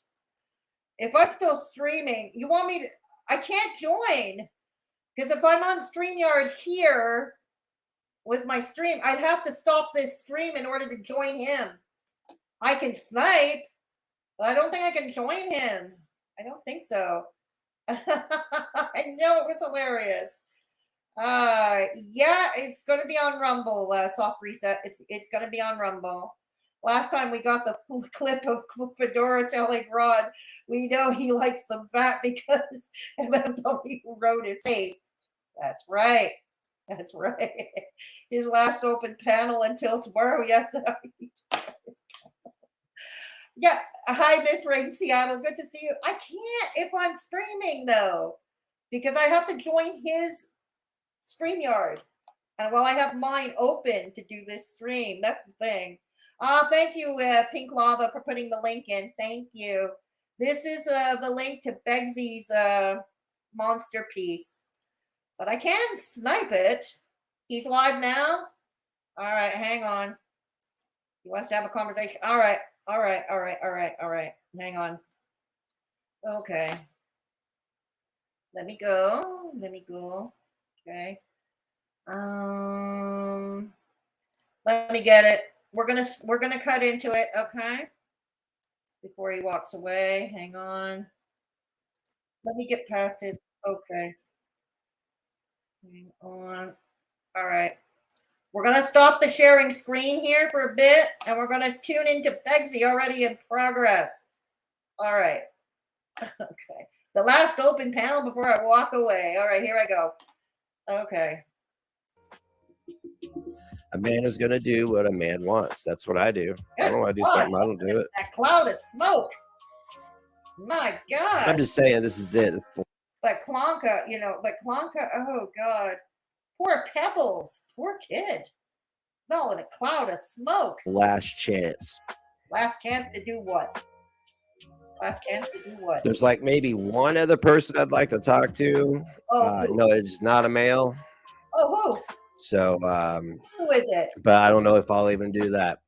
If I'm still streaming, you want me to? I can't join because if I'm on StreamYard here with my stream, I'd have to stop this stream in order to join him. I can snipe, but I don't think I can join him. I don't think so. I know it was hilarious. Yeah, it's going to be on Rumble. Soft reset. It's going to be on Rumble. Last time we got the clip of Fedora telling Rod, we know he likes the bat because MFW wrote his face. That's right. That's right. His last open panel until tomorrow. Yes. Yeah. Hi, Miss Rain Seattle. Good to see you. I can't if I'm streaming though, because I have to join his StreamYard. And while I have mine open to do this stream, that's the thing. Thank you, Pink Lava, for putting the link in. Thank you. This is the link to Begzy's monster piece. But I can snipe it. He's live now? All right, hang on. He wants to have a conversation. All right. Hang on. Okay. Let me go. Okay. Let me get it. We're gonna cut into it, okay? Before he walks away. Hang on. Let me get past his. Okay. Hang on. All right. We're gonna stop the sharing screen here for a bit, and we're gonna tune into Begzy already in progress. All right. Okay. The last open panel before I walk away. All right, here I go. Okay. A man is going to do what a man wants. That's what I do. I don't want to do something. I don't do it. That cloud of smoke. My God. I'm just saying, this is it. But Clonka, oh God. Poor Pebbles. Poor kid. No, in a cloud of smoke. Last chance. Last chance to do what? Last chance to do what? There's like maybe one other person I'd like to talk to. No, it's not a male. Oh, who? So, who is it? But I don't know if I'll even do that.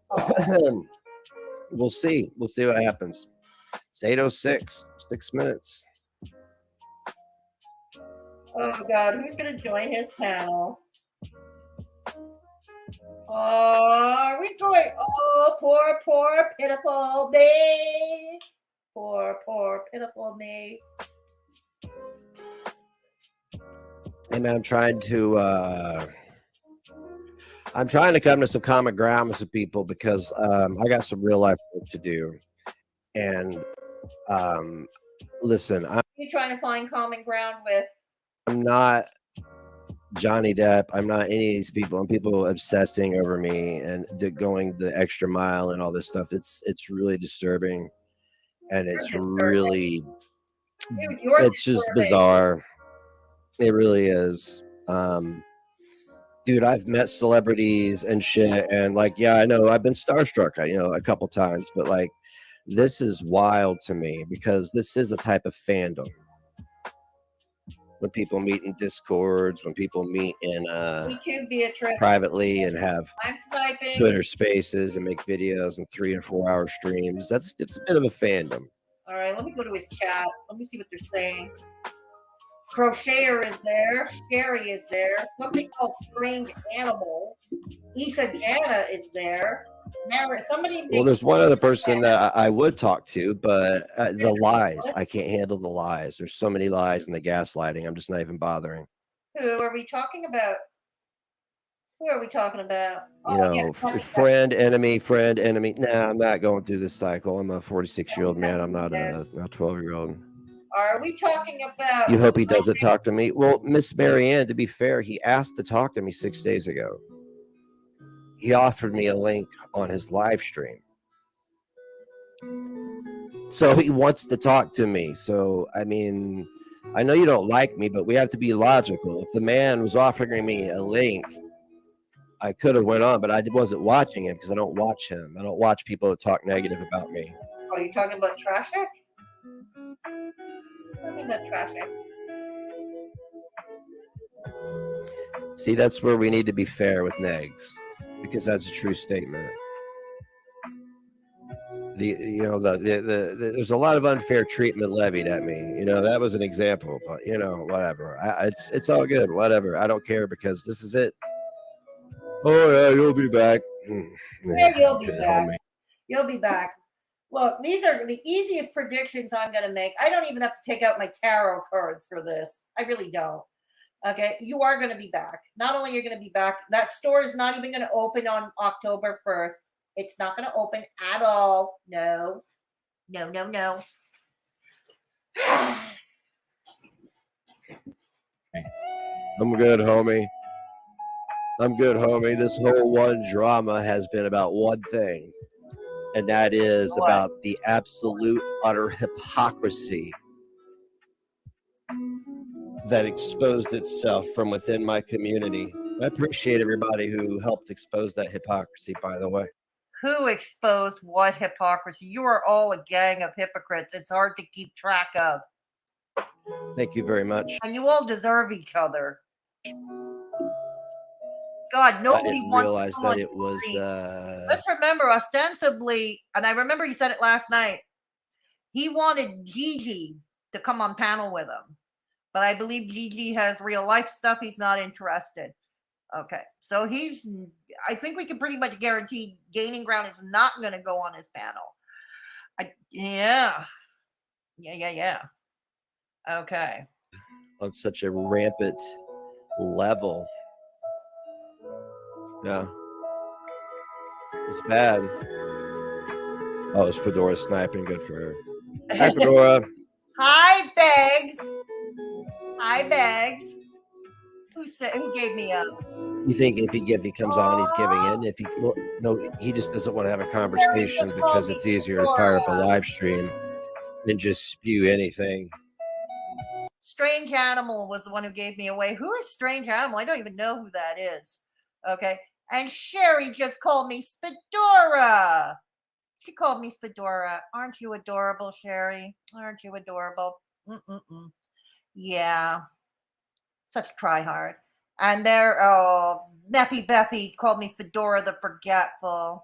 Oh. We'll see. We'll see what happens. It's 8:06, 6 minutes. Oh God, who's gonna join his panel? Oh, are we going? Oh, poor, pitiful me. Poor, pitiful me. And I'm trying to come to some common ground with some people because I got some real life work to do. And listen, Who are you trying to find common ground with? I'm not Johnny Depp. I'm not any of these people. I'm people obsessing over me and going the extra mile and all this stuff. It's really disturbing, and it's really it's just bizarre. It really is. Dude, I've met celebrities and shit, and like, yeah, I know I've been starstruck, a couple times, but like, this is wild to me because this is a type of fandom. When people meet in Discords, when people meet in privately and have Twitter Spaces and make videos and 3 and 4 hour streams, it's a bit of a fandom. All right, let me go to his chat. Let me see what they're saying. Crocheter is there. Scary is there. Somebody called Strange Animal. Issa Jana is there. Well, there's one other person that I would talk to, but the lies. I can't handle the lies. There's so many lies and the gaslighting. I'm just not even bothering. Who are we talking about? Friend, enemy. Nah, I'm not going through this cycle. I'm a 46-year-old man. I'm not a 12-year-old. Are we talking about? You hope he doesn't talk to me? Well, Miss Marianne, to be fair, he asked to talk to me 6 days ago. He offered me a link on his live stream. So he wants to talk to me. So, I mean, I know you don't like me, but we have to be logical. If the man was offering me a link, I could have went on, but I wasn't watching him because I don't watch him. I don't watch people that talk negative about me. Are you talking about traffic? Talking about traffic. See, that's where we need to be fair with Negs, because that's a true statement. There's a lot of unfair treatment levied at me. That was an example, but whatever. It's all good. Whatever. I don't care because this is it. Oh yeah, you'll be back. Yeah, you'll be back. You'll be back. Look, these are the easiest predictions I'm going to make. I don't even have to take out my tarot cards for this. I really don't. Okay, you are going to be back. Not only are you going to be back, that store is not even going to open on October 1st. It's not going to open at all. No. No, no, no. I'm good, homie. I'm good, homie. This whole one drama has been about one thing, and that is about the absolute utter hypocrisy that exposed itself from within my community. I appreciate everybody who helped expose that hypocrisy, by the way. Who exposed what hypocrisy? You are all a gang of hypocrites. It's hard to keep track of. Thank you very much. And you all deserve each other. God, nobody wants realize that it was. Let's remember, ostensibly, and I remember he said it last night. He wanted Gigi to come on panel with him, but I believe Gigi has real life stuff. He's not interested. Okay, so I think we can pretty much guarantee Gaining Ground is not going to go on his panel. Yeah. Okay. On such a rampant level. Yeah. It's bad. Oh, it's Fedora sniping. Good for her. Hi, Fedora. Hi, Begz. Hi, Begz. Who gave me up? You think if he comes on, he's giving in? No, he just doesn't want to have a conversation because it's easier to fire up a live stream than just spew anything. Strange Animal was the one who gave me away. Who is Strange Animal? I don't even know who that is. Okay. And Sherry just called me Spedora. She called me Spedora. Aren't you adorable, Sherry? Aren't you adorable? Yeah. Such try hard. And there, Beppy called me Fedora the Forgetful.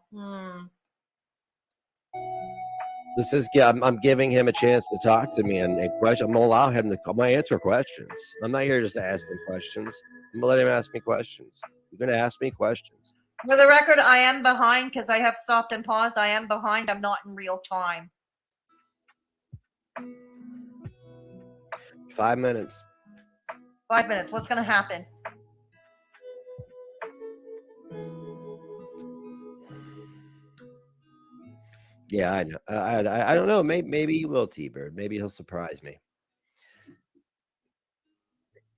This is, I'm giving him a chance to talk to me and question. I'm gonna allow him to answer questions. I'm not here just to ask him questions. I'm gonna let him ask me questions. You're gonna ask me questions. For the record, I am behind because I have stopped and paused. I am behind. I'm not in real time. 5 minutes. 5 minutes. What's going to happen? Yeah, I know. I don't know. Maybe he will, T-Bird. Maybe he'll surprise me.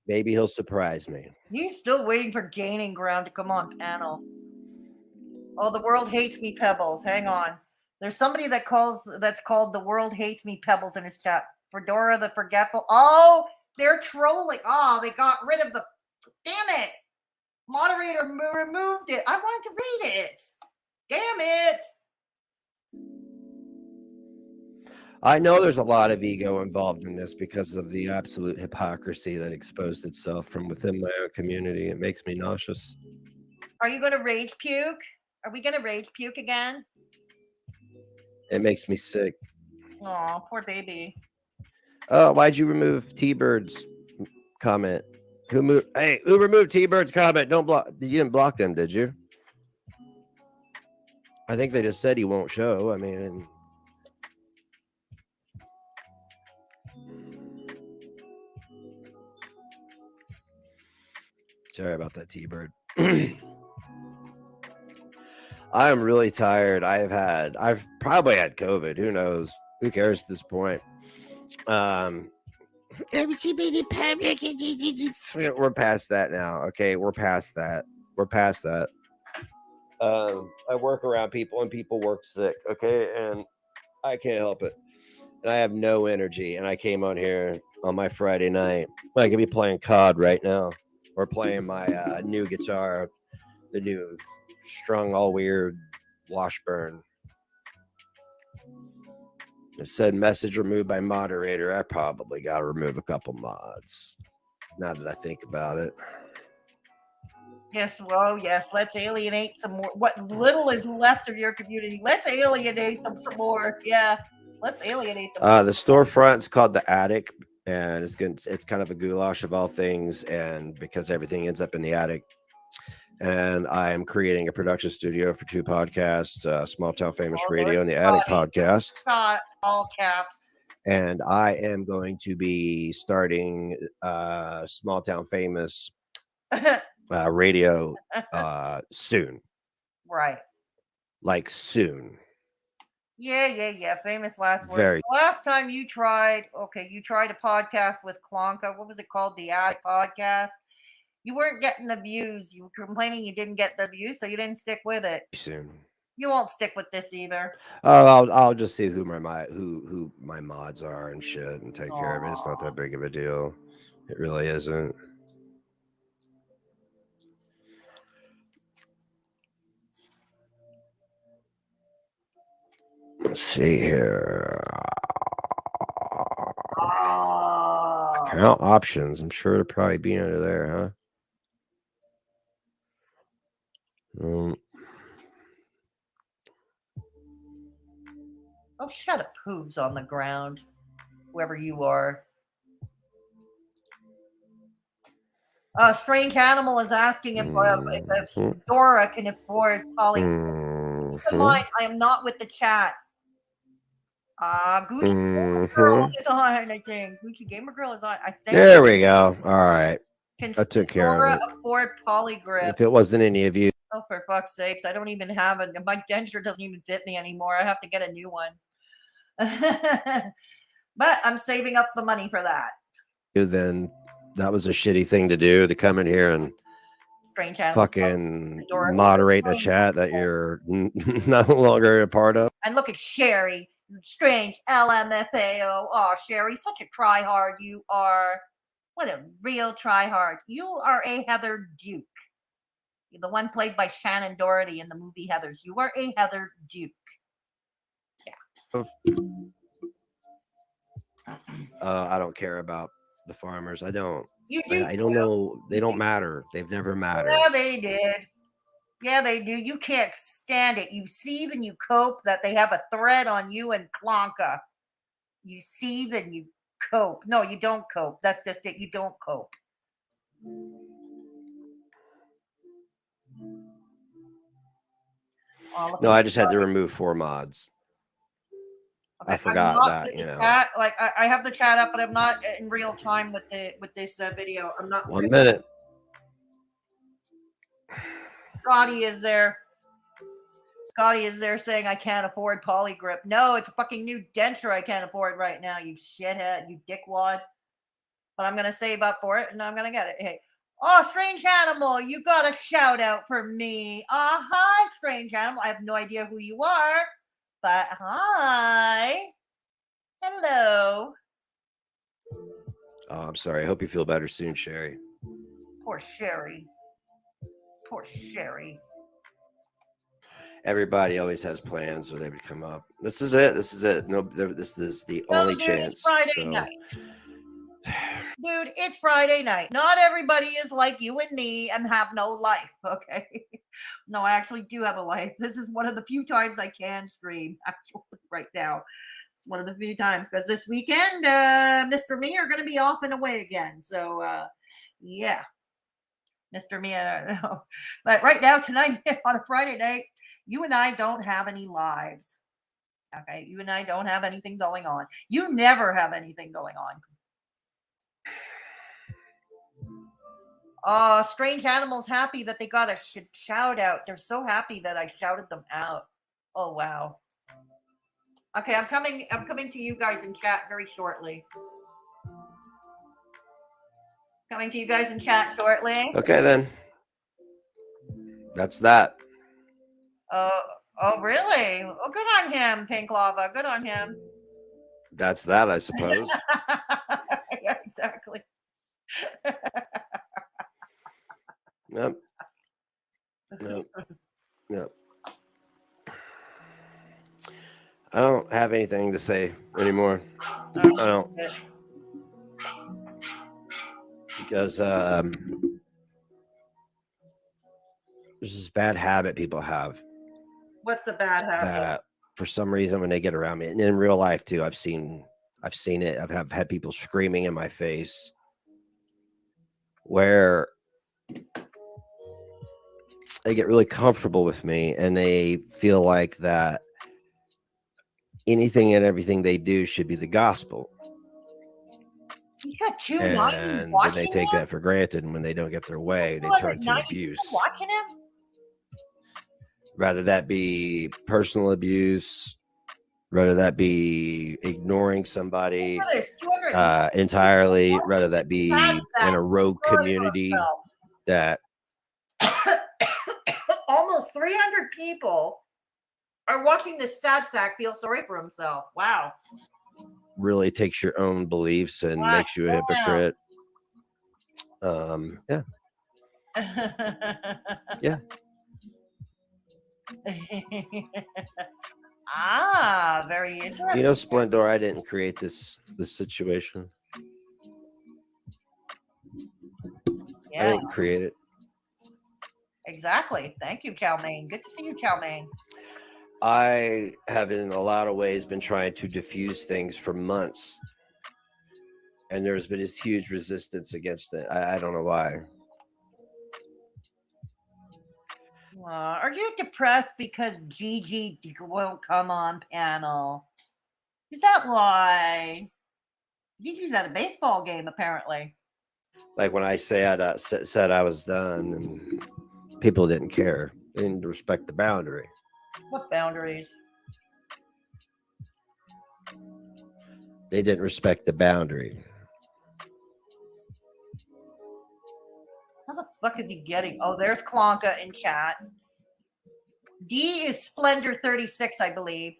Maybe he'll surprise me. He's still waiting for Gaining Ground to come on panel. Oh, the world hates me, Pebbles. Hang on. There's somebody that's called the world hates me, Pebbles, in his chat. Fedora the Forgetful. Oh, they're trolling. Oh, they got rid of the. Damn it. Moderator removed it. I wanted to read it. Damn it. I know there's a lot of ego involved in this because of the absolute hypocrisy that exposed itself from within my own community. It makes me nauseous. Are you going to rage puke? Are we going to rage puke again? It makes me sick. Oh, poor baby. Oh, why'd you remove T-Bird's comment? Who removed T-Bird's comment? Don't block. You didn't block them, did you? I think they just said he won't show. I mean, sorry about that, T-Bird. I am really tired. I've probably had COVID. Who knows? Who cares at this point? We're past that now. Okay, we're past that. We're past that. I work around people and people work sick. Okay, and I can't help it. And I have no energy. And I came on here on my Friday night. I could be playing COD right now, or playing my new guitar, the new strung all weird Washburn. It said message removed by moderator. I probably got to remove a couple mods. Now that I think about it. Yes, well, yes. Let's alienate some more. What little is left of your community, let's alienate them some more. Yeah, let's alienate them. The storefront's called The Attic, and it's kind of a goulash of all things, and because everything ends up in the attic. And I'm creating a production studio for 2 podcasts, Small Town Famous Radio and the Attic podcast. All caps. And I am going to be starting Small Town Famous radio soon. Right. Like soon. Yeah. Famous last words. Very. The last time you tried a podcast with Clonka. What was it called? The Attic Podcast. You weren't getting the views. You were complaining you didn't get the views, so you didn't stick with it. Soon. You won't stick with this either. Oh, I'll just see who my mods are and shit, and take care of it. It's not that big of a deal. It really isn't. Let's see here. Account options. I'm sure it'll probably be under there, huh? Oh, shut up, poobs on the ground, whoever you are. Strange Animal is asking if Dora can afford Polly. Keep in mind, I am not with the chat. Gucci Gamer Girl is on, I think. Gucci Gamer Girl is on. I think. There we go. All right. Can I took care Dora of it. afford Polygrip? If it wasn't any of you. Oh, for fuck's sakes. I don't even have it. My denture doesn't even fit me anymore. I have to get a new one. But I'm saving up the money for that. Then that was a shitty thing to do, to come in here and Strange Animal fucking moderate a chat that you're no longer a part of. And look at Sherry. Strange LMFAO. Oh, Sherry, such a tryhard you are. What a real tryhard. You are a Heather Duke. You're the one played by Shannon Doherty in the movie Heathers. You are a Heather Duke. Yeah. I don't care about the farmers. I don't. You do. I don't know. They don't matter. They've never mattered. Yeah, they did. Yeah, they do. You can't stand it. You seethe and you cope that they have a thread on you and Clonka. You seethe and you cope. No, you don't cope. That's just it. You don't cope. No, I just had to remove 4 mods. Okay, I forgot that, you know. Chat. Like I have the chat up, but I'm not in real time with this video. I'm not. 1 minute. Scotty is there. Scotty is there saying I can't afford Polygrip. No, it's a fucking new denture I can't afford right now, you shithead, you dickwad. But I'm gonna save up for it and I'm gonna get it. Hey. Oh, Strange Animal, you got a shout out for me. Hi, Strange Animal. I have no idea who you are, but hi. Hello. Oh, I'm sorry. I hope you feel better soon, Sherry. Poor Sherry. Poor Sherry. Everybody always has plans where they would come up. This is it. This is it. No, this is the only chance. It's Friday night. Dude, it's Friday night. Not everybody is like you and me and have no life, okay? No, I actually do have a life. This is one of the few times I can stream, actually, right now. It's one of the few times, because this weekend, Mr. Me are going to be off and away again. So, yeah. Mr. Me, but right now, tonight, on a Friday night, you and I don't have any lives. Okay? You and I don't have anything going on. You never have anything going on. Strange Animals happy that they got a shout out. They're so happy that I shouted them out. Oh, wow. Okay, I'm coming to you guys in chat very shortly. Coming to you guys in chat shortly. Okay, then. That's that. Oh, really? Oh, good on him, Pink Lava. Good on him. That's that, I suppose. Yeah, exactly. Yep. I don't have anything to say anymore. I don't. Because there's this bad habit people have. What's the bad habit? That for some reason when they get around me, and in real life too, I've seen it. I've had people screaming in my face where they get really comfortable with me and they feel like that anything and everything they do should be the gospel. He's got 290 And watching then they take him? that for granted, and when they don't get their way, they turn to 290 abuse. people watching him? Rather that be personal abuse, rather that be ignoring somebody entirely, rather that be in a rogue community that almost 300 people are watching this sad sack feel sorry for himself. Wow. really takes your own beliefs and makes you a hypocrite. Yeah. Yeah. Very interesting. You know, Splendor, I didn't create this situation. Yeah. I didn't create it. Exactly. Thank you, Chow Mein. Good to see you, Chow Mein. I have in a lot of ways been trying to diffuse things for months. And there's been this huge resistance against it. I don't know why. Are you depressed because Gigi won't come on panel? Is that why? Gigi's at a baseball game, apparently. Like when I said I was done, and people didn't care. They didn't respect the boundary. What boundaries? They didn't respect the boundary. How the fuck is he getting? Oh, there's Clonka in chat. D is Splendor 36, I believe.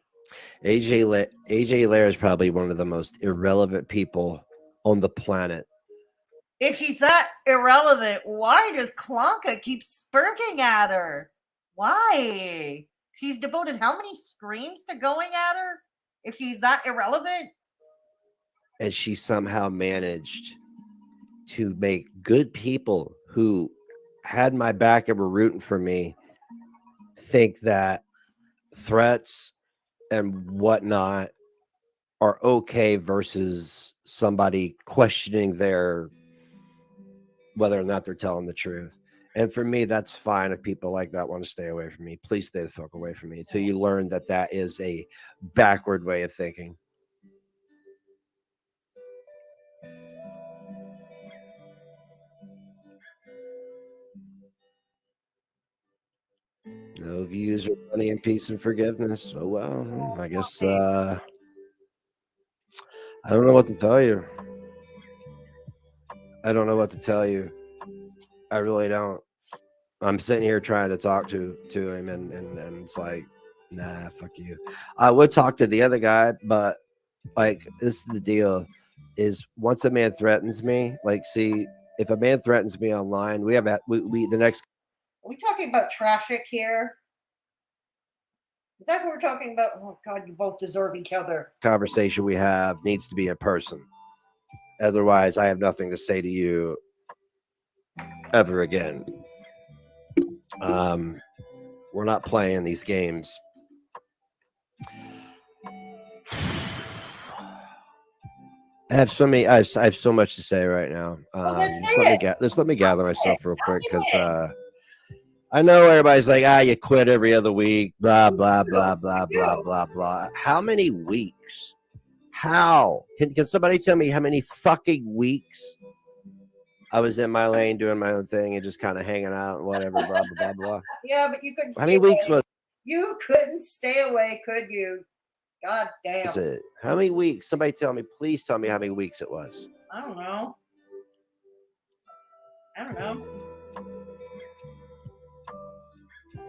AJ Lair is probably one of the most irrelevant people on the planet. If she's that irrelevant, why does Clonka keep spurting at her? Why? She's devoted how many screams to going at her? If she's that irrelevant? And she somehow managed to make good people who had my back and were rooting for me think that threats and whatnot are okay versus somebody questioning their whether or not they're telling the truth. And for me, that's fine. If people like that want to stay away from me, please stay the fuck away from me until you learn that that is a backward way of thinking. No views or money and peace and forgiveness. Oh well, I guess I don't know what to tell you. I don't know what to tell you. I really don't. I'm sitting here trying to talk to him, and it's like, nah, fuck you. I would talk to the other guy, but like, this is the deal: is once a man threatens me, like, see, if a man threatens me online, we have we the next. Are we talking about traffic here? Is that what we're talking about? Oh God, you both deserve each other. Conversation we have needs to be in person. Otherwise, I have nothing to say to you ever again. We're not playing these games. I have so much to say right now. Just let me gather myself real quick, because I know everybody's like, you quit every other week, blah blah blah blah blah blah blah. How many weeks? How can somebody tell me how many fucking weeks I was in my lane doing my own thing and just kind of hanging out and whatever, blah blah blah blah. Yeah, but you couldn't. How many weeks was? You couldn't stay away, could you? God damn. Was it? How many weeks? Somebody tell me, please tell me how many weeks it was. I don't know. I don't know.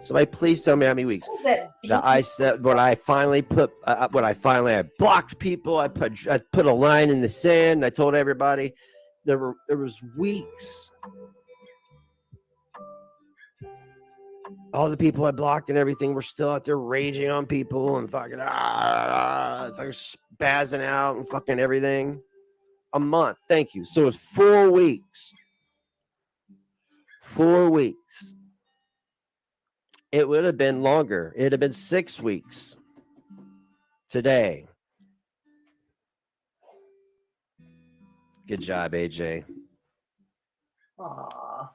Somebody please tell me how many weeks. Is it That I said when I finally I blocked people. I put a line in the sand. I told everybody there was weeks. All the people I blocked and everything were still out there raging on people and fucking spazzing out and fucking everything. A month, thank you. So it's 4 weeks. 4 weeks. It would have been longer. It'd have been 6 weeks today. Good job, AJ. Aww.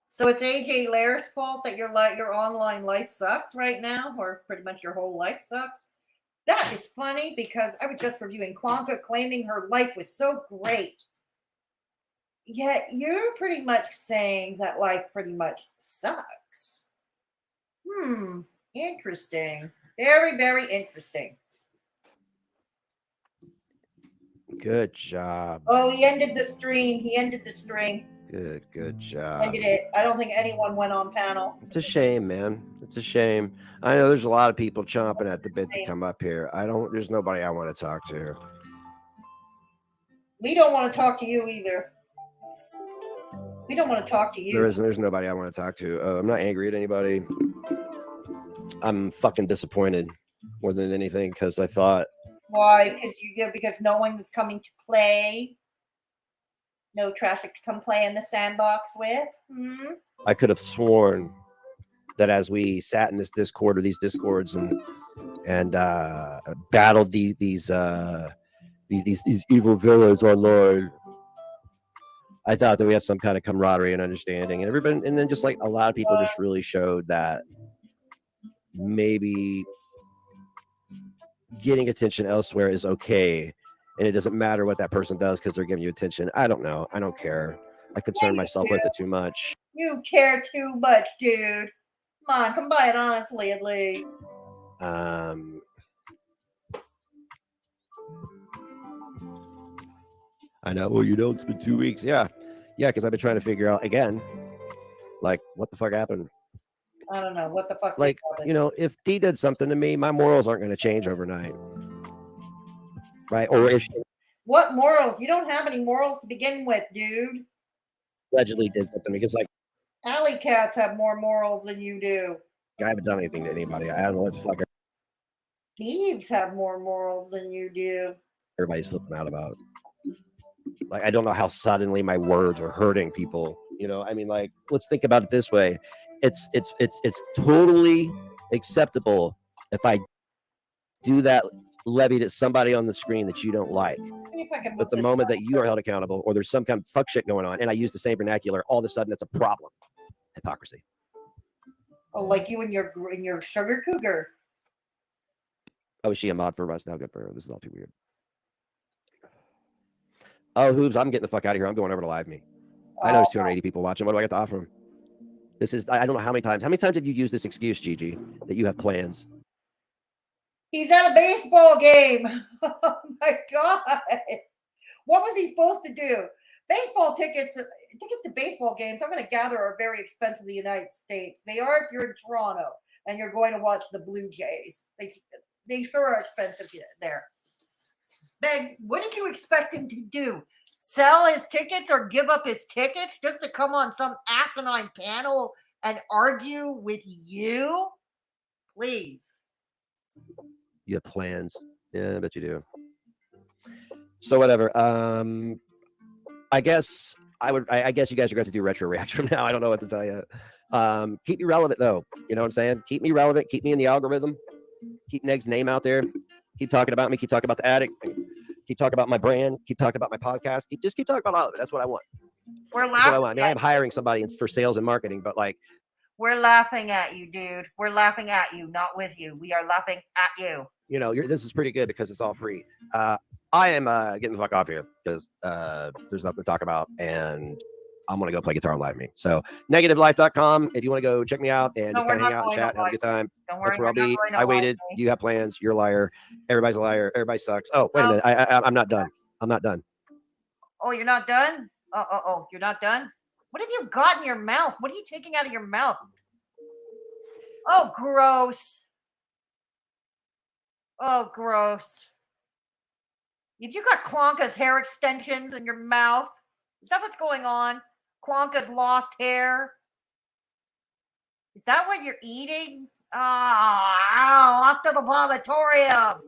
So it's AJ Lair's fault that your online life sucks right now, or pretty much your whole life sucks. That is funny because I was just reviewing Clonka claiming her life was so great. Yet you're pretty much saying that life pretty much sucks. Interesting. Very, very interesting. Good job. Oh, he ended the stream. Good job. Ended it. I don't think anyone went on panel. It's a shame, man. It's a shame. I know there's a lot of people chomping at the bit to come up here. There's nobody I want to talk to. We don't want to talk to you either. We don't want to talk to you. There's nobody I want to talk to. I'm not angry at anybody. I'm fucking disappointed more than anything because I thought. Why? Because no one was coming to play. No traffic to come play in the sandbox with. I could have sworn that as we sat in this Discord or these Discords and battled these evil villains online, I thought that we had some kind of camaraderie and understanding, and everybody, and then just like a lot of people just really showed that maybe getting attention elsewhere is okay, and it doesn't matter what that person does because they're giving you attention. I don't know. I don't care. I concern myself with it too much. You care too much, dude. Come by it honestly, at least. I know. Well, it's been 2 weeks. Yeah, because I've been trying to figure out again, like, what the fuck happened. I don't know what the fuck. Like, if Dee did something to me, my morals aren't going to change overnight, right? Or if she what morals? You don't have any morals to begin with, dude. Allegedly did something because, like, alley cats have more morals than you do. I haven't done anything to anybody. I don't know what the fuck. Thieves have more morals than you do. Everybody's flipping out about it. Like, I don't know how suddenly my words are hurting people. I mean, like, let's think about it this way. It's totally acceptable if I do that levied at somebody on the screen that you don't like. But the moment that you are held accountable or there's some kind of fuck shit going on and I use the same vernacular, all of a sudden it's a problem. Hypocrisy. Oh, like you and your sugar cougar. Oh, is she a mod for us now? Good for her. This is all too weird. Oh, Hooves, I'm getting the fuck out of here. I'm going over to Live Me. I know there's 280 people watching. What do I get to offer them? This is, I don't know how many times. How many times have you used this excuse, Gigi, that you have plans? He's at a baseball game. Oh my God. What was he supposed to do? Baseball tickets to baseball games, I'm going to gather, are very expensive in the United States. They are if you're in Toronto and you're going to watch the Blue Jays. They sure are expensive there. Beggs, what did you expect him to do? Sell his tickets or give up his tickets just to come on some asinine panel and argue with you? Please. You have plans. Yeah, I bet you do. So whatever. I guess I guess you guys are going to do retro react from now. I don't know what to tell you. Keep me relevant though. You know what I'm saying? Keep me relevant. Keep me in the algorithm. Keep Neg's name out there. Keep talking about me. Keep talking about the attic. Keep talking about my brand. Keep talking about my podcast. Just keep talking about all of it. That's what I want. We're laughing. That's what I want. I mean, I am hiring somebody for sales and marketing, but like, we're laughing at you, dude. We're laughing at you, not with you. We are laughing at you. This is pretty good because it's all free. I am getting the fuck off here because there's nothing to talk about, and I'm gonna go play guitar on Live Me. So negativelife.com if you want to go check me out and just kind of hang out and chat, have a good time. That's where I'll be. I waited. You have plans. You're a liar. Everybody's a liar. Everybody sucks. Oh, wait a minute. I'm not done. I'm not done. Oh, you're not done? Oh, you're not done? What have you got in your mouth? What are you taking out of your mouth? Oh, gross. Oh, gross. If you got Clonka's hair extensions in your mouth, is that what's going on? Clonka's lost hair? Is that what you're eating? Off to the vomitorium.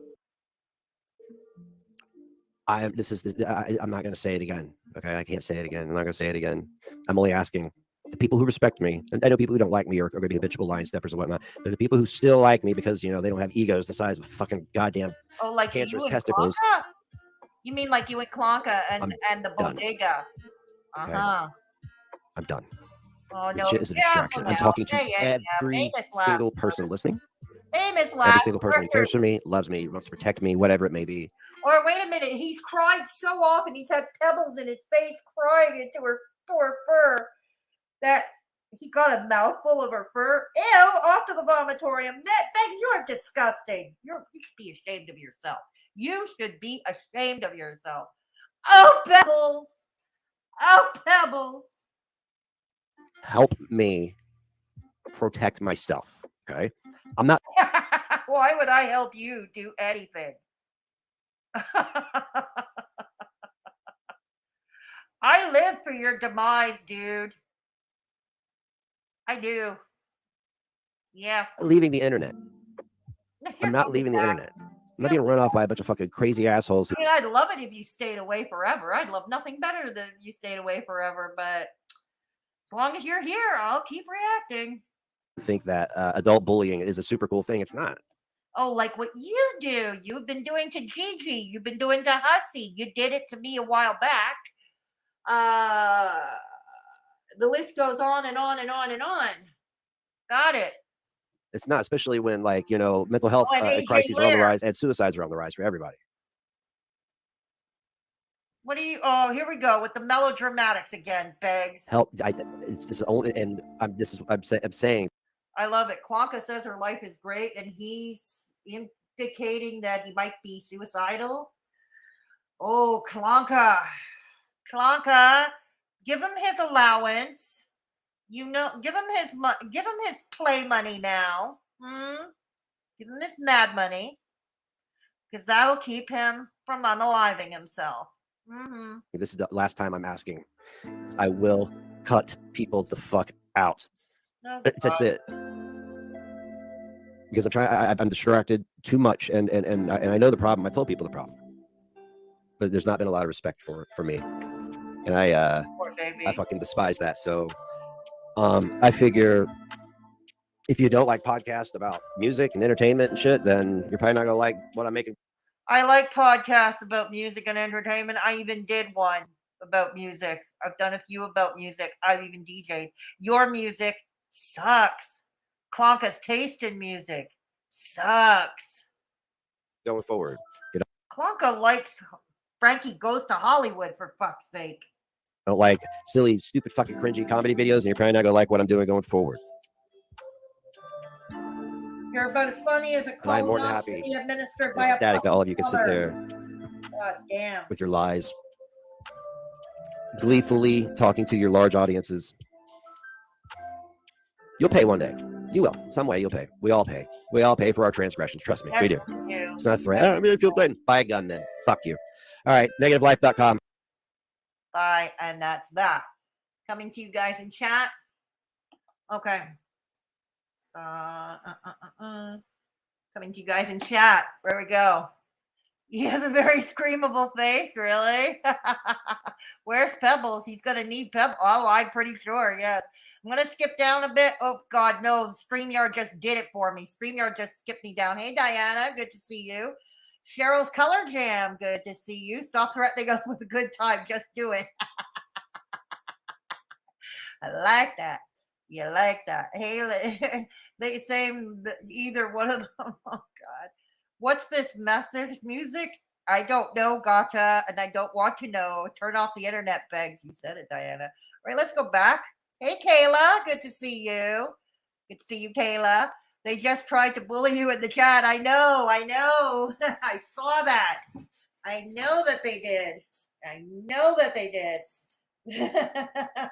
I'm not going to say it again. Okay, I can't say it again. I'm not going to say it again. I'm only asking the people who respect me. And I know people who don't like me are going to be habitual line steppers and whatnot. But the people who still like me because they don't have egos the size of fucking goddamn like cancerous you and testicles. Clonka? You mean like you and Clonka and the done. bodega? Okay. I'm done. Oh, this no, shit is a distraction. I'm talking to every single person listening. Famous last Every single person who cares for me, loves me, wants to protect me, whatever it may be. Or wait a minute, he's cried so often, he's had pebbles in his face crying into her poor fur that he got a mouthful of her fur. Ew, off to the vomitorium. Begzy, you are disgusting. You should be ashamed of yourself. You should be ashamed of yourself. Oh, Pebbles. Oh, Pebbles. Help me protect myself, okay? I'm not... Why would I help you do anything? I live for your demise, dude. I do. Yeah. Leaving the internet. I'm not leaving the internet. I'm not being run off by a bunch of fucking crazy assholes. I mean, I'd love it if you stayed away forever. I'd love nothing better than you stayed away forever, but as long as you're here, I'll keep reacting. Think that adult bullying is a super cool thing. It's not. Oh, like what you do. You've been doing to Gigi. You've been doing to Hussy. You did it to me a while back. The list goes on and on and on and on. Got it. It's not, especially when mental health crises are on the rise and suicides are on the rise for everybody. What do you? Oh, here we go with the melodramatics again, Beggs. Help! It's just only, and I'm saying. I love it. Clonka says her life is great, and he's indicating that he might be suicidal. Oh, Clonka, give him his allowance. Give him his play money now. Give him his mad money, because that'll keep him from unaliving himself. This is the last time I'm asking. I will cut people the fuck out. No, that's it. Because I'm distracted too much, and I know the problem. I told people the problem, but there's not been a lot of respect for me, and I fucking despise that. So, I figure if you don't like podcasts about music and entertainment and shit, then you're probably not gonna like what I'm making. I like podcasts about music and entertainment. I even did one about music. I've done a few about music. I've even DJ'd. Your music sucks. Clonka's taste in music sucks. Going forward. Clonka likes Frankie Goes to Hollywood, for fuck's sake. I don't like silly, stupid, fucking cringy comedy videos, and you're probably not gonna like what I'm doing going forward. You're about as funny as a colonoscopy administered by a ecstatic that all of you can sit there God damn. with your lies, gleefully talking to your large audiences. You'll pay one day. You will. Some way you'll pay. We all pay. We all pay for our transgressions. Trust me. Yes, we do. You. It's not a threat. I really feel threatened. Buy a gun then. Fuck you. All right. Negativelife.com. Bye. And that's that. Coming to you guys in chat. Okay. Coming to you guys in chat. Where we go? He has a very screamable face, really. Where's Pebbles? He's gonna need Pebbles. Oh, I'm pretty sure. Yes. I'm gonna skip down a bit. Oh God, no! StreamYard just did it for me. StreamYard just skipped me down. Hey Diana, good to see you. Cheryl's Color Jam, good to see you. Stop threatening us with a good time. Just do it. I like that. You like that. Hey, they say either one of them. Oh, God. What's this message music? I don't know, Gata, and I don't want to know. Turn off the internet, Beggs. You said it, Diana. All right, let's go back. Hey, Kayla. Good to see you. Good to see you, Kayla. They just tried to bully you in the chat. I know. I saw that. I know that they did. I know that they did. I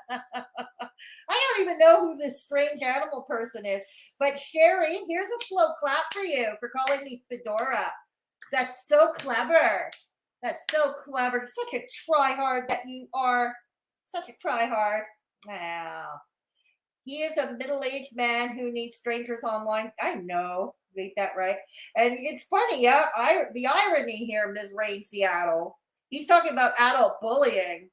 don't even know who this strange animal person is. But Sherry, here's a slow clap for you for calling me Spidora. That's so clever. That's so clever. Such a tryhard that you are. Such a tryhard. Wow. He is a middle-aged man who needs strangers online. I know. Read that right. And it's funny, yeah. The irony here, Ms. Rain Seattle. He's talking about adult bullying.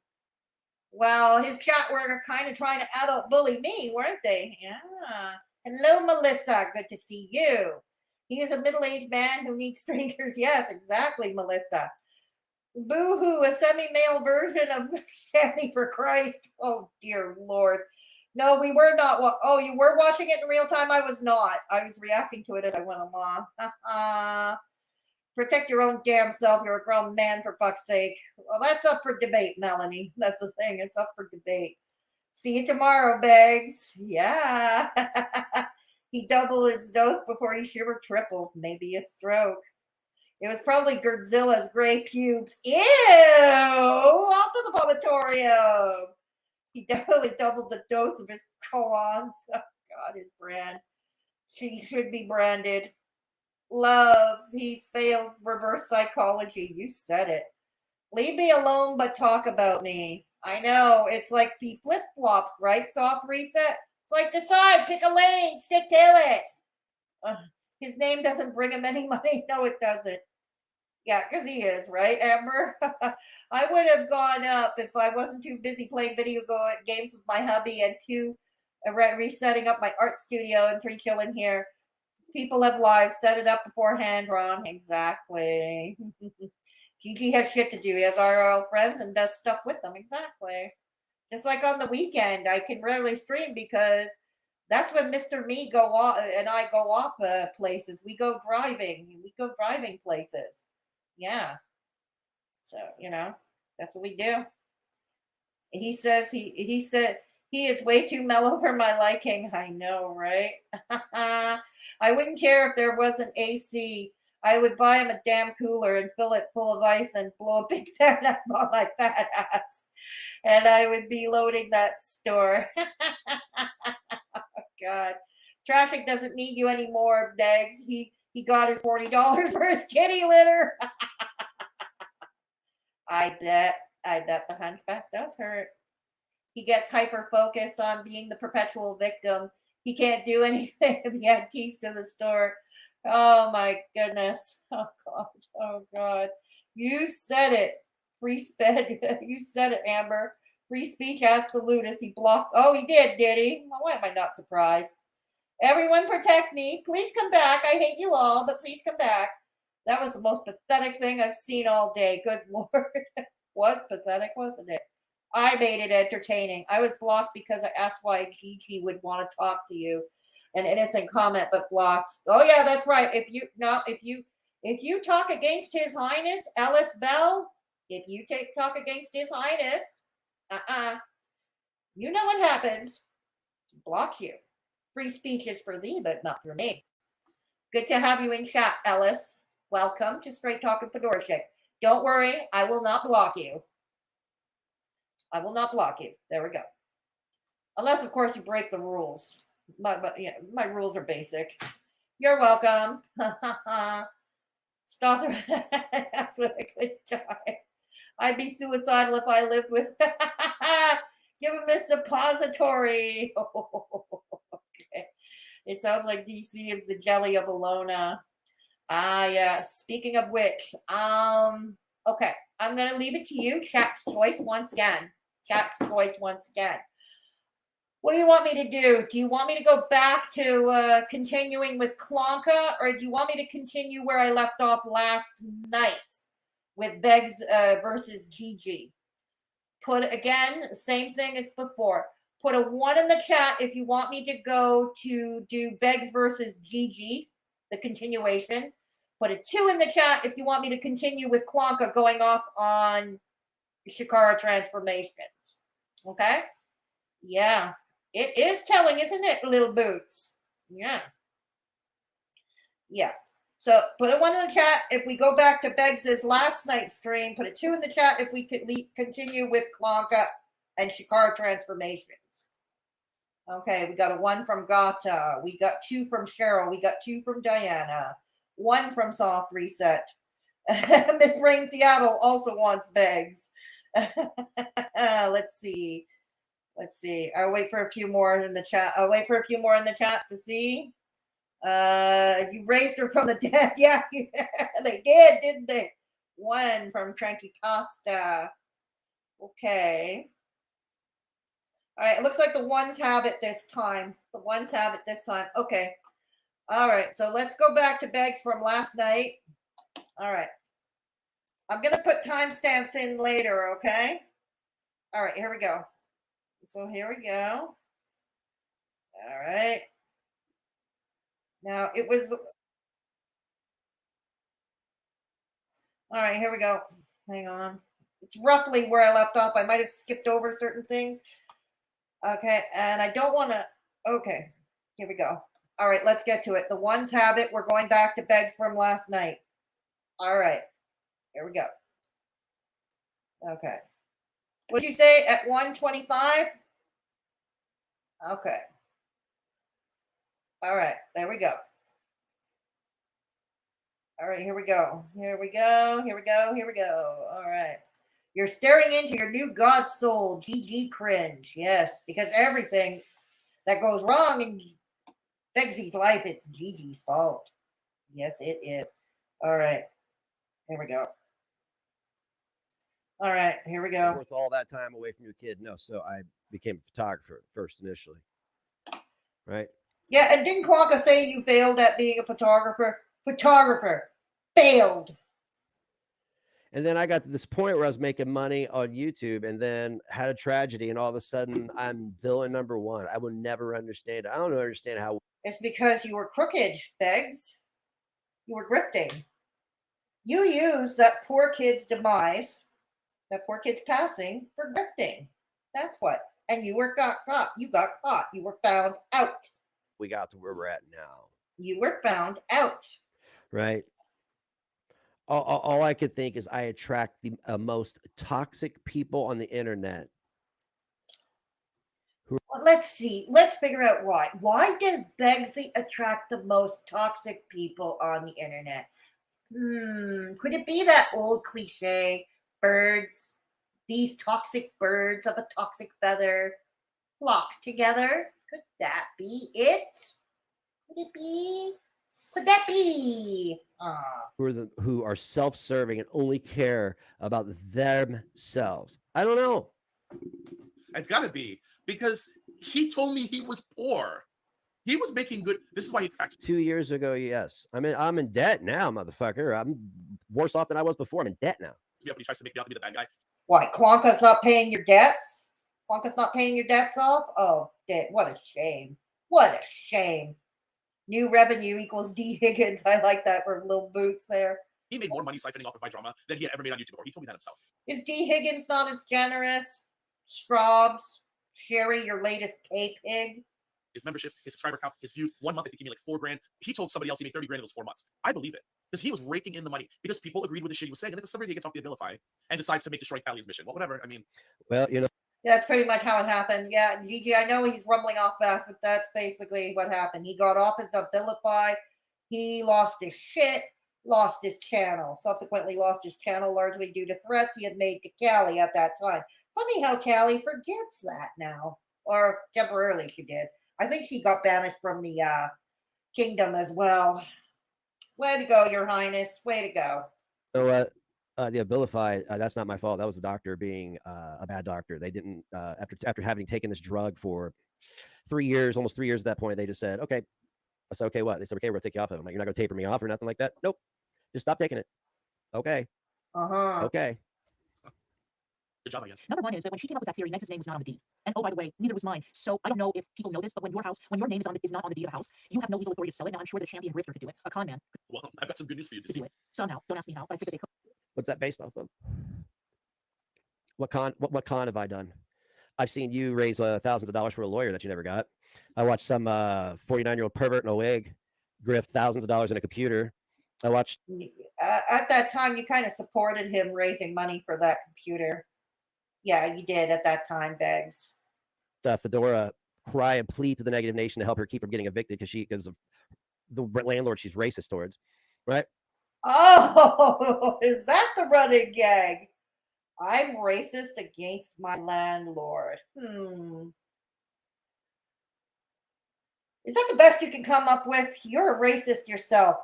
Well, his chat were kind of trying to adult bully me, weren't they? Yeah. Hello, Melissa. Good to see you. He is a middle-aged man who needs strangers. Yes, exactly, Melissa. Boo-hoo, a semi-male version of Shammy for Christ. Oh, dear Lord. No, we were not. Oh, you were watching it in real time? I was not. I was reacting to it as I went along. Protect your own damn self. You're a grown man, for fuck's sake. Well, that's up for debate, Melanie. That's the thing. It's up for debate. See you tomorrow, Beggs. Yeah. He doubled his dose before he shivered tripled. Maybe a stroke. It was probably Godzilla's gray pubes. Ew! Off to the vomitorium. He definitely doubled the dose of his koans. Oh, God, his brand. She should be branded. Love, he's failed reverse psychology. You said it. Leave me alone, but talk about me. I know. It's like he flip-flopped, right? Soft reset. It's like decide, pick a lane, stick to it. His name doesn't bring him any money. No, it doesn't. Yeah, because he is, right, Amber? I would have gone up if I wasn't too busy playing video games with my hubby and 2, resetting up my art studio and 3 chilling here. People have lives. Set it up beforehand, Ron. Exactly. Gigi has shit to do. He has IRL friends and does stuff with them. Exactly. Just like on the weekend, I can rarely stream because that's when Mr. Me go off and I go off places. We go driving. We go driving places. Yeah. So, that's what we do. He says he said he is way too mellow for my liking. I know, right? I wouldn't care if there wasn't AC. I would buy him a damn cooler and fill it full of ice and blow a big fan up on my fat ass. And I would be loading that store. Oh, God. Traffic doesn't need you anymore, Beggs. He got his $40 for his kitty litter. I bet the hunchback does hurt. He gets hyper-focused on being the perpetual victim. He can't do anything if he had keys to the store. Oh, my goodness. Oh, God. Oh, God. You said it. Free sped. You said it, Amber. Free speech absolutist. He blocked. Oh, he did he? Why am I not surprised? Everyone protect me. Please come back. I hate you all, but please come back. That was the most pathetic thing I've seen all day. Good Lord. Was pathetic, wasn't it? I made it entertaining. I was blocked because I asked why Gigi would want to talk to you. An innocent comment, but blocked. Oh yeah, that's right. If you talk against His Highness Ellis Bell, if you talk against His Highness, you know what happens. He blocks you. Free speech is for thee, but not for me. Good to have you in chat, Ellis. Welcome to Straight Talking Fedora Chick. Don't worry, I will not block you. I will not block you. There we go. Unless, of course, you break the rules. My rules are basic. You're welcome. Stop. That's what a good time. I'd be suicidal if I lived with. Give him a suppository. Okay. It sounds like DC is the jelly of Alona. Yeah. Speaking of which, okay, I'm gonna leave it to you. Chat's choice once again. What do you want me to do? Do you want me to go back to continuing with Clonka, or do you want me to continue where I left off last night with Beggs versus Gigi? Put again, same thing as before. Put a 1 in the chat if you want me to go to do Beggs versus Gigi, the continuation. Put a 2 in the chat if you want me to continue with Clonka going off on Chikara transformations. Okay? Yeah. It is telling, isn't it, little boots? Yeah. Yeah. So put a 1 in the chat if we go back to Begzy's last night's stream. Put a 2 in the chat if we could continue with Clonka and Chikara transformations. Okay, we got a 1 from Gata. We got 2 from Cheryl. We got 2 from Diana. 1 from Soft Reset. Miss Rain Seattle also wants Begs. Let's see. I'll wait for a few more in the chat. To see. You raised her from the dead. Yeah, they did, didn't they? 1 from Cranky Costa. Okay. All right, it looks like the ones have it this time. Okay. All right, so let's go back to Begs from last night. All right. I'm going to put timestamps in later, okay? All right, here we go. So here we go. All right. Now, it was... All right, here we go. Hang on. It's roughly where I left off. I might have skipped over certain things. Okay, and I don't want to... Okay, here we go. All right, let's get to it. The ones have it. We're going back to Begs from last night. All right, here we go. Okay. What did you say at 125? Okay. All right, there we go. All right, here we go. All right. You're staring into your new God soul, GG cringe. Yes, because everything that goes wrong in Begzy's life, it's Gigi's fault. Yes, it is. All right, here we go. All right, here we go. Worth all that time away from your kid. No, so I became a photographer first initially. Right? Yeah, and didn't Clonka say you failed at being a photographer? Photographer. Failed. And then I got to this point where I was making money on YouTube and then had a tragedy, and all of a sudden I'm villain number 1. I will never understand it. I don't understand how. It's because you were crooked, Begs. You were grifting. You used that poor kid's demise, that poor kid's passing, for grifting. That's what. And you got caught. You got caught. You were found out. We got to where we're at now. You were found out. Right? All I could think is I attract the most toxic people on the internet. Well, let's see. Let's figure out why. Why does Begzy attract the most toxic people on the internet? Could it be that old cliche, birds, these toxic birds of a toxic feather flock together? Could that be it? Could that be? Who are self-serving and only care about themselves. I don't know. It's got to be because he told me he was poor. He was making good. This is why he cracks. 2 years ago, yes. I'm in debt now, motherfucker. I'm worse off than I was before. I'm in debt now. Yeah, but he tries to make me out to be the bad guy. Why? Clonka's not paying your debts? Clonka's not paying your debts off? Oh, what a shame. What a shame. New revenue equals D. Higgins. I like that for little boots there. He made more money siphoning off of my drama than he had ever made on YouTube before. He told me that himself. Is D. Higgins not as generous? Scrobs, Sherry, your latest pay pig. His memberships, his subscriber count, his views. 1 month, I think he made like $4 grand. He told somebody else he made 30 grand in those 4 months. I believe it because he was raking in the money because people agreed with the shit he was saying. And then for some reason he gets off the Abilify and decides to make destroying Cali his mission. Well, whatever. I mean, well, you know. Yeah, that's pretty much how it happened. Yeah, Gigi, I know he's rumbling off fast, but that's basically what happened. He got off his Abilify. He lost his shit, lost his channel. Subsequently lost his channel largely due to threats he had made to Callie at that time. Funny how Callie forgives that now. Or temporarily she did. I think she got banished from the kingdom as well. Way to go, Your Highness. Way to go. So the Abilify, that's not my fault. That was the doctor being a bad doctor. They didn't, after having taken this drug for 3 years, almost 3 years at that point, they just said, okay. I said, okay, what? They said, okay, we're going to take you off of it. I'm like, you're not going to taper me off or nothing like that? Nope. Just stop taking it. Okay. Okay. Good job, I guess. Number 1 is that when she came up with that theory, Meg's name was not on the deed. And oh, by the way, neither was mine. So I don't know if people know this, but when your name is not on the deed of a house, you have no legal authority to sell it. Now I'm sure that a champion grifter could do it. A con man. Well, I've got some good news for you to do it somehow. Don't ask me how. But I figured they could. What's that based off of? What con have I done? I've seen you raise thousands of dollars for a lawyer that you never got. I watched some 49-year-old pervert in a wig grift thousands of dollars in a computer I watched. At that time, you kind of supported him raising money for that computer. Yeah, you did at that time, Beggs. Fedora cry and plead to the negative nation to help her keep from getting evicted because of the landlord she's racist towards, right? Oh, is that the running gag? I'm racist against my landlord. Is that the best you can come up with? You're a racist yourself.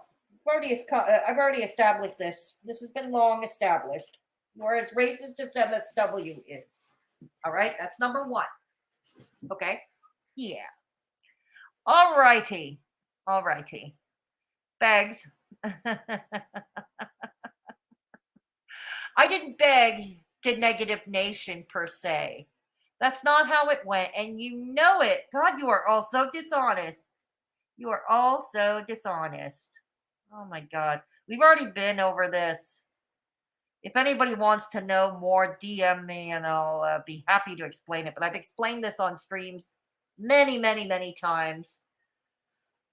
I've already established this. This has been long established. You're as racist as MSW is. All right, that's number one. Okay, yeah. All righty. Begs. I didn't beg to negative nation per se. That's not how it went, and you know it. God, you are all so dishonest. You are all so dishonest. Oh my God. We've already been over this. If anybody wants to know more, DM me and I'll be happy to explain it. But I've explained this on streams many, many, many times.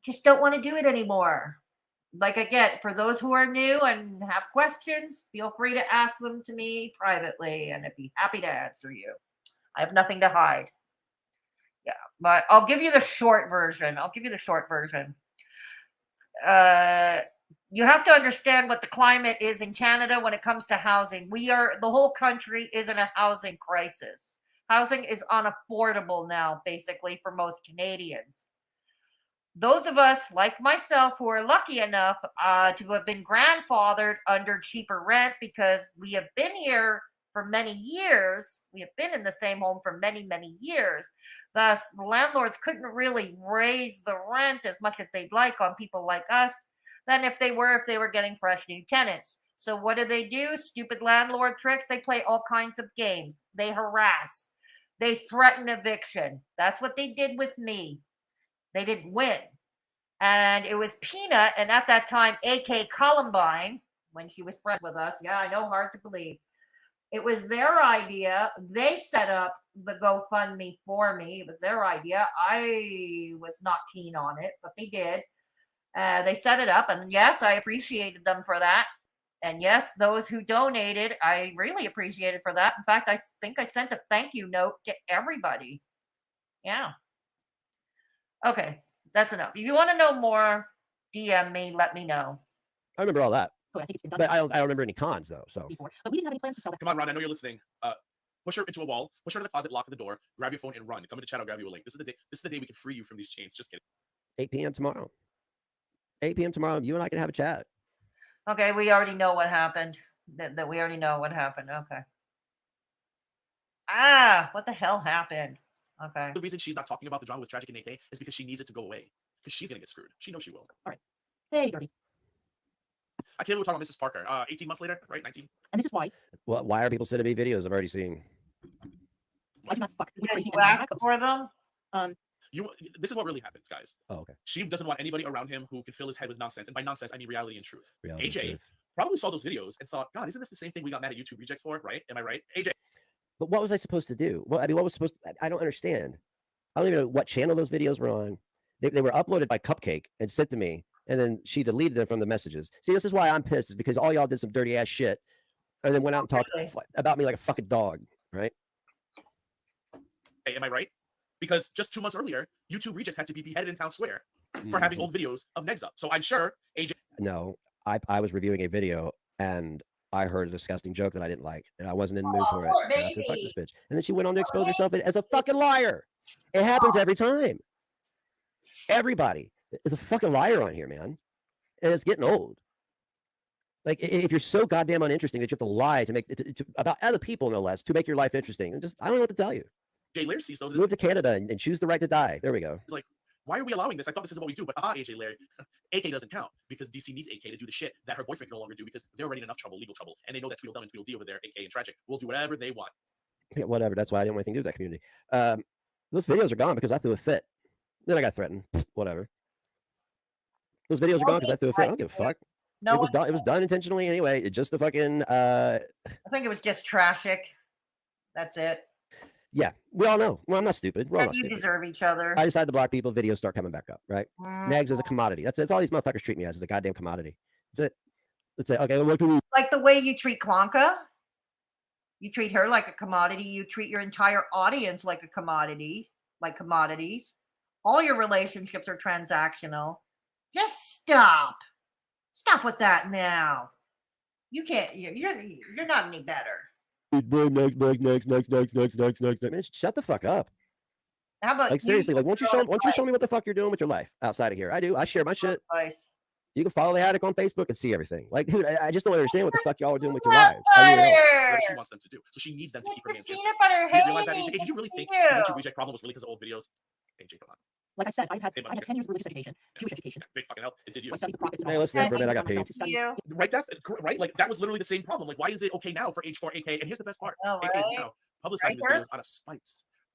Just don't want to do it anymore. Like again, for those who are new and have questions, feel free to ask them to me privately and I'd be happy to answer you. I have nothing to hide. Yeah, but I'll give you the short version. You have to understand what the climate is in Canada when it comes to housing. The whole country is in a housing crisis. Housing is unaffordable now, basically, for most Canadians. Those of us, like myself, who are lucky enough to have been grandfathered under cheaper rent because we have been here for many years. We have been in the same home for many, many years. Thus, the landlords couldn't really raise the rent as much as they'd like on people like us than if they were getting fresh new tenants. So what do? Stupid landlord tricks. They play all kinds of games. They harass. They threaten eviction. That's what they did with me. They didn't win. And it was Peanut, and at that time, AK Columbine, when she was friends with us. Yeah, I know, hard to believe. It was their idea. They set up the GoFundMe for me. It was their idea. I was not keen on it, but they did. They set it up, and yes, I appreciated them for that. And yes, those who donated, I really appreciated for that. In fact, I think I sent a thank you note to everybody. Yeah. Okay, that's enough. If you want to know more, DM me, let me know. I remember all that. Oh, I think it's been done. But I don't remember any cons though. So before. But we didn't have any plans to sell that. Come on, Ron. I know you're listening. Push her into a wall. Push her to the closet. Lock the door. Grab your phone and run. Come into chat. I'll grab you a link. This is the day we can free you from these chains. Just kidding. 8 p.m. tomorrow. 8 p.m. tomorrow. You and I can have a chat. Okay, we already know what happened. That we already know what happened. Okay. What the hell happened? Okay. The reason she's not talking about the drama with Tragic and AK is because she needs it to go away. Because she's gonna get screwed. She knows she will. All right. Hey, Dirty. I can't believe we're talking about Mrs. Parker. 18 months later, right? 19. And this is why. Well, why are people sending me videos I've already seen? I do not fuck with Because crazy you asked for them. This is what really happens, guys. Oh, okay. She doesn't want anybody around him who can fill his head with nonsense, and by nonsense I mean reality and truth. Reality AJ and truth. probably saw those videos and thought, God, isn't this the same thing we got mad at YouTube rejects for? Right? Am I right, AJ? But what was I supposed to do? Well, I mean, what was supposed to, I don't understand. I don't even know what channel those videos were on. They were uploaded by Cupcake and sent to me, and then she deleted them from the messages. See, this is why I'm pissed, is because all y'all did some dirty ass shit and then went out and talked about me like a fucking dog, right? Hey, am I right? Because just 2 months earlier, YouTube rejects had to be beheaded in Town Square for having old videos of Negs up. So I'm sure AJ. No, I was reviewing a video and I heard a disgusting joke that I didn't like, and I wasn't in the mood for it. And I said, fuck this bitch. And then she went on to expose herself as a fucking liar. It happens every time. Everybody is a fucking liar on here, man. And it's getting old. Like, if you're so goddamn uninteresting that you have to lie to make about other people, no less, to make your life interesting, and just I don't know what to tell you. Jay Lair sees those. Move to Canada and choose the right to die. There we go. He's like, why are we allowing this? I thought this is what we do. But AJ Lair, AK doesn't count because DC needs AK to do the shit that her boyfriend can no longer do because they're already in enough trouble, legal trouble. And they know that Tweedledum and Tweedledee over there, AK and Tragic, will do whatever they want. Yeah, whatever. That's why I didn't want anything to do with that community. Those videos are gone because I threw a fit. Then I got threatened. Whatever. Those videos are gone because I threw a fit. I don't give a fuck. No, it was done intentionally anyway. It just the fucking. I think it was just Tragic. That's it. Yeah, we all know. Well, I'm not stupid. We're all not you stupid. Deserve each other. I decided to block people. Videos start coming back up, right? Negs is a commodity. That's all these motherfuckers treat me as a goddamn commodity. That's it. That's it. Okay, what can we? Like the way you treat Clonka. You treat her like a commodity. You treat your entire audience like a commodity, like commodities. All your relationships are transactional. Just stop. Stop with that now. You can't. You're not any better. Next. Man, shut the fuck up. How about like seriously? Like, won't you show me what the fuck you're doing with your life outside of here? I do. I share my shit. Advice. You can follow the attic on Facebook and see everything. Like, dude, I just don't understand what the fuck y'all are doing with your lives. I really don't. What she wants them to do. So she needs them to keep her man's peanut hands. butter. You realize that, AJ? Did you really think the YouTube reject problem was really because of old videos? AJ, come on. Like I said, I had 10 years of religious education, Jewish education. Big fucking hell. It did you. I studied the prophets. Hey, listen, for a minute, I got paid. Right, Death? Right? Like, that was literally the same problem. Like, why is it okay now for H4 AK? And here's the best part. AK is now publicizing his videos out of spite.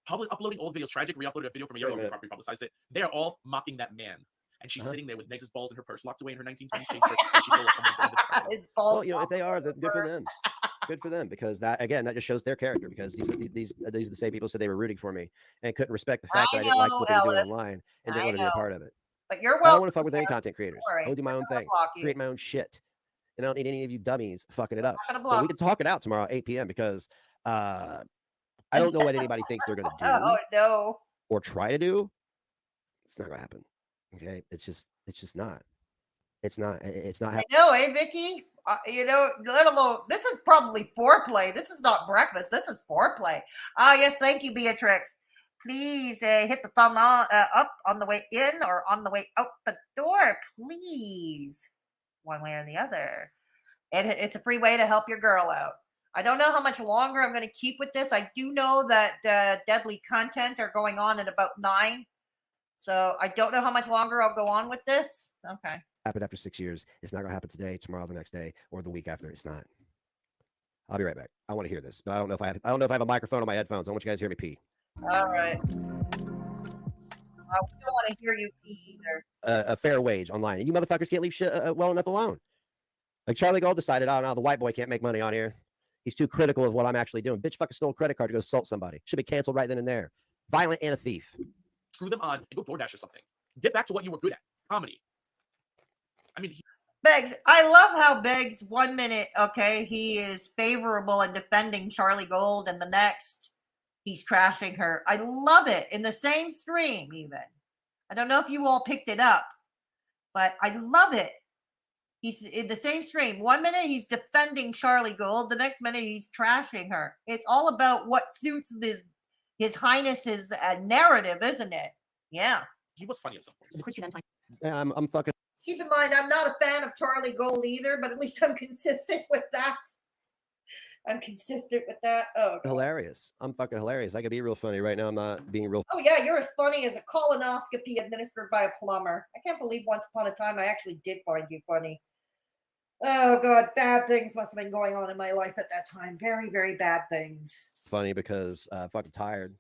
Uploading old videos. Tragic re-uploaded a video from a year ago and properly publicized it. They are all mocking that man. And she's sitting there with Meg's balls in her purse, locked away in her 1920s chain purse. And she's someone His balls. Well, if they are, then good for them. Good for them, because that just shows their character. Because these are the same people said they were rooting for me and couldn't respect the fact that I didn't like what they were doing online and didn't want to be a part of it. But you're I don't want to fuck with any content creators. I will do my own thing, create my own shit, and I don't need any of you dummies fucking it up. So we can talk it out tomorrow at 8 p.m. because I don't know what anybody thinks they're gonna do. Oh no. Or try to do. It's not gonna happen. Okay, it's just not. It's not. I know, Vicky? Let alone, this is probably foreplay. This is not breakfast. This is foreplay. Yes, thank you, Beatrix. Please hit the thumb up on the way in or on the way out the door, please. One way or the other. It's a free way to help your girl out. I don't know how much longer I'm going to keep with this. I do know that deadly content are going on at about 9. So I don't know how much longer I'll go on with this. Okay. Happened after 6 years. It's not gonna happen today, tomorrow, the next day, or the week after. It's not. I'll be right back. I want to hear this, but I don't know if I have a microphone on my headphones. I want you guys to hear me pee. All right. We don't want to hear you pee either. A fair wage online, and you motherfuckers can't leave shit well enough alone. Like Charlie Gold decided, oh no, the white boy can't make money on here. He's too critical of what I'm actually doing. Bitch, fucking stole a credit card to go assault somebody. Should be canceled right then and there. Violent and a thief. Screw them on and go DoorDash or something. Get back to what you were good at. Comedy. I mean, Beggs, I love how Beggs 1 minute, okay, he is favorable and defending Charlie Gold, and the next he's trashing her. I love it in the same stream, even. I don't know if you all picked it up, but I love it. He's in the same stream. 1 minute he's defending Charlie Gold, the next minute he's trashing her. It's all about what suits his Highness's narrative, isn't it? Yeah. He was funny at some point. Yeah, I'm fucking. Keep in mind, I'm not a fan of Charlie Gold either, but at least I'm consistent with that. I'm consistent with that. Oh, God. Hilarious. I'm fucking hilarious. I could be real funny right now. I'm not being real. Oh, yeah, you're as funny as a colonoscopy administered by a plumber. I can't believe once upon a time I actually did find you funny. Oh, God, bad things must have been going on in my life at that time. Very, very bad things. Funny because fucking tired.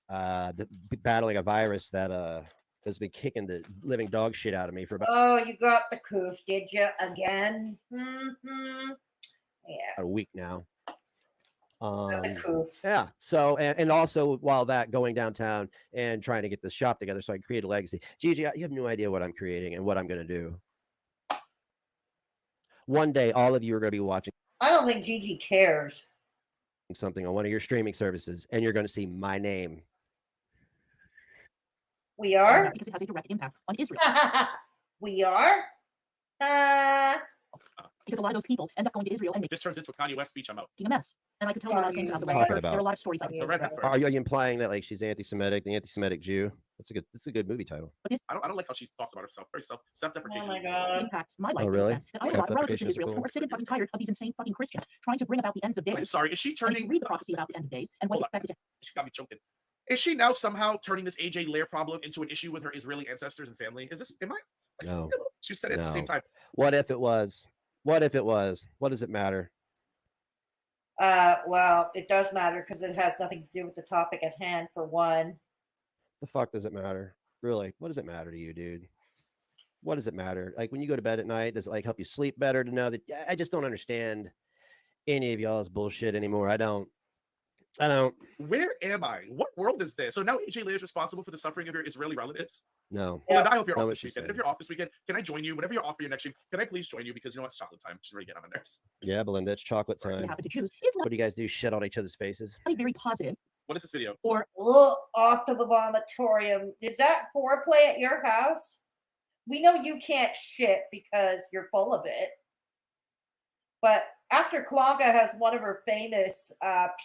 Battling a virus that has been kicking the living dog shit out of me for about. Oh, you got the coof, did you? Again? Mm-hmm. Yeah. A week now. Yeah. So and also while that going downtown and trying to get the shop together so I can create a legacy. Gigi, you have no idea what I'm creating and what I'm gonna do. One day, all of you are gonna be watching. I don't think Gigi cares. Something on one of your streaming services, and you're gonna see my name. We are? Because it has a direct impact on Israel. We are? Because a lot of those people end up going to Israel and this turns into a Kanye West speech. I'm out. making a mess. And I could tell you a lot of things about the Red Pepper. There are a lot of stories out there. Are you implying that like she's anti-Semitic, the anti-Semitic Jew? That's a good movie title. But I don't like how she talks about herself. Very self-deprecation. Oh my God. It impacts my life. Oh, really? That I have a lot of relatives in Israel who are sick and fucking tired of these insane fucking Christians trying to bring about the end of days. I'm sorry. Is she turning? And read the prophecy about the end of days and what's expected to. She got me choking. Is she now somehow turning this AJ Lair problem into an issue with her Israeli ancestors and family? Is this? Am I? No. She said it at the same time. What if it was? What if it was? What does it matter? Well, it does matter because it has nothing to do with the topic at hand, for one. The fuck does it matter? Really? What does it matter to you, dude? What does it matter? Like when you go to bed at night, does it like help you sleep better to know that? I just don't understand any of y'all's bullshit anymore. I don't. I don't. Where am I? What world is this? So now AJ Leigh is responsible for the suffering of your Israeli relatives? No. Well, then I hope you're Know off what this you're weekend. And if saying. you're off this weekend, can I join you? Whenever you're off for your next stream, can I please join you? Because you know what? It's chocolate time. She's really getting on my nerves. Yeah, Belinda, it's chocolate You time. happen to choose. It's What do you guys do? Shit on each other's faces? not very positive. What is this video? Or off to the vomitorium. Is that foreplay at your house? We know you can't shit because you're full of it. But after Clonka has one of her famous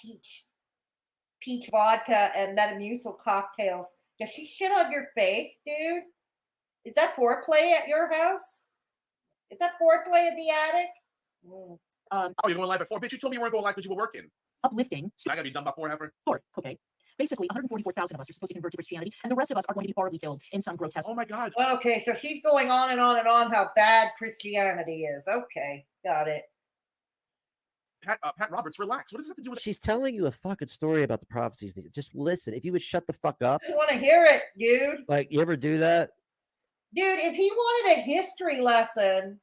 peach vodka and Metamucil cocktails, does she shit on your face, dude? Is that foreplay at your house? Is that foreplay in the attic? Oh, you're going live at 4? Bitch, you told me you weren't going live because you were working. Uplifting. I gotta be done by 4, Heifer? 4. Okay. Basically, 144,000 of us are supposed to convert to Christianity, and the rest of us are going to be horribly killed in some grotesque. Oh my God. Okay, so he's going on and on and on how bad Christianity is. Okay, got it. Pat Roberts, relax. What does this have to do with? She's telling you a fucking story about the prophecies. Just listen. If you would shut the fuck up. I just want to hear it, dude. Like, you ever do that? Dude, if he wanted a history lesson.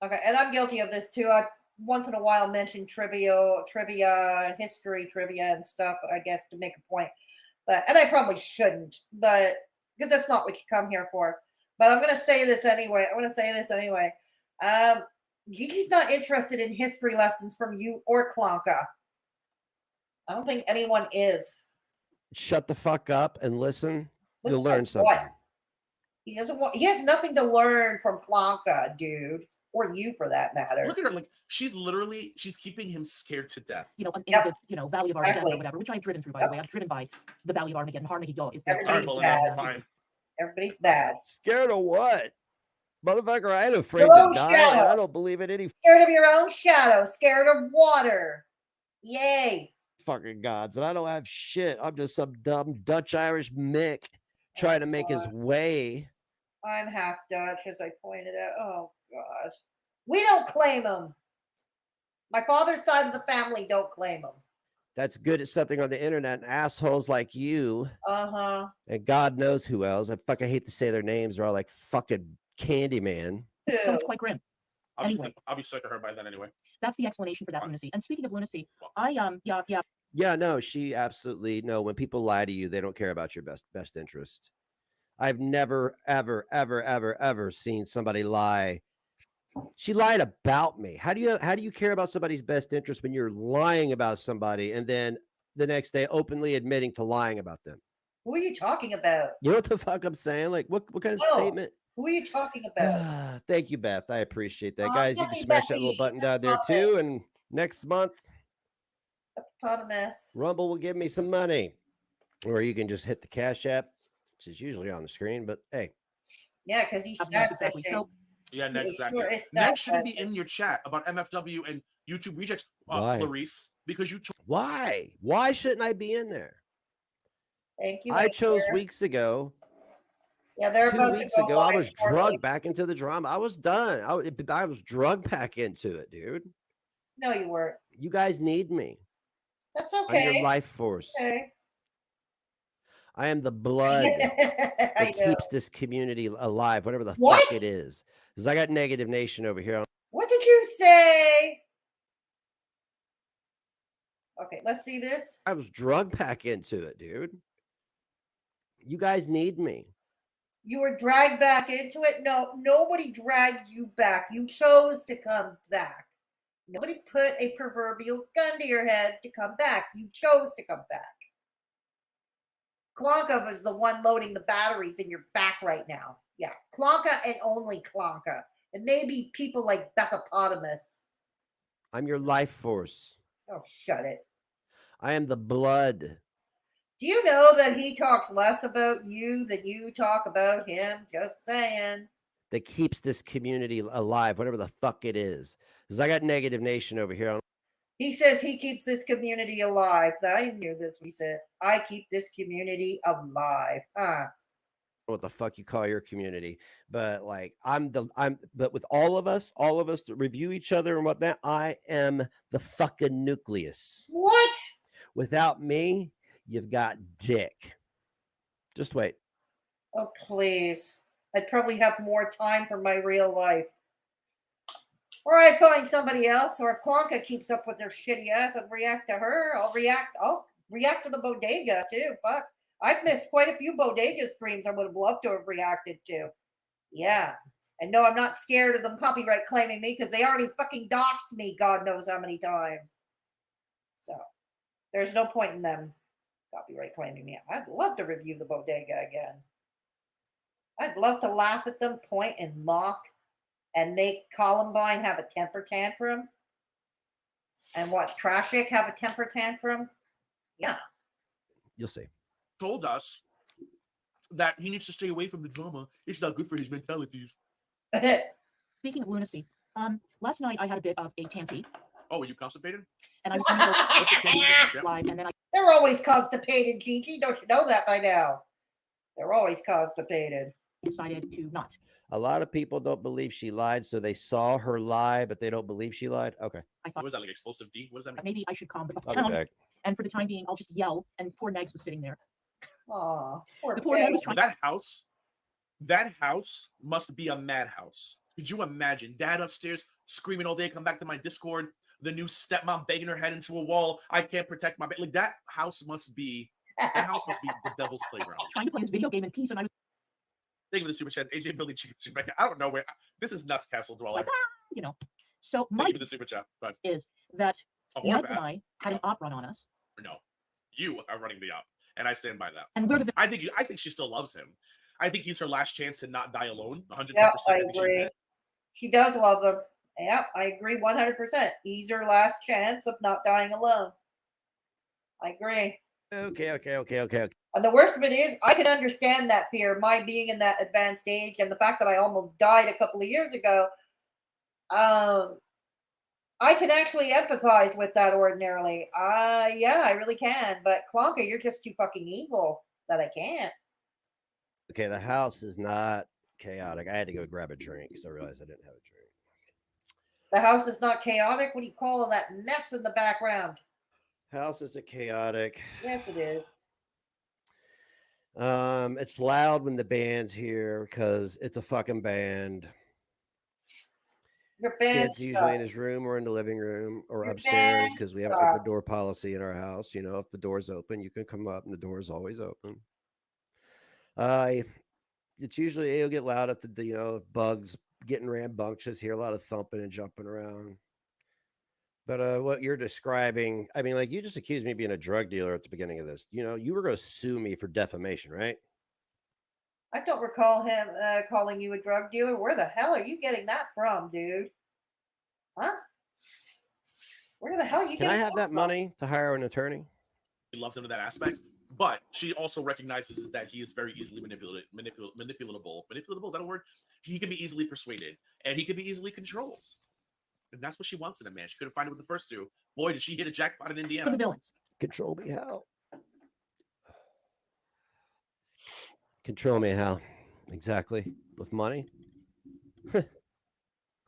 Okay, and I'm guilty of this too. I once in a while mention trivia, history trivia and stuff, I guess, to make a point. But and I probably shouldn't, but because that's not what you come here for. But I'm gonna say this anyway. Gigi's not interested in history lessons from you or Clonka. I don't think anyone is. Shut the fuck up and listen. You'll Listen learn to something. what? He doesn't want. He has nothing to learn from Clonka, dude, or you for that matter. Look at her, like she's keeping him scared to death. In the Valley of Armageddon or whatever, which I've driven through, by the way. I've driven by the Valley of Armageddon. Armageddon is the Everybody's bad. Everybody's bad. Scared of what? Motherfucker, I ain't afraid Your to own die. shadow. And I don't believe in any Scared of your own shadow. Scared of water. Yay. fucking gods. And I don't have shit. I'm just some dumb Dutch Irish Mick trying to make his way. I'm half Dutch, as I pointed out. Oh, God. We don't claim him. My father's side of the family don't claim him. That's good at something on the internet. And assholes like you. Uh-huh. And God knows who else. I fucking hate to say their names. They're all like fucking Candyman. So it's quite grim. I'll be sick of her by then anyway. That's the explanation for that lunacy. And speaking of lunacy, Yeah, no, she absolutely no. When people lie to you, they don't care about your best interest. I've never, ever seen somebody lie. She lied about me. How do you care about somebody's best interest when you're lying about somebody and then the next day openly admitting to lying about them? Who are you talking about? You know what the fuck I'm saying? Like, what kind of statement? Who are you talking about? Thank you, Beth. I appreciate that. Guys, you can smash that little button down there too. And next month, Rumble will give me some money. Or you can just hit the Cash App, which is usually on the screen. But hey. Yeah, because he's sad. Exactly. So, yeah, next exactly. Next shouldn't be in your chat about MFW and YouTube rejects, Clarice, because you. Why? Why shouldn't I be in there? Thank you. I chose weeks ago. Yeah, they're 2 weeks ago. I was drugged back into the drama. I was done. I was drugged back into it, dude. No, you weren't. You guys need me. That's okay. I'm your life force. Okay. I am the blood that keeps this community alive, whatever the fuck it is. Because I got Negative Nation over here. What did you say? Okay, let's see this. I was drugged back into it, dude. You guys need me. You were dragged back into it? No, nobody dragged you back. You chose to come back. Nobody put a proverbial gun to your head to come back. You chose to come back. Clonka was the one loading the batteries in your back right now. Yeah, Clonka and only Clonka. And maybe people like Beckopotamus. I'm your life force. Oh, shut it. I am the blood. Do you know that he talks less about you than you talk about him? Just saying. That keeps this community alive, whatever the fuck it is. Because I got Negative Nation over here. He says he keeps this community alive. I knew this. He said, I keep this community alive. What the fuck you call your community? But like, but with all of us to review each other and whatnot, I am the fucking nucleus. What? Without me, you've got dick. Just wait. Oh, please. I'd probably have more time for my real life. Or I find somebody else, or if Clonka keeps up with their shitty ass and react to her, I'll react to the bodega too. Fuck. I've missed quite a few bodega streams I would have loved to have reacted to. Yeah. And no, I'm not scared of them copyright claiming me because they already fucking doxed me God knows how many times. So there's no point in them copyright claiming me. I'd love to review the bodega again. I'd love to laugh at them, point and mock, and make Columbine have a temper tantrum, and watch Trashik have a temper tantrum. Yeah. You'll see. Told us that he needs to stay away from the drama. It's not good for his mentalities. Speaking of lunacy, last night I had a bit of a tanty. Oh, were you constipated? And I was live, and then They're always constipated, Gigi. Don't you know that by now? They're always constipated. Decided to not. A lot of people don't believe she lied, so they saw her lie, but they don't believe she lied. Okay. I thought, what was that, like explosive D? What does that mean? Maybe I should calm I'll down. be back. And for the time being, I'll just yell. And poor Negs was sitting there. Aw, the poor Neg was trying. That house must be a madhouse. Could you imagine Dad upstairs screaming all day, come back to my Discord, the new stepmom banging her head into a wall, I can't protect my like that house must be the devil's playground. Trying to play this video game in peace, and I was thinking of the super chat, AJ Billy Chicken. I don't know where this is nuts, Castle Dweller. like, you know. So Thank my you for the super chat. But is that a Negs and I had an op run on us. No, you are running the op, and I stand by that. And we're the I think she still loves him. I think he's her last chance to not die alone. 110%. Yeah, I agree. She does love him. Yeah, I agree 100%. He's her last chance of not dying alone. I agree. Okay. And the worst of it is, I can understand that fear, my being in that advanced age, and the fact that I almost died a couple of years ago. I can actually empathize with that ordinarily. Yeah, I really can. But Clonka, you're just too fucking evil that I can't. Okay, the house is not chaotic. I had to go grab a drink because I realized I didn't have a drink. The house is not chaotic. What do you call all that mess in the background? House isn't chaotic. Yes, it is. It's loud when the band's here because it's a fucking band. Your band Kid's usually in his room or in the living room or Your upstairs because we have an open sucks. door policy in our house. You know, if the door's open, you can come up and the door is always open. It's usually it'll get loud if the bugs getting rambunctious, hear a lot of thumping and jumping around. But what you're describing, I mean, like you just accused me of being a drug dealer at the beginning of this. You know, you were going to sue me for defamation, right? I don't recall him calling you a drug dealer. Where the hell are you getting that from, dude? Huh? Where the hell are you Can getting I have that from? money to hire an attorney? She loves him in that aspect, but she also recognizes that he is very easily manipulatable. Manipulatable, is that a word? He can be easily persuaded, and he can be easily controlled. And that's what she wants in a man. She couldn't find it with the first two. Boy, did she hit a jackpot in Indiana. For the villains. Control me how? Control me how? Exactly. With money? With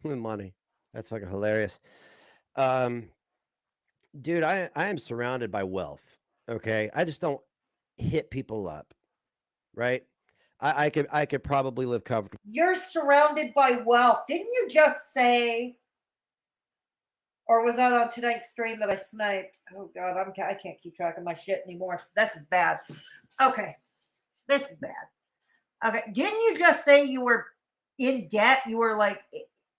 money. That's fucking hilarious. Dude, I am surrounded by wealth. Okay. I just don't hit people up. Right? I could probably live comfortably. You're surrounded by wealth. Didn't you just say? Or was that on tonight's stream that I sniped? Oh God, I can't keep track of my shit anymore. This is bad. Okay, this is bad. Okay, didn't you just say you were in debt? You were like,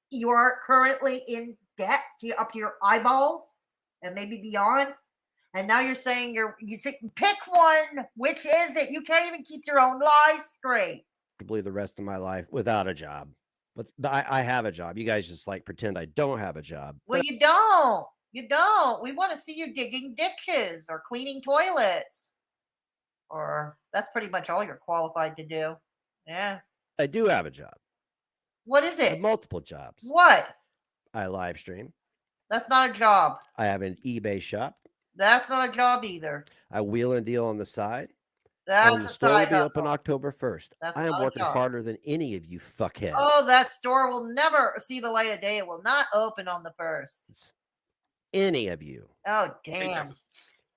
you are currently in debt up to your eyeballs and maybe beyond. And now you're saying you say, pick one. Which is it? You can't even keep your own lies straight. The rest of my life without a job. But I have a job. You guys just like pretend I don't have a job. Well, you don't. You don't. We want to see you digging ditches or cleaning toilets. Or that's pretty much all you're qualified to do. Yeah. I do have a job. What is I it? have multiple jobs. What? I live stream. That's not a job. I have an eBay shop. That's not a job either. I wheel and deal on the side. That's and a the store will side be hustle. open October 1st. That's I am not a working job. harder than any of you fuckheads. Oh, that store will never see the light of day. It will not open on the 1st. Any of you. Oh, damn.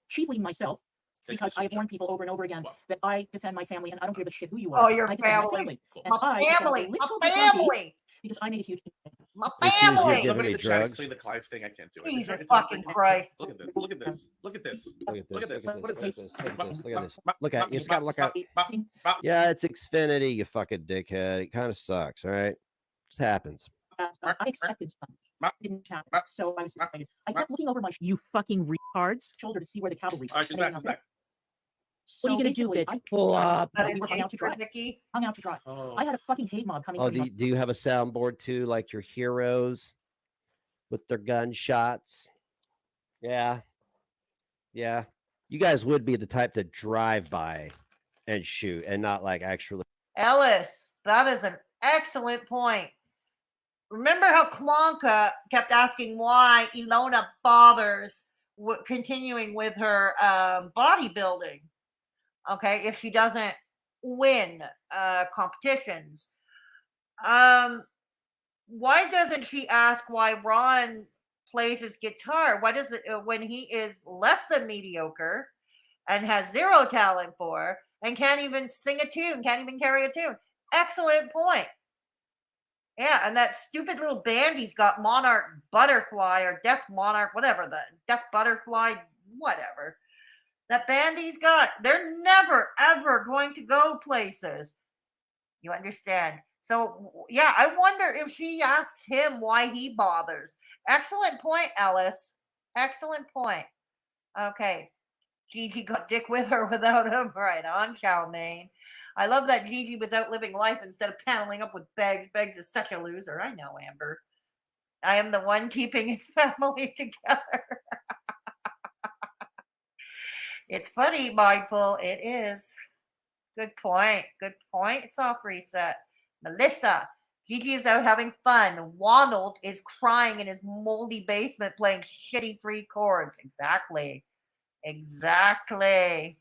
Chiefly myself, because I have warned people over and over again that I defend my family and I don't give a shit who you are. Oh, your I defend family. And My I defend family. a little My bit of me family. because I made a huge mistake. My Accuse you of family. giving Somebody me in the chat drugs. explain the Clive thing. I can't do it. Jesus It's fucking Christ. Look at this. Look at this. Look at this. Look at this. Look at this. Look What at is this. this? Look at this. Look at this. Look at. You just gotta look at. Yeah, it's Xfinity. You fucking dickhead. It kind of sucks. All right, just happens. I expected some. Didn't happen. So I was disappointed. I kept looking over my you fucking retards shoulder to see where the cavalry. All right, she's back. She's back. So what are you gonna do, bitch? Flop. That Hung out is to dry. Vicky. Hung out to dry. Oh. I had a fucking hate mob coming. Oh, for me. do you have a soundboard too, like your heroes with their gunshots? Yeah, yeah. You guys would be the type to drive by and shoot, and not like actually. Ellis, that is an excellent point. Remember how Clonka kept asking why Ilona bothers continuing with her bodybuilding, okay, if she doesn't win competitions. Why doesn't she ask why Ron plays his guitar? Why does it when he is less than mediocre and has zero talent for and can't even sing a tune, can't even carry a tune? Excellent point. Yeah, and that stupid little band he's got, Monarch Butterfly or Deaf Monarch, whatever, the Deaf Butterfly, whatever. That band he's got, they're never, ever going to go places. You understand? So, yeah, I wonder if she asks him why he bothers. Excellent point, Ellis. Excellent point. Okay. Gigi got dick with her without him. Right on, Charlemagne. I love that Gigi was out living life instead of paneling up with Beggs. Beggs is such a loser. I know, Amber. I am the one keeping his family together. It's funny, Michael. It is. Good point. Good point. Soft reset. Melissa. Gigi is out having fun. Wonald is crying in his moldy basement playing shitty 3 chords. Exactly. Exactly.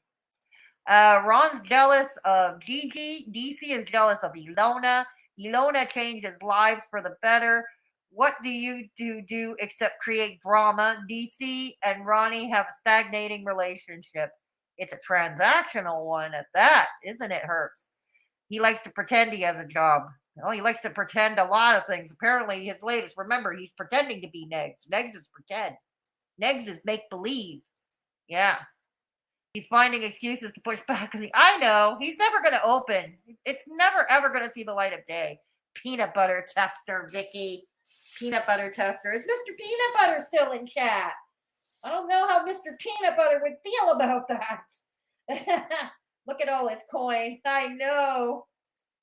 Ron's jealous of Gigi. DC is jealous of Ilona. Ilona changes lives for the better. What do you do except create drama? DC and Ronnie have a stagnating relationship. It's a transactional one at that, isn't it, Herbs? He likes to pretend he has a job. Oh, he likes to pretend a lot of things. Apparently, his latest, remember, he's pretending to be Negs. Negs is pretend. Negs is make-believe. Yeah. He's finding excuses to push back. I know. He's never going to open. It's never, ever going to see the light of day. Peanut butter tester, Vicky. Peanut butter tester. Is Mr. Peanut Butter still in chat? I don't know how Mr. Peanut Butter would feel about that. Look at all his coin. I know.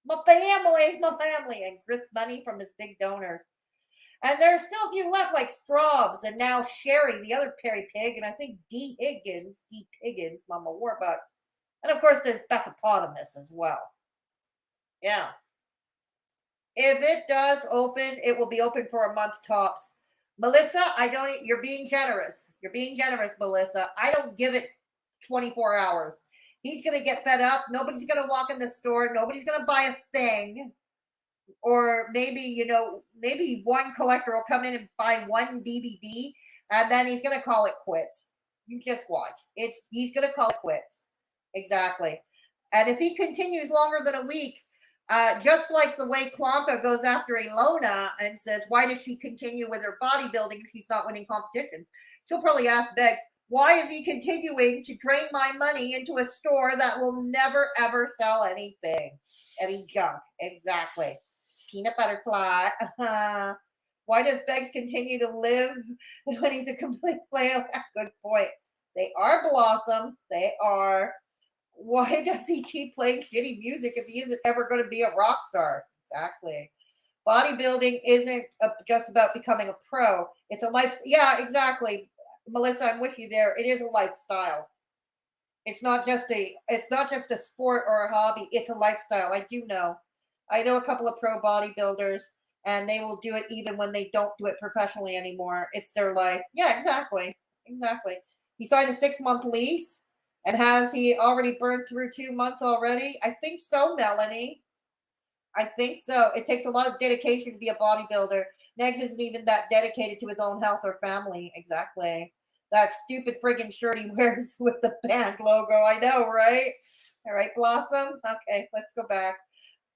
My family. And grip money from his big donors. And there's still a few left, like Straubs, and now Sherry, the other Perry Pig, and I think D. Higgins, Mama Warbucks. And of course, there's Bethopotamus as well. Yeah. If it does open, it will be open for a month tops. Melissa, you're being generous. You're being generous, Melissa. I don't give it 24 hours. He's going to get fed up. Nobody's going to walk in the store. Nobody's going to buy a thing. Or maybe, maybe one collector will come in and buy one DVD, and then he's going to call it quits. You just watch. He's going to call it quits. Exactly. And if he continues longer than a week, just like the way Clonka goes after Ilona and says, why does she continue with her bodybuilding if she's not winning competitions? She'll probably ask Beggs, why is he continuing to drain my money into a store that will never, ever sell anything? Any junk. Exactly. Peanut butter plot. Why does Beggs continue to live when he's a complete failure? Good point. They are Blossom. They are. Why does he keep playing shitty music if he isn't ever going to be a rock star? Exactly. Bodybuilding isn't just about becoming a pro. It's a life. Yeah, exactly. Melissa, I'm with you there. It is a lifestyle. It's not just a sport or a hobby. It's a lifestyle. I do know. I know a couple of pro bodybuilders, and they will do it even when they don't do it professionally anymore. It's their life. Yeah, exactly. Exactly. He signed a 6-month lease, and has he already burned through 2 months already? I think so, Melanie. I think so. It takes a lot of dedication to be a bodybuilder. Negs isn't even that dedicated to his own health or family. Exactly. That stupid friggin' shirt he wears with the band logo. I know, right? All right, Blossom. Okay, let's go back.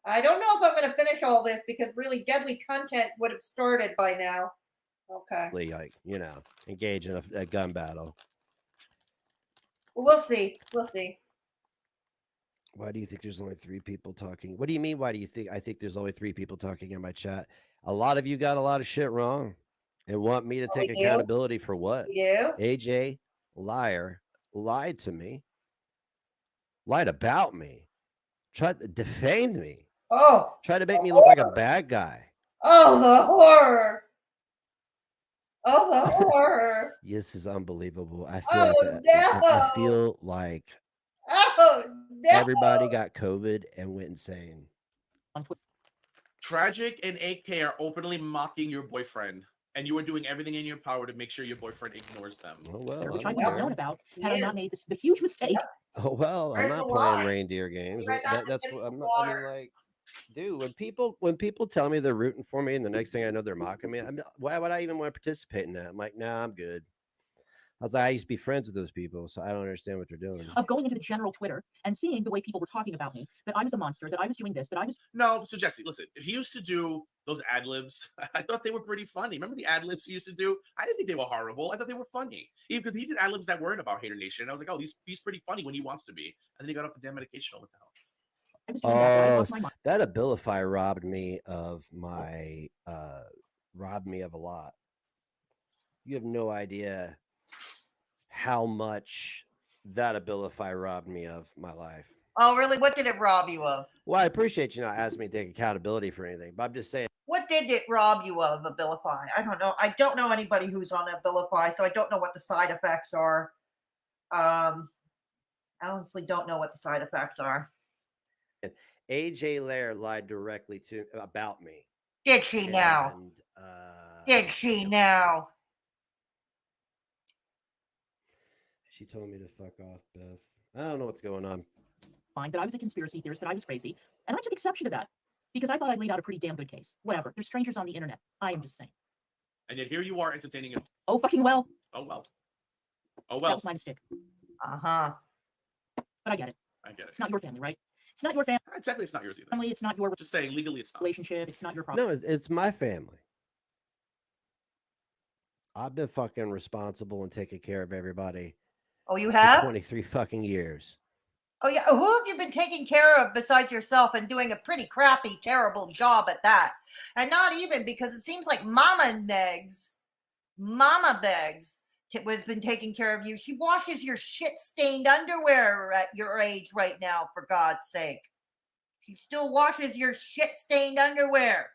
I don't know if I'm going to finish all this because really deadly content would have started by now. Okay. Like, engage in a gun battle. We'll see. We'll see. Why do you think there's only 3 people talking? What do you mean? Why do you think I think there's only 3 people talking in my chat? A lot of you got a lot of shit wrong and want me to take accountability for what? AJ, liar, lied to me, lied about me, tried to defame me. Oh. Tried to make me look like a bad guy. Oh, the horror. Oh, the horror. This is unbelievable. I feel like everybody got COVID and went insane. Tragic and AK are openly mocking your boyfriend, and you are doing everything in your power to make sure your boyfriend ignores them. Oh, well, which I wouldn't have known about had I not made the huge mistake. Oh, well, I'm not playing reindeer games. That's what I'm not, I mean, like, dude, when people tell me they're rooting for me and the next thing I know they're mocking me, why would I even want to participate in that? I'm like, nah, I'm good. I was like, I used to be friends with those people, so I don't understand what they're doing. Of going into the general Twitter and seeing the way people were talking about me, that I was a monster, that I was doing this, that I was... No, so Jesse, listen, he used to do those ad libs. I thought they were pretty funny. Remember the ad libs he used to do? I didn't think they were horrible. I thought they were funny. Even because he did ad libs that weren't about Hater Nation. I was like, oh, he's pretty funny when he wants to be. And then he got off the damn medication. What the hell? Oh, that Abilify robbed me of a lot. You have no idea how much that Abilify robbed me of my life. Oh, really? What did it rob you of? Well, I appreciate you not asking me to take accountability for anything, but I'm just saying. What did it rob you of, Abilify? I don't know. I don't know anybody who's on Abilify, so I don't know what the side effects are. I honestly don't know what the side effects are. AJ Lair lied directly about me. Did she now? Did she now? She told me to fuck off, Beth. I don't know what's going on. That I was a conspiracy theorist, that I was crazy, and I took exception to that because I thought I laid out a pretty damn good case. Whatever. They're strangers on the internet. I am just saying. And yet here you are entertaining him. Oh, fucking well. Oh, well. Oh, well. That was my mistake. Uh-huh. But I get it. I get it. It's not your family, right? It's not your family. Exactly, it's not yours either. Family, it's not your... Just saying, legally it's not. Relationship, it's not your problem. No, it's my family. I've been fucking responsible and taking care of everybody. Oh, you have? For 23 fucking years. Oh, yeah. Who have you been taking care of besides yourself and doing a pretty crappy, terrible job at that? And not even because it seems like Mama Begzy has been taking care of you. She washes your shit-stained underwear at your age right now, for God's sake. She still washes your shit-stained underwear.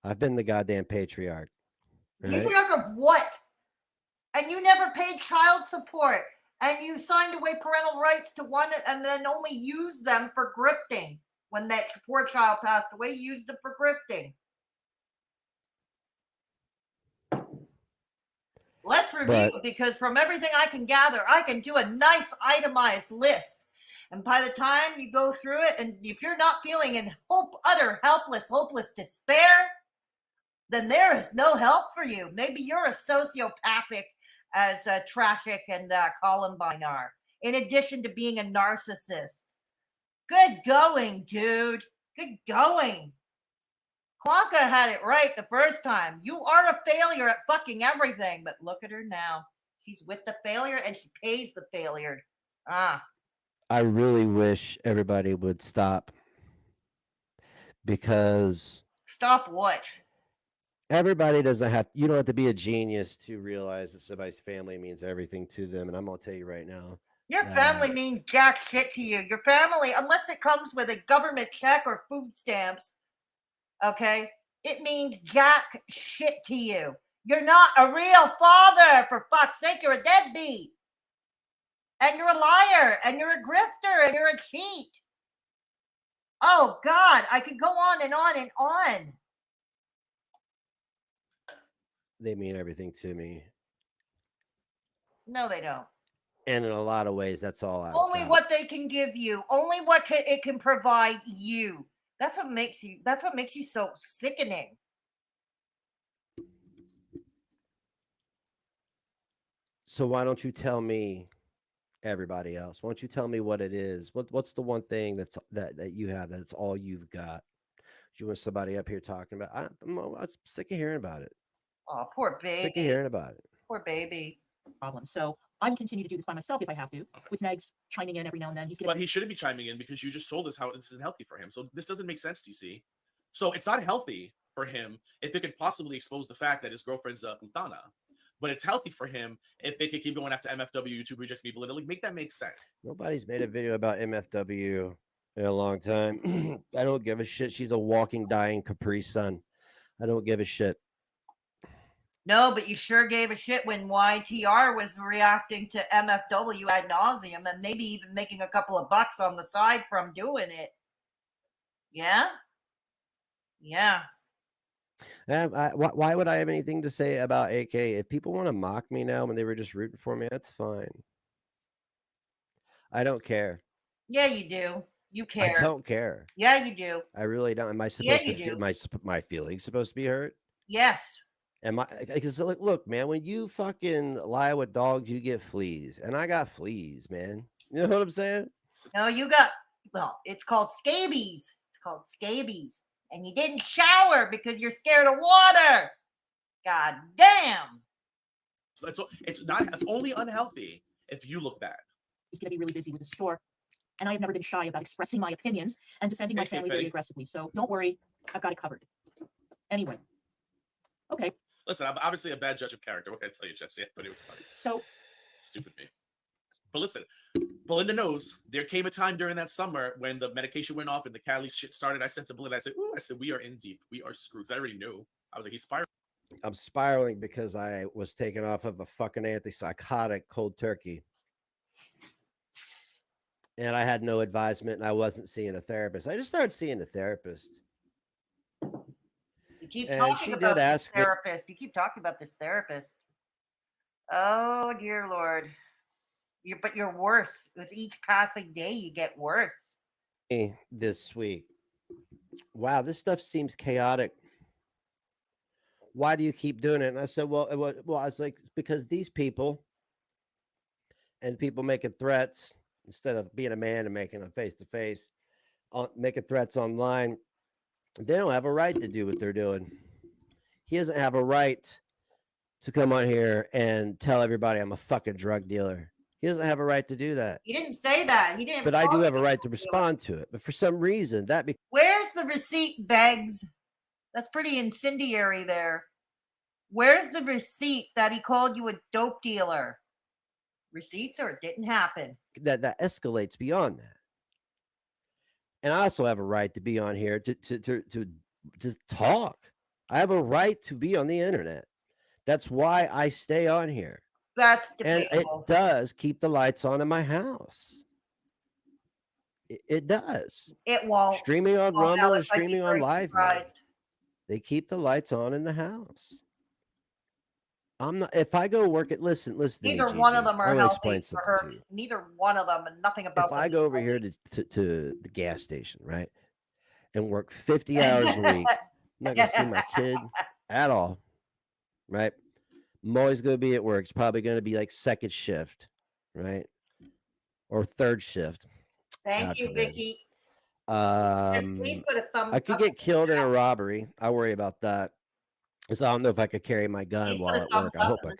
I've been the goddamn patriarch. Right? Patriarch of what? And you never paid child support. And you signed away parental rights to one and then only used them for grifting. When that poor child passed away, you used them for grifting. Let's review because from everything I can gather, I can do a nice itemized list. And by the time you go through it, and if you're not feeling in utter helpless, hopeless despair, then there is no help for you. Maybe you're a sociopathic as Traffic and Columbine are, in addition to being a narcissist. Good going, dude. Good going. Clonka had it right the first time. You are a failure at fucking everything, but look at her now. She's with the failure and she pays the failure. I really wish everybody would stop because... Stop what? Everybody doesn't have, you don't have to be a genius to realize that somebody's family means everything to them. And I'm going to tell you right now. Your family means jack shit to you. Your family, unless it comes with a government check or food stamps, okay, it means jack shit to you. You're not a real father, for fuck's sake. You're a deadbeat. And you're a liar. And you're a grifter. And you're a cheat. Oh, God, I could go on and on and on. They mean everything to me. No, they don't. And in a lot of ways, that's all I only what they can give you. Only what it can provide you. That's what makes you so sickening. So why don't you tell me everybody else. Why don't you tell me what it is? What's the one thing that you have that's all you've got? You want somebody up here talking about? I'm sick of hearing about it. Oh, poor Sick of baby. hearing about it. Poor baby. Problem. So I can continue to do this by myself if I have to, with Megs chiming in every now and then. But he shouldn't be chiming in because you just told us how this isn't healthy for him. So this doesn't make sense, do you see? So it's not healthy for him if it could possibly expose the fact that his girlfriend's a putana. But it's healthy for him if they could keep going after MFW, YouTube rejects people, and like make that make sense. Nobody's made a video about MFW in a long time. I don't give a shit. She's a walking, dying Capri Sun. I don't give a shit. No, but you sure gave a shit when YTR was reacting to MFW ad nauseum and maybe even making a couple of bucks on the side from doing it. Yeah? Yeah. Why would I have anything to say about AK? If people want to mock me now when they were just rooting for me, that's fine. I don't care. Yeah, you do. You care. I don't care. Yeah, you do. I really don't. Am I supposed to feel my feelings supposed to be hurt? Yes. Am I? Because look, man, when you fucking lie with dogs, you get fleas, and I got fleas, man. You know what I'm saying? No, it's called scabies. It's called scabies. And you didn't shower because you're scared of water. God damn. So it's only unhealthy if you look bad. He's going to be really busy with the store. And I have never been shy about expressing my opinions and defending my family very aggressively. So don't worry, I've got it covered. Anyway. Okay. Listen, I'm obviously a bad judge of character. What can I tell you, Jesse? I thought it was funny. So stupid me. But listen, Belinda knows there came a time during that summer when the medication went off and the Cali shit started. I said to Belinda, I said, we are in deep. We are screwed. I already knew. I was like, he's spiraling. I'm spiraling because I was taken off of a fucking antipsychotic cold turkey. And I had no advisement and I wasn't seeing a therapist. I just started seeing a therapist. You keep talking about this therapist. You keep talking about this therapist. Oh, dear Lord. But you're worse. With each passing day, you get worse. This week. Wow, this stuff seems chaotic. Why do you keep doing it? And I said, well, I was like, because these people and people making threats instead of being a man and making a face-to-face, making threats online, they don't have a right to do what they're doing. He doesn't have a right to come on here and tell everybody I'm a fucking drug dealer. He doesn't have a right to do that. He didn't say that. He didn't. But I do have a right to respond to it. But for some reason, where's the receipt, Begz? That's pretty incendiary there. Where's the receipt that he called you a dope dealer? Receipts or it didn't happen? That escalates beyond that. And I also have a right to be on here to talk. I have a right to be on the internet. That's why I stay on here. That's debatable. And it does keep the lights on in my house. It does. It won't. Streaming on Rumble and streaming on Live. They keep the lights on in the house. I'm not. If I go work at listen. Neither one of them are healthy for her. Neither one of them, and nothing about. If I go over here to the gas station, right, and work 50 hours a week, I'm not gonna see my kid at all, right? I'm always gonna be at work. It's probably gonna be like second shift, right, or third shift. Thank you, Vicky. Please put a thumbs I could get killed in a robbery. I worry about that. So I don't know if I could carry my gun while at work. I hope I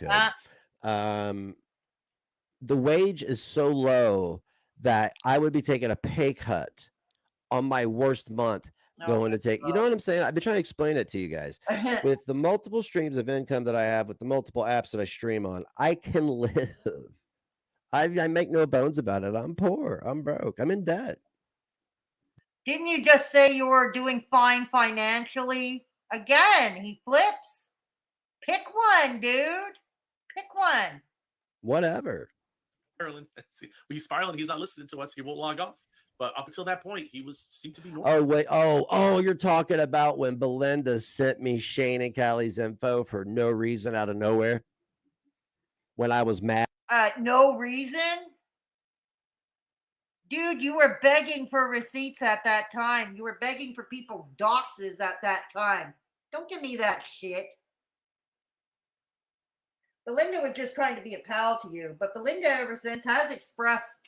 could. The wage is so low that I would be taking a pay cut on my worst month going to take. You know what I'm saying? I've been trying to explain it to you guys. With the multiple streams of income that I have, with the multiple apps that I stream on, I can live. I make no bones about it. I'm poor. I'm broke. I'm in debt. Didn't you just say you were doing fine financially? Again, he flips. Pick one, dude. Pick one. Whatever. He's spiraling. He's not listening to us. He won't log off. But up until that point, he seemed to be normal. Oh, wait. Oh, you're talking about when Belinda sent me Shane and Callie's info for no reason out of nowhere? When I was mad? No reason? Dude, you were begging for receipts at that time. You were begging for people's doxes at that time. Don't give me that shit. Belinda was just trying to be a pal to you, but Belinda ever since has expressed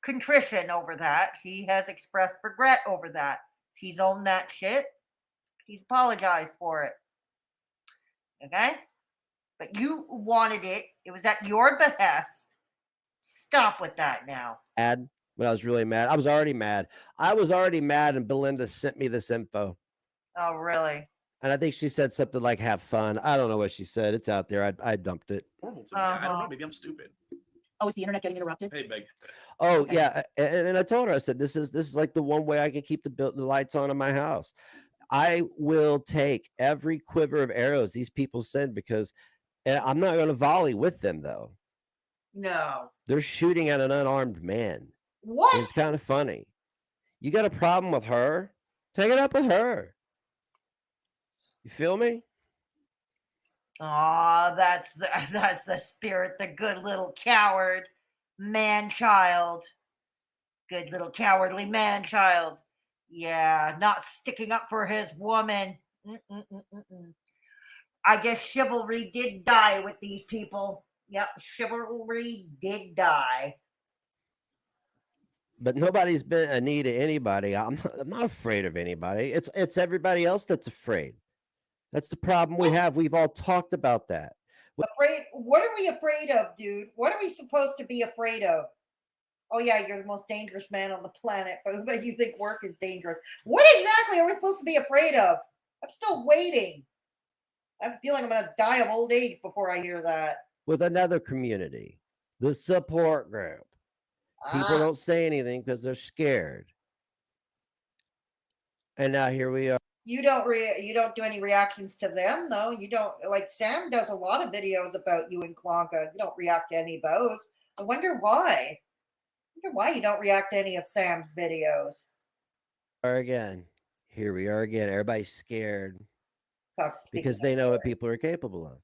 contrition over that. She has expressed regret over that. She's owned that shit. She's apologized for it. Okay? But you wanted it. It was at your behest. Stop with that now. When I was really mad. I was already mad. And Belinda sent me this info. Oh, really? And I think she said something like "have fun." I don't know what she said. It's out there. I dumped it. Horrible to me. I don't know. Maybe I'm stupid. Oh, is the internet getting interrupted? Hey, Meg. Oh, okay. Yeah, and I told her, I said, this is like the one way I can keep the lights on in my house. I will take every quiver of arrows these people send because I'm not going to volley with them, though. No. They're shooting at an unarmed man. What? It's kind of funny. You got a problem with her? Take it up with her. You feel me? Oh, that's the spirit, the good little coward man-child. Good little cowardly man-child. Yeah, not sticking up for his woman. I guess chivalry did die with these people. Yep, chivalry did die. But nobody's been a knee to anybody. I'm not afraid of anybody. It's everybody else that's afraid. That's the problem we have. We've all talked about that. Afraid? What are we afraid of, dude? What are we supposed to be afraid of? Oh, yeah, you're the most dangerous man on the planet, but you think work is dangerous. What exactly are we supposed to be afraid of? I'm still waiting. I feel like I'm going to die of old age before I hear that. With another community, the support group. People don't say anything because they're scared. And now here we are. You don't do any reactions to them, though. You don't, like Sam does a lot of videos about you and Clonka. You don't react to any of those. I wonder why. You don't react to any of Sam's videos. Here we are again. Everybody's scared because they know what people are capable of.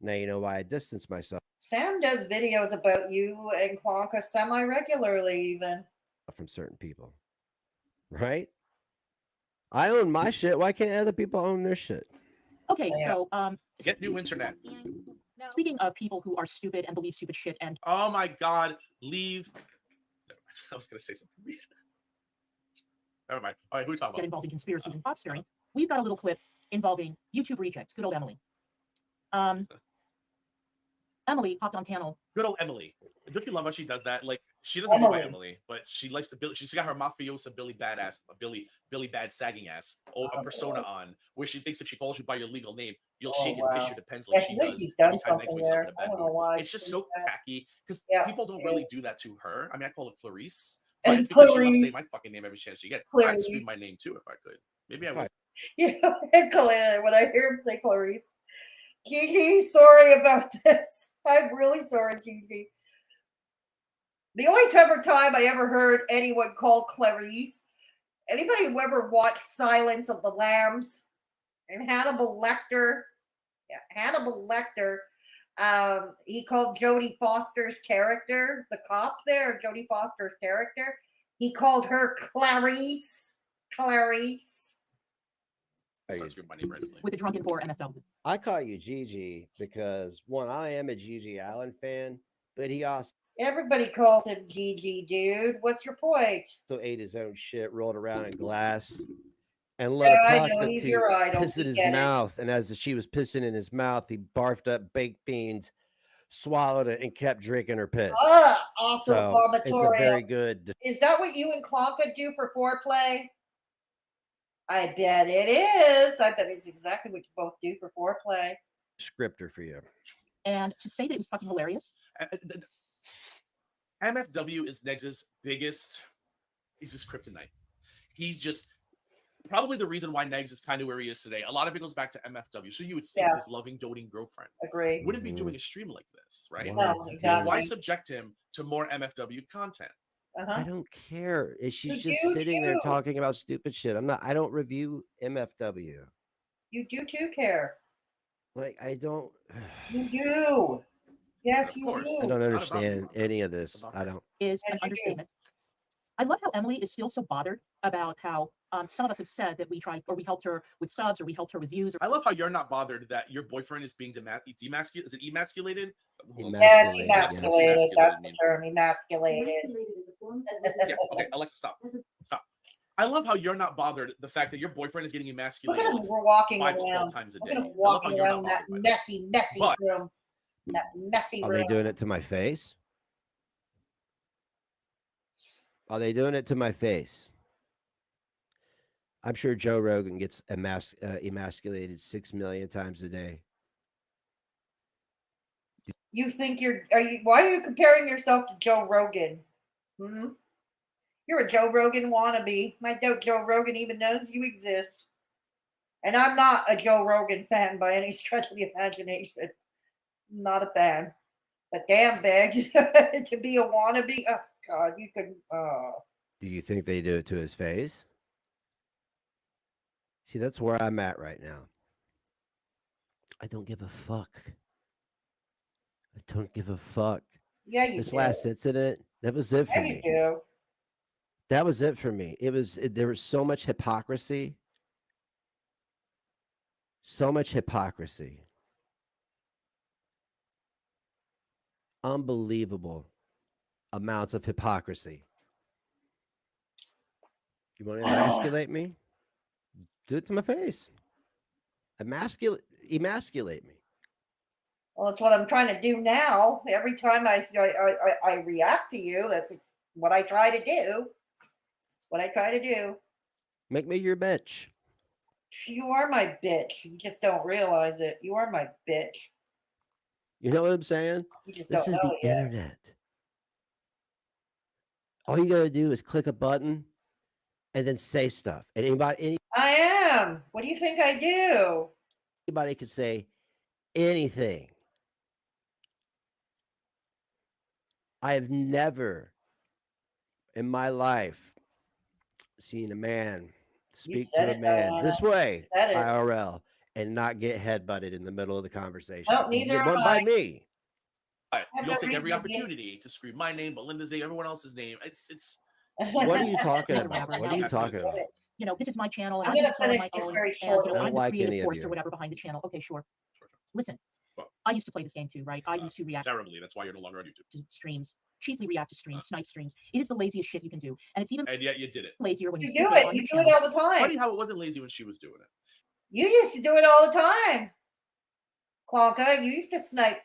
Now you know why I distance myself. Sam does videos about you and Clonka semi-regularly, even. From certain people. Right? I own my shit. Why can't other people own their shit? Okay, so get new internet. Speaking of people who are stupid and believe stupid shit and oh my god, leave. I was gonna say something. Never mind. All right, who are we talking about? Get involved in conspiracies and pot stirring. We've got a little clip involving YouTube rejects. Good old Emily. Emily hopped on panel. Good old Emily. Don't you love how she does that? Like she doesn't go by Emily, but she likes to build. She's got her mafiosa Billy badass, Billy bad sagging ass, a persona on where she thinks if she calls you by your legal name, you'll shake and piss your depends like she does every time next week's up in the bedroom. It's just so tacky because people don't really do that to her. I mean, I call her Clarice, but it's because she loves to say my fucking name every chance she gets. I'd scream my name too if I could. Maybe I would. Yeah, when I hear him say Clarice. Gigi, sorry about this. I'm really sorry, Gigi. The only time I ever heard anyone call Clarice, anybody who ever watched Silence of the Lambs and Hannibal Lecter, he called Jodie Foster's character, the cop there, Jodie Foster's character, he called her Clarice. With a drunken poor MFW. I call you Gigi because one, I am a Gigi Allen fan, but he also everybody calls him Gigi, dude. What's your point? So ate his own shit, rolled around in glass, and let a prostitute piss in his mouth. And as she was pissing in his mouth, he barfed up baked beans, swallowed it, and kept drinking her piss. Also so it's a very good. Is that what you and Clonka do for foreplay? I bet it is. I bet it's exactly what you both do for foreplay. Scripter for you. And to say that it was fucking hilarious. MFW is Negs's biggest. He's his kryptonite. He's just probably the reason why Negs is kind of where he is today. A lot of it goes back to MFW. So you would think his loving, doting girlfriend wouldn't be doing a stream like this, right? No, exactly. Why subject him to more MFW content? I don't care. She's just sitting there talking about stupid shit. I don't review MFW. You do too care. Like, I don't. You do. Yes, you do. I don't understand any of this. I don't. Is an understatement. I love how Emily is still so bothered about how some of us have said that we tried or we helped her with subs or we helped her with views. I love how you're not bothered that your boyfriend is being demasculated. Is it emasculated? Yeah, it's emasculated. That's the term, emasculated. Yeah. Okay, Alexa, stop. Stop. I love how you're not bothered the fact that your boyfriend is getting Look emasculated at him, we're walking 5 to around. 12 times a Look day. at him I love how walking you're around not that bothered by this. messy But room. That messy Are room. they doing it to my face? Are they doing it to my face? I'm sure Joe Rogan gets emasculated 6 million times a day. You think why are you comparing yourself to Joe Rogan? Hmm? You're a Joe Rogan wannabe. I doubt Joe Rogan even knows you exist. And I'm not a Joe Rogan fan by any stretch of the imagination. Not a fan. But damn, Beggs, to be a wannabe, oh God, you could. Do you think they do it to his face? See, that's where I'm at right now. I don't give a fuck. I don't give a fuck. Yeah, you This do. last incident, that was it for me. You do. That was it for me. There was so much hypocrisy. So much hypocrisy. Unbelievable amounts of hypocrisy. You want to emasculate me? Do it to my face. Emasculate me. Well, that's what I'm trying to do now. Every time I react to you, that's what I try to do. What I try to do. Make me your bitch. You are my bitch. You just don't realize it. You are my bitch. You know what I'm saying? You just This don't is know the it yet. internet. All you gotta do is click a button and then say stuff. And I am. What do you think I do? anybody could say anything. I have never in my life seen a man speak to a man this way, IRL, and not get headbutted in the middle of the conversation. No, neither get am one by me. You'll take every opportunity to scream my name, Belinda's name, everyone else's name. It's What are you talking about? What are you talking about? You know, this is my channel, and I'm I'm gonna going to finish my this own. very And, short. you know, I don't I'm the like creative any of force you. or whatever behind the channel. Okay, sure. Listen, I used to play this game too, right? I used to react terribly. That's why you're no longer on YouTube. to streams, chiefly react to streams, snipe streams. It is the laziest shit you can do, and it's even And yet you did it. lazier when you You sit do there it. on You your do it channel. all the time. Funny how it wasn't lazy when she was doing it. You used to do it all the time. Clonka, you used to snipe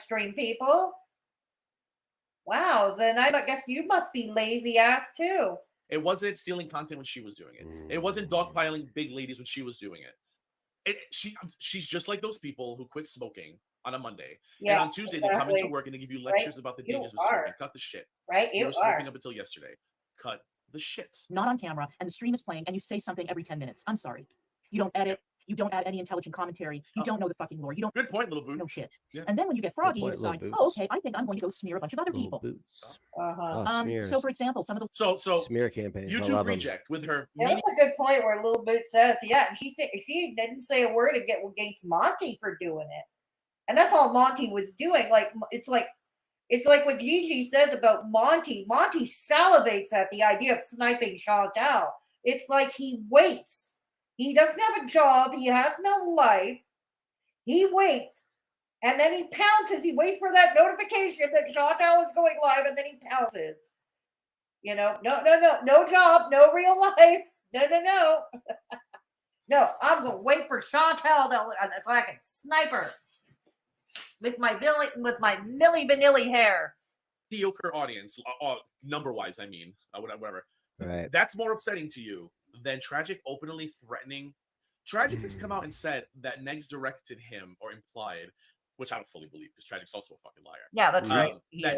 stream people. Wow, then I guess you must be lazy ass too. It wasn't stealing content when she was doing it. It wasn't dogpiling big ladies when she was doing it. She's just like those people who quit smoking on a Monday. Yeah, and on Tuesday, they come into work and they give you lectures about the dangers of smoking. Cut the shit. Right, you were smoking up until yesterday. Cut the shit. Not on camera, and the stream is playing, and you say something every 10 minutes. I'm sorry. You don't edit. You don't add any intelligent commentary. You don't know the fucking lore. You don't. Good point, little boots. No shit. Yeah. And then when you get froggy, you point, decide, little oh, boots. okay, I think I'm going to go smear a bunch of other Little people. boots. Uh-huh. So for example, some of the So smear campaigns. I YouTube love 'em. reject with her. Yeah, that's a good point where Little Boot says, yeah, she didn't say a word against Monty for doing it. And that's all Monty was doing. It's like what Gigi says about Monty. Monty salivates at the idea of sniping Chantal. It's like he waits. He doesn't have a job. He has no life. He waits. And then he pounces. He waits for that notification that Chantal is going live, and then he pounces. You know, no job, no real life. No. No, I'm gonna wait for Chantal so I can snipe her with my Milli Vanilli hair. Mediocre audience, number wise, I mean, whatever. Right. That's more upsetting to you than Tragic openly threatening. Tragic has come out and said that Negs directed him or implied, which I don't fully believe because Tragic's also a fucking liar. Yeah, that's right.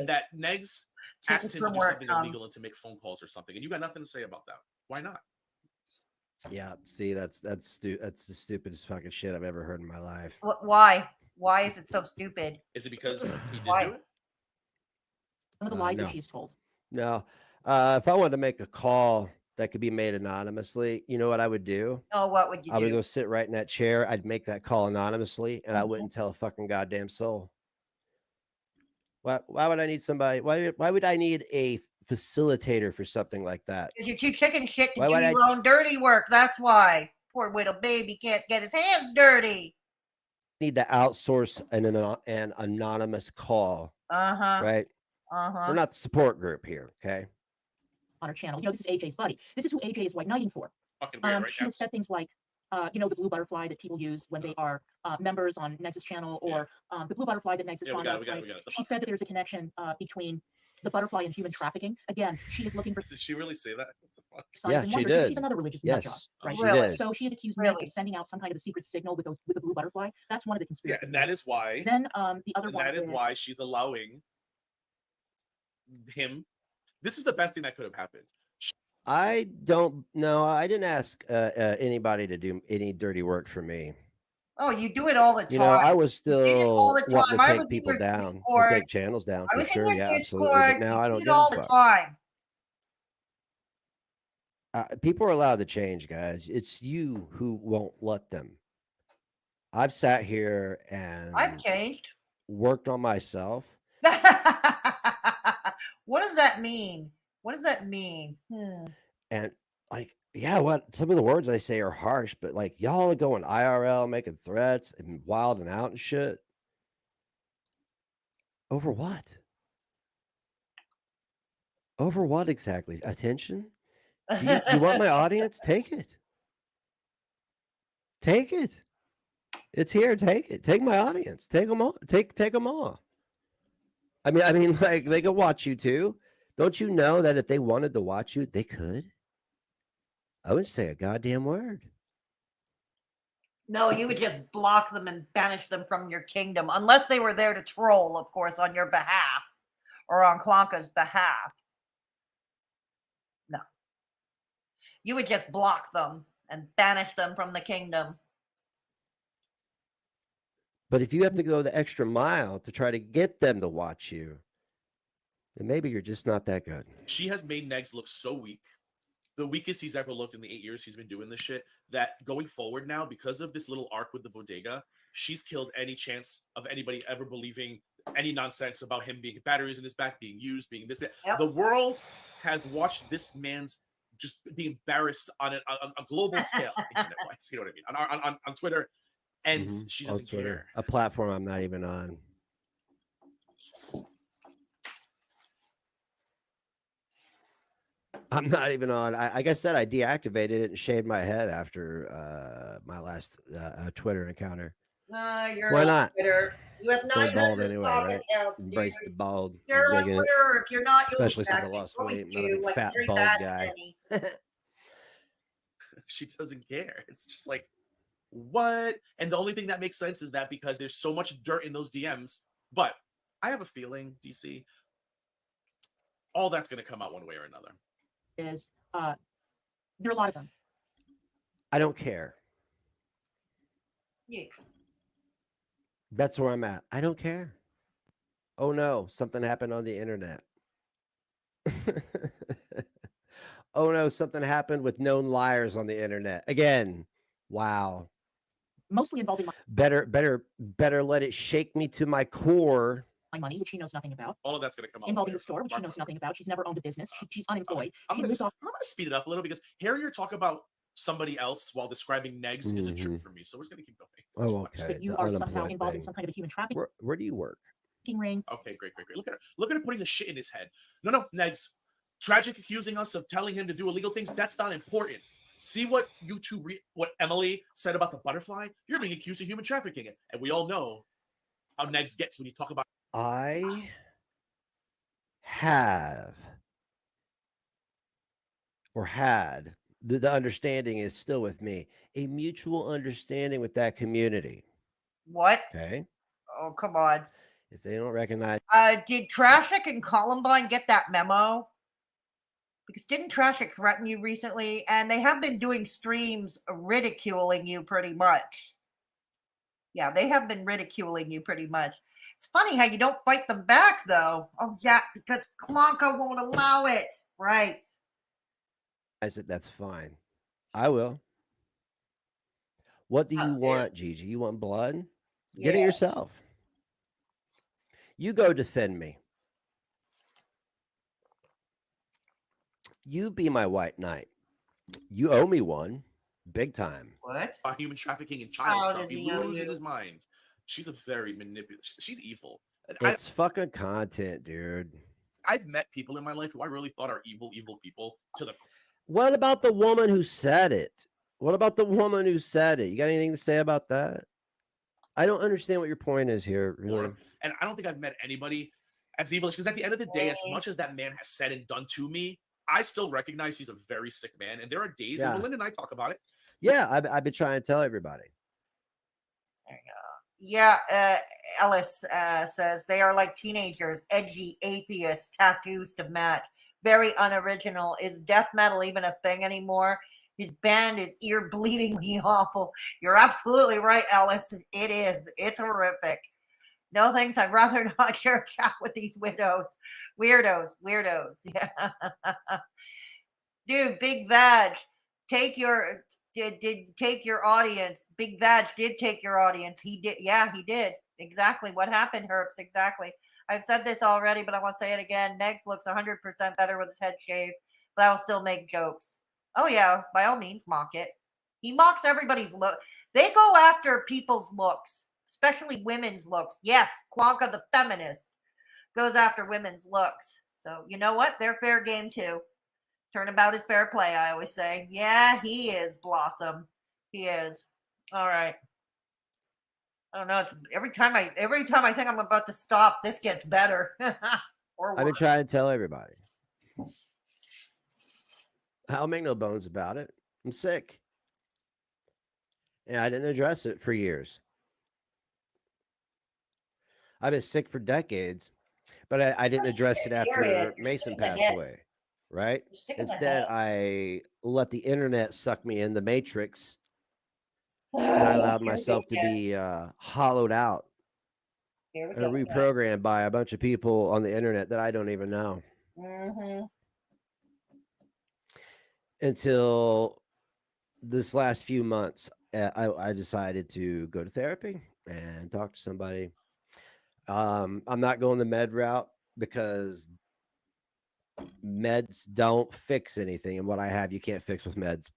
That Negs Take asked it him to from do where it something comes. illegal and to make phone calls or something, and you got nothing to say about that. Why not? Yeah, see, that's the stupidest fucking shit I've ever heard in my life. Why? Why is it so stupid? Is it because he did Why? do it? some of the lies no. that she's told. No. If I wanted to make a call that could be made anonymously, you know what I would do? Oh, what would you I would do? go sit right in that chair. I'd make that call anonymously, and I wouldn't tell a fucking goddamn soul. Why would I need somebody? Why would I need a facilitator for something like that. Because you're too chicken shit to Why do would your own dirty work. That's why. Poor little baby can't get his hands dirty. Need to outsource an anonymous call. Right? We're not the support group here, okay? On her channel. You know, this is AJ's buddy. This is who AJ is white knighting for. Fucking weird, right she has said things like, you know, the blue butterfly that people use when they are members on Negs' channel, or the blue butterfly that Negs is fond of. She said that there's a connection between the butterfly and human trafficking. Again, she is looking for. Did she really say that? Yeah, she did. She's another religious yes, nut job, right? She did. So she is accusing Negs of sending out some kind of a secret signal with the blue butterfly. That's one of the conspiracies. Yeah, and that is why. Then the other one. That is why she's allowing him. This is the best thing that could have happened. I don't know. I didn't ask anybody to do any dirty work for me. Oh, you do it all the time. You know, I was still all the wanting time. to take people down and take channels down for sure. Yeah, absolutely. But now I don't give all a the fuck. time. People are allowed to change, guys. It's you who won't let them. I've sat here and I've changed. Worked on myself. What does that mean? What does that mean? And like, yeah, what some of the words I say are harsh, but like y'all are going IRL, making threats and wilding out and shit. Over what? Over what exactly? Attention? You want my audience? Take it. Take it. It's here. Take it. Take my audience. Take them all. Take them all. I mean, like they could watch you too. Don't you know that if they wanted to watch you, they could? I wouldn't say a goddamn word. No, you would just block them and banish them from your kingdom, unless they were there to troll, of course, on your behalf or on Clonka's behalf. No. You would just block them and banish them from the kingdom. But if you have to go the extra mile to try to get them to watch you, then maybe you're just not that good. She has made Negs look so weak. The weakest he's ever looked in the 8 years he's been doing this shit, that going forward now, because of this little arc with the bodega, she's killed any chance of anybody ever believing any nonsense about him being batteries in his back, being used, being this. Yep. The world has watched this man's just be embarrassed on a global scale, internet-wise, you know what I mean, on Twitter, and she doesn't care. A platform I'm not even on. I'm not even on. Like I said, I deactivated it and shaved my head after my last Twitter encounter. You're Why not? Twitter. You have 900 anyway, socket right? accounts, Embrace the bald. You're on Twitter. If you're not, especially since I lost weight. I'm not a big fat bald guy. She doesn't care. It's just like, what? And the only thing that makes sense is that because there's so much dirt in those DMs. But I have a feeling, DC, all that's going to come out one way or another. Is there are a lot of them. I don't care. Yeah. That's where I'm at. I don't care. Oh no, something happened on the internet. Oh no, something happened with known liars on the internet. Again. Wow. Mostly involving better let it shake me to my core. My money, which she knows nothing about. All of that's going to come out. Involving the store, which she knows nothing about. She's never owned a business. She's unemployed. I'm going to speed it up a little because hearing her talk about somebody else while describing Negs is a trip for me. So we're just going to keep going. Oh, okay. That you are somehow involved in some kind of a human trafficking where do you work? Ring. Okay, great. Look at her putting the shit in his head. No, Negs. Tragic accusing us of telling him to do illegal things. That's not important. See what you two what Emily said about the butterfly? You're being accused of human trafficking. And we all know how Negs gets when you talk about. I have or had the understanding is still with me, a mutual understanding with that community. What? Okay. Oh, come on. If they don't recognize. Did Traffic and Columbine get that memo? Because didn't Traffic threaten you recently? And they have been doing streams ridiculing you pretty much. Yeah, they have been ridiculing you pretty much. It's funny how you don't fight them back, though. Oh, yeah, because Clonka won't allow it. Right. I said, that's fine. I will. What do you want, Gigi? You want blood? Get it yourself. You go defend me. You be my white knight. You owe me one, big time. What? Human trafficking and child How stuff. does He he owe loses you? his mind. She's a very manipulative. She's evil. It's fucking content, dude. I've met people in my life who I really thought are evil people to the. What about the woman who said it? What about the woman who said it? You got anything to say about that? I don't understand what your point is here, really. And I don't think I've met anybody as evil, because at the end of the day, as much as that man has said and done to me, I still recognize he's a very sick man. And there are days, and Belinda and I talk about it. Yeah, I've been trying to tell everybody. There you go. Yeah, Ellis says they are like teenagers, edgy, atheists, tattoos to match. Very unoriginal. Is death metal even a thing anymore? His band is ear bleedingly awful. You're absolutely right, Ellis. It is. It's horrific. No thanks. I'd rather not share a chat with these widows. Weirdos. Yeah. Dude, Big Vag, take your did take your audience. Big Vag did take your audience. He did. Yeah, he did. Exactly. What happened, Herbs? Exactly. I've said this already, but I want to say it again. Negs looks 100% better with his head shaved, but I'll still make jokes. Oh yeah, by all means, mock it. He mocks everybody's look. They go after people's looks, especially women's looks. Yes, Clonka the feminist goes after women's looks. So you know what? They're fair game too. Turnabout is fair play, I always say. Yeah, he is, Blossom. He is. All right. I don't know. It's every time I think I'm about to stop, this gets better. Or I've been trying to tell everybody. I'll make no bones about it. I'm sick. And I didn't address it for years. I've been sick for decades, but I didn't address it after Mason passed away, right? Instead, I let the internet suck me in, the matrix, and I allowed myself to be hollowed out and reprogrammed by a bunch of people on the internet that I don't even know. Mm-hmm. Until this last few months, I decided to go to therapy and talk to somebody. I'm not going the med route because meds don't fix anything, and what I have you can't fix with meds.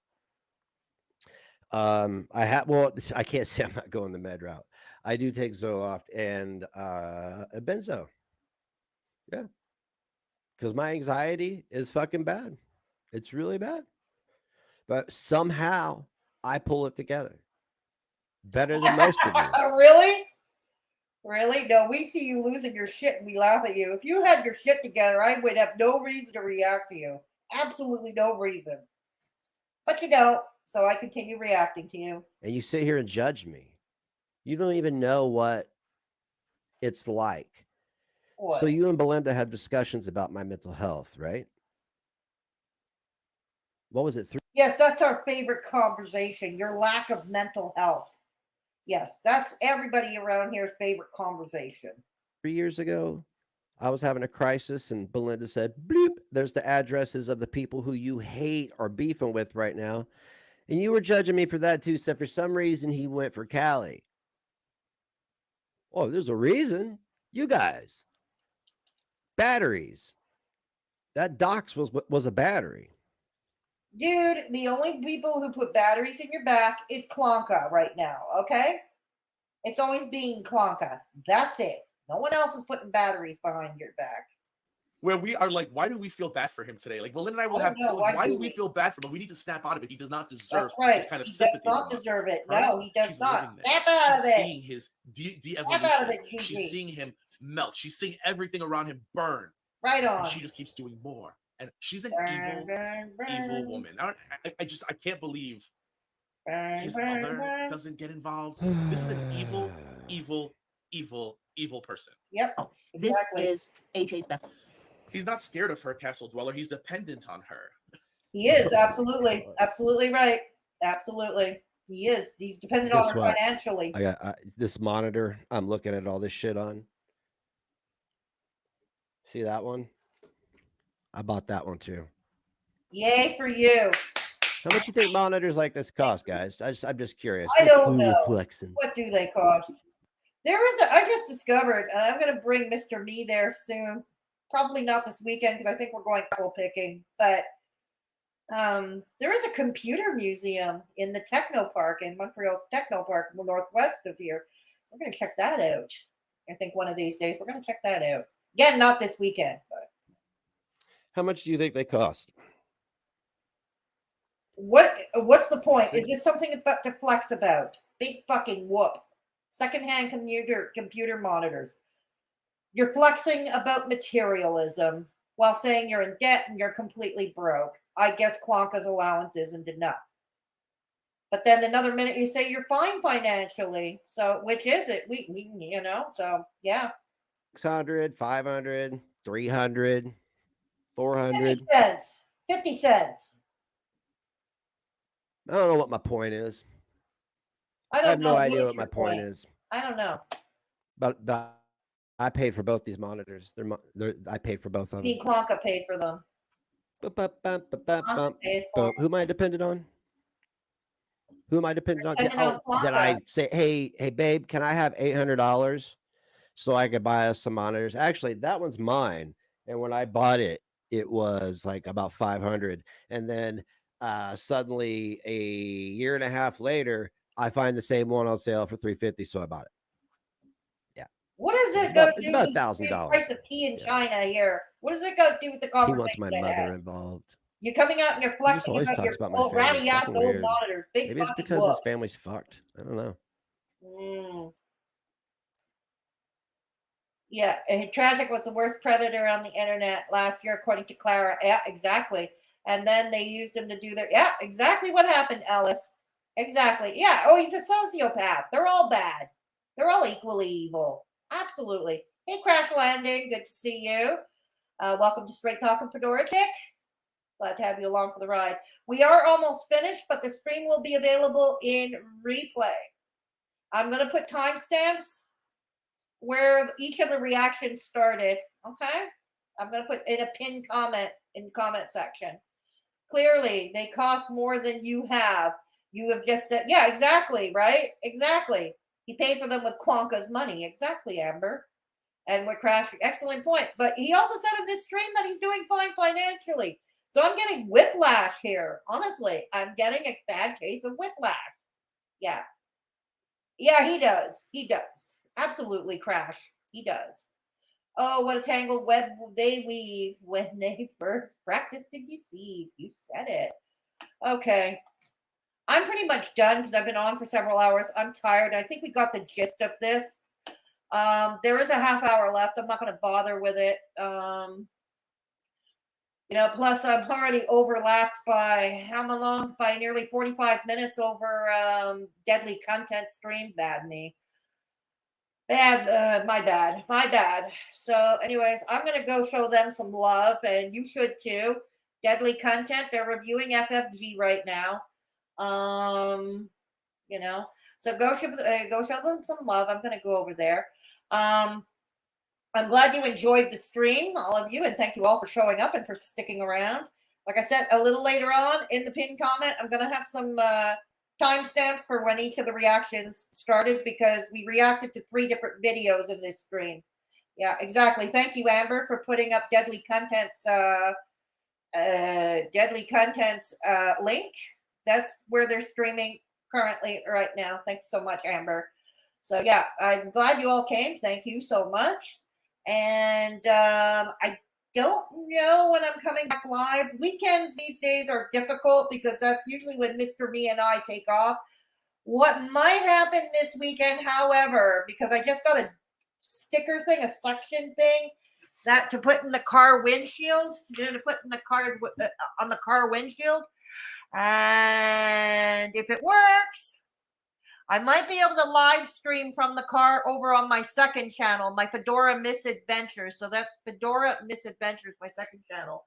I can't say I'm not going the med route. I do take Zoloft and a benzo. Yeah. Because my anxiety is fucking bad. It's really bad. But somehow I pull it together. Better than most of you. Really? Really? No, we see you losing your shit and we laugh at you. If you had your shit together, I would have no reason to react to you. Absolutely no reason. But you don't, so I continue reacting to you. And you sit here and judge me. You don't even know what it's like. What? So you and Belinda have discussions about my mental health, right? What was it? Yes, that's our favorite conversation. Your lack of mental health. Yes, that's everybody around here's favorite conversation. 3 years ago, I was having a crisis, and Belinda said, bloop, there's the addresses of the people who you hate or beefing with right now. And you were judging me for that too, except for some reason he went for Cali. Oh, there's a reason. You guys. Batteries. That Docs was a battery. Dude, the only people who put batteries in your back is Clonka right now, okay? It's always been Clonka. That's it. No one else is putting batteries behind your back. Where we are like, why do we feel bad for him today? Like, Belinda and I will have. Why do we feel bad for him? But we need to snap out of it. He does not deserve this kind of sympathy. He does not deserve it. No, he does not. Snap out of it. She's seeing his de-evolution. She's seeing him melt. She's seeing everything around him burn. Right on. And she just keeps doing more. And she's an evil woman. I can't believe his mother doesn't get involved. This is an evil person. Yep. Exactly. This is AJ's best. He's not scared of her, Castle Dweller. He's dependent on her. He is, absolutely. Absolutely right. Absolutely. He is. He's dependent on her financially. I got this monitor I'm looking at all this shit on. See that one? I bought that one too. Yay for you. How much you think monitors like this cost, guys? I'm just curious. I don't know. Flexing. What do they cost? I just discovered, and I'm going to bring Mr. Me there soon. Probably not this weekend because I think we're going apple picking. But There is a computer museum in the Techno Park, in Montreal's Techno Park, northwest of here. We're going to check that out. I think one of these days we're going to check that out. Again, not this weekend. But How much do you think they cost? What's the point? Is this something to flex about? Big fucking whoop. Secondhand computer monitors. You're flexing about materialism while saying you're in debt and you're completely broke. I guess Clonka's allowance isn't enough. But then another minute you say you're fine financially. So which is it? We so yeah. 600, 500, 300, 400. 50 cents. 50 cents. I don't know what my point is. I have no idea what my point is. I don't know. But I paid for both these monitors. I paid for both of them. Clonka paid for them. Who am I dependent on? Who am I dependent on? Did I say, hey, babe, can I have $800 so I could buy us some monitors? Actually, that one's mine. And when I bought it, it was like about 500. And then suddenly a year and a half later, I find the same one on sale for 350. So I bought it. Yeah. What does it go It's do about with $1,000. the price of tea in China here? What does it go do with the conversation? He wants my mother involved. You're coming out and you're flexing about your old ratty ass old monitors. Maybe it's because his family's fucked. I don't know. Yeah, Tragic was the worst predator on the internet last year, according to Clara. Yeah, exactly. And then they used him to do their. Yeah, exactly what happened, Ellis. Exactly. Yeah. Oh, he's a sociopath. They're all bad. They're all equally evil. Absolutely. Hey, Crash Landing. Good to see you. Welcome to Straight Talking Fedora Chick. Glad to have you along for the ride. We are almost finished, but the stream will be available in replay. I'm going to put timestamps where each of the reactions started. Okay? I'm going to put in a pinned comment in the comment section. Clearly, they cost more than you have. You have just said, yeah, exactly, right? Exactly. He paid for them with Clonka's money. Exactly, Amber. And we're crashing. Excellent point. But he also said in this stream that he's doing fine financially. So I'm getting whiplash here. Honestly, I'm getting a bad case of whiplash. Yeah. Yeah, he does. He does. Absolutely, Crash. He does. Oh, what a tangled web they weave when they first practice to deceive. You said it. Okay. I'm pretty much done because I've been on for several hours. I'm tired. I think we got the gist of this. There is a half hour left. I'm not going to bother with it. Plus I'm already overlapped by how long? By nearly 45 minutes over deadly content stream. Bad me. Bad, my bad. So anyways, I'm going to go show them some love, and you should too. Deadly content. They're reviewing FFG right now. So go show them some love. I'm going to go over there. I'm glad you enjoyed the stream, all of you, and thank you all for showing up and for sticking around. Like I said, a little later on in the pinned comment, I'm going to have some timestamps for when each of the reactions started because we reacted to 3 different videos in this stream. Yeah, exactly. Thank you, Amber, for putting up Deadly Content's link. That's where they're streaming currently right now. Thank you so much, Amber. So yeah, I'm glad you all came. Thank you so much. And I don't know when I'm coming back live. Weekends these days are difficult because that's usually when Mr. Me and I take off. What might happen this weekend, however, because I just got a sticker thing, a suction thing, that to put in the car windshield, to put in the car on the car windshield. And if it works, I might be able to live stream from the car over on my second channel, my Fedora Misadventures. So that's Fedora Misadventures, my second channel.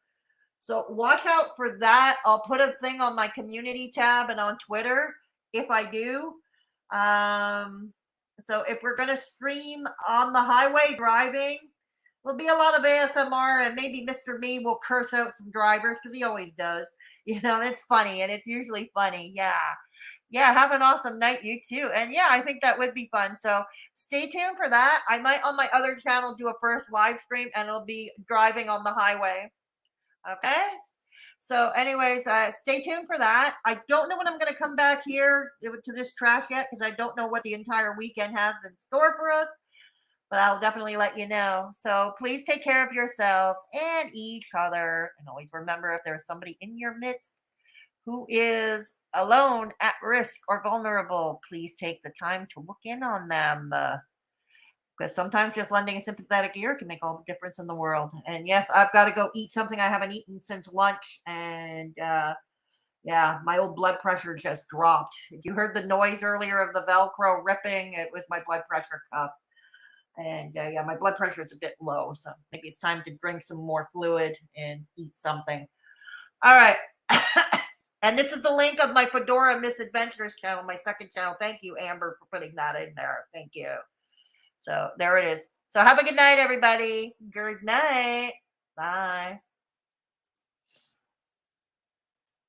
So watch out for that. I'll put a thing on my community tab and on Twitter if I do. So if we're going to stream on the highway driving, there'll be a lot of ASMR, and maybe Mr. Me will curse out some drivers because he always does. And it's funny, and it's usually funny. Yeah, have an awesome night, you too. And yeah, I think that would be fun. So stay tuned for that. I might on my other channel do a first live stream, and it'll be driving on the highway. Okay? So, anyways, stay tuned for that. I don't know when I'm going to come back here to this trash yet because I don't know what the entire weekend has in store for us. But I'll definitely let you know. So please take care of yourselves and each other. And always remember, if there's somebody in your midst who is alone, at risk, or vulnerable, please take the time to look in on them. Because sometimes just lending a sympathetic ear can make all the difference in the world. And yes, I've got to go eat something I haven't eaten since lunch. And yeah, my old blood pressure just dropped. You heard the noise earlier of the Velcro ripping. It was my blood pressure cuff. And yeah, my blood pressure is a bit low. So maybe it's time to drink some more fluid and eat something. All right. And this is the link of my Fedora Misadventures channel, my second channel. Thank you, Amber, for putting that in there. Thank you. So there it is. So have a good night, everybody. Good night. Bye.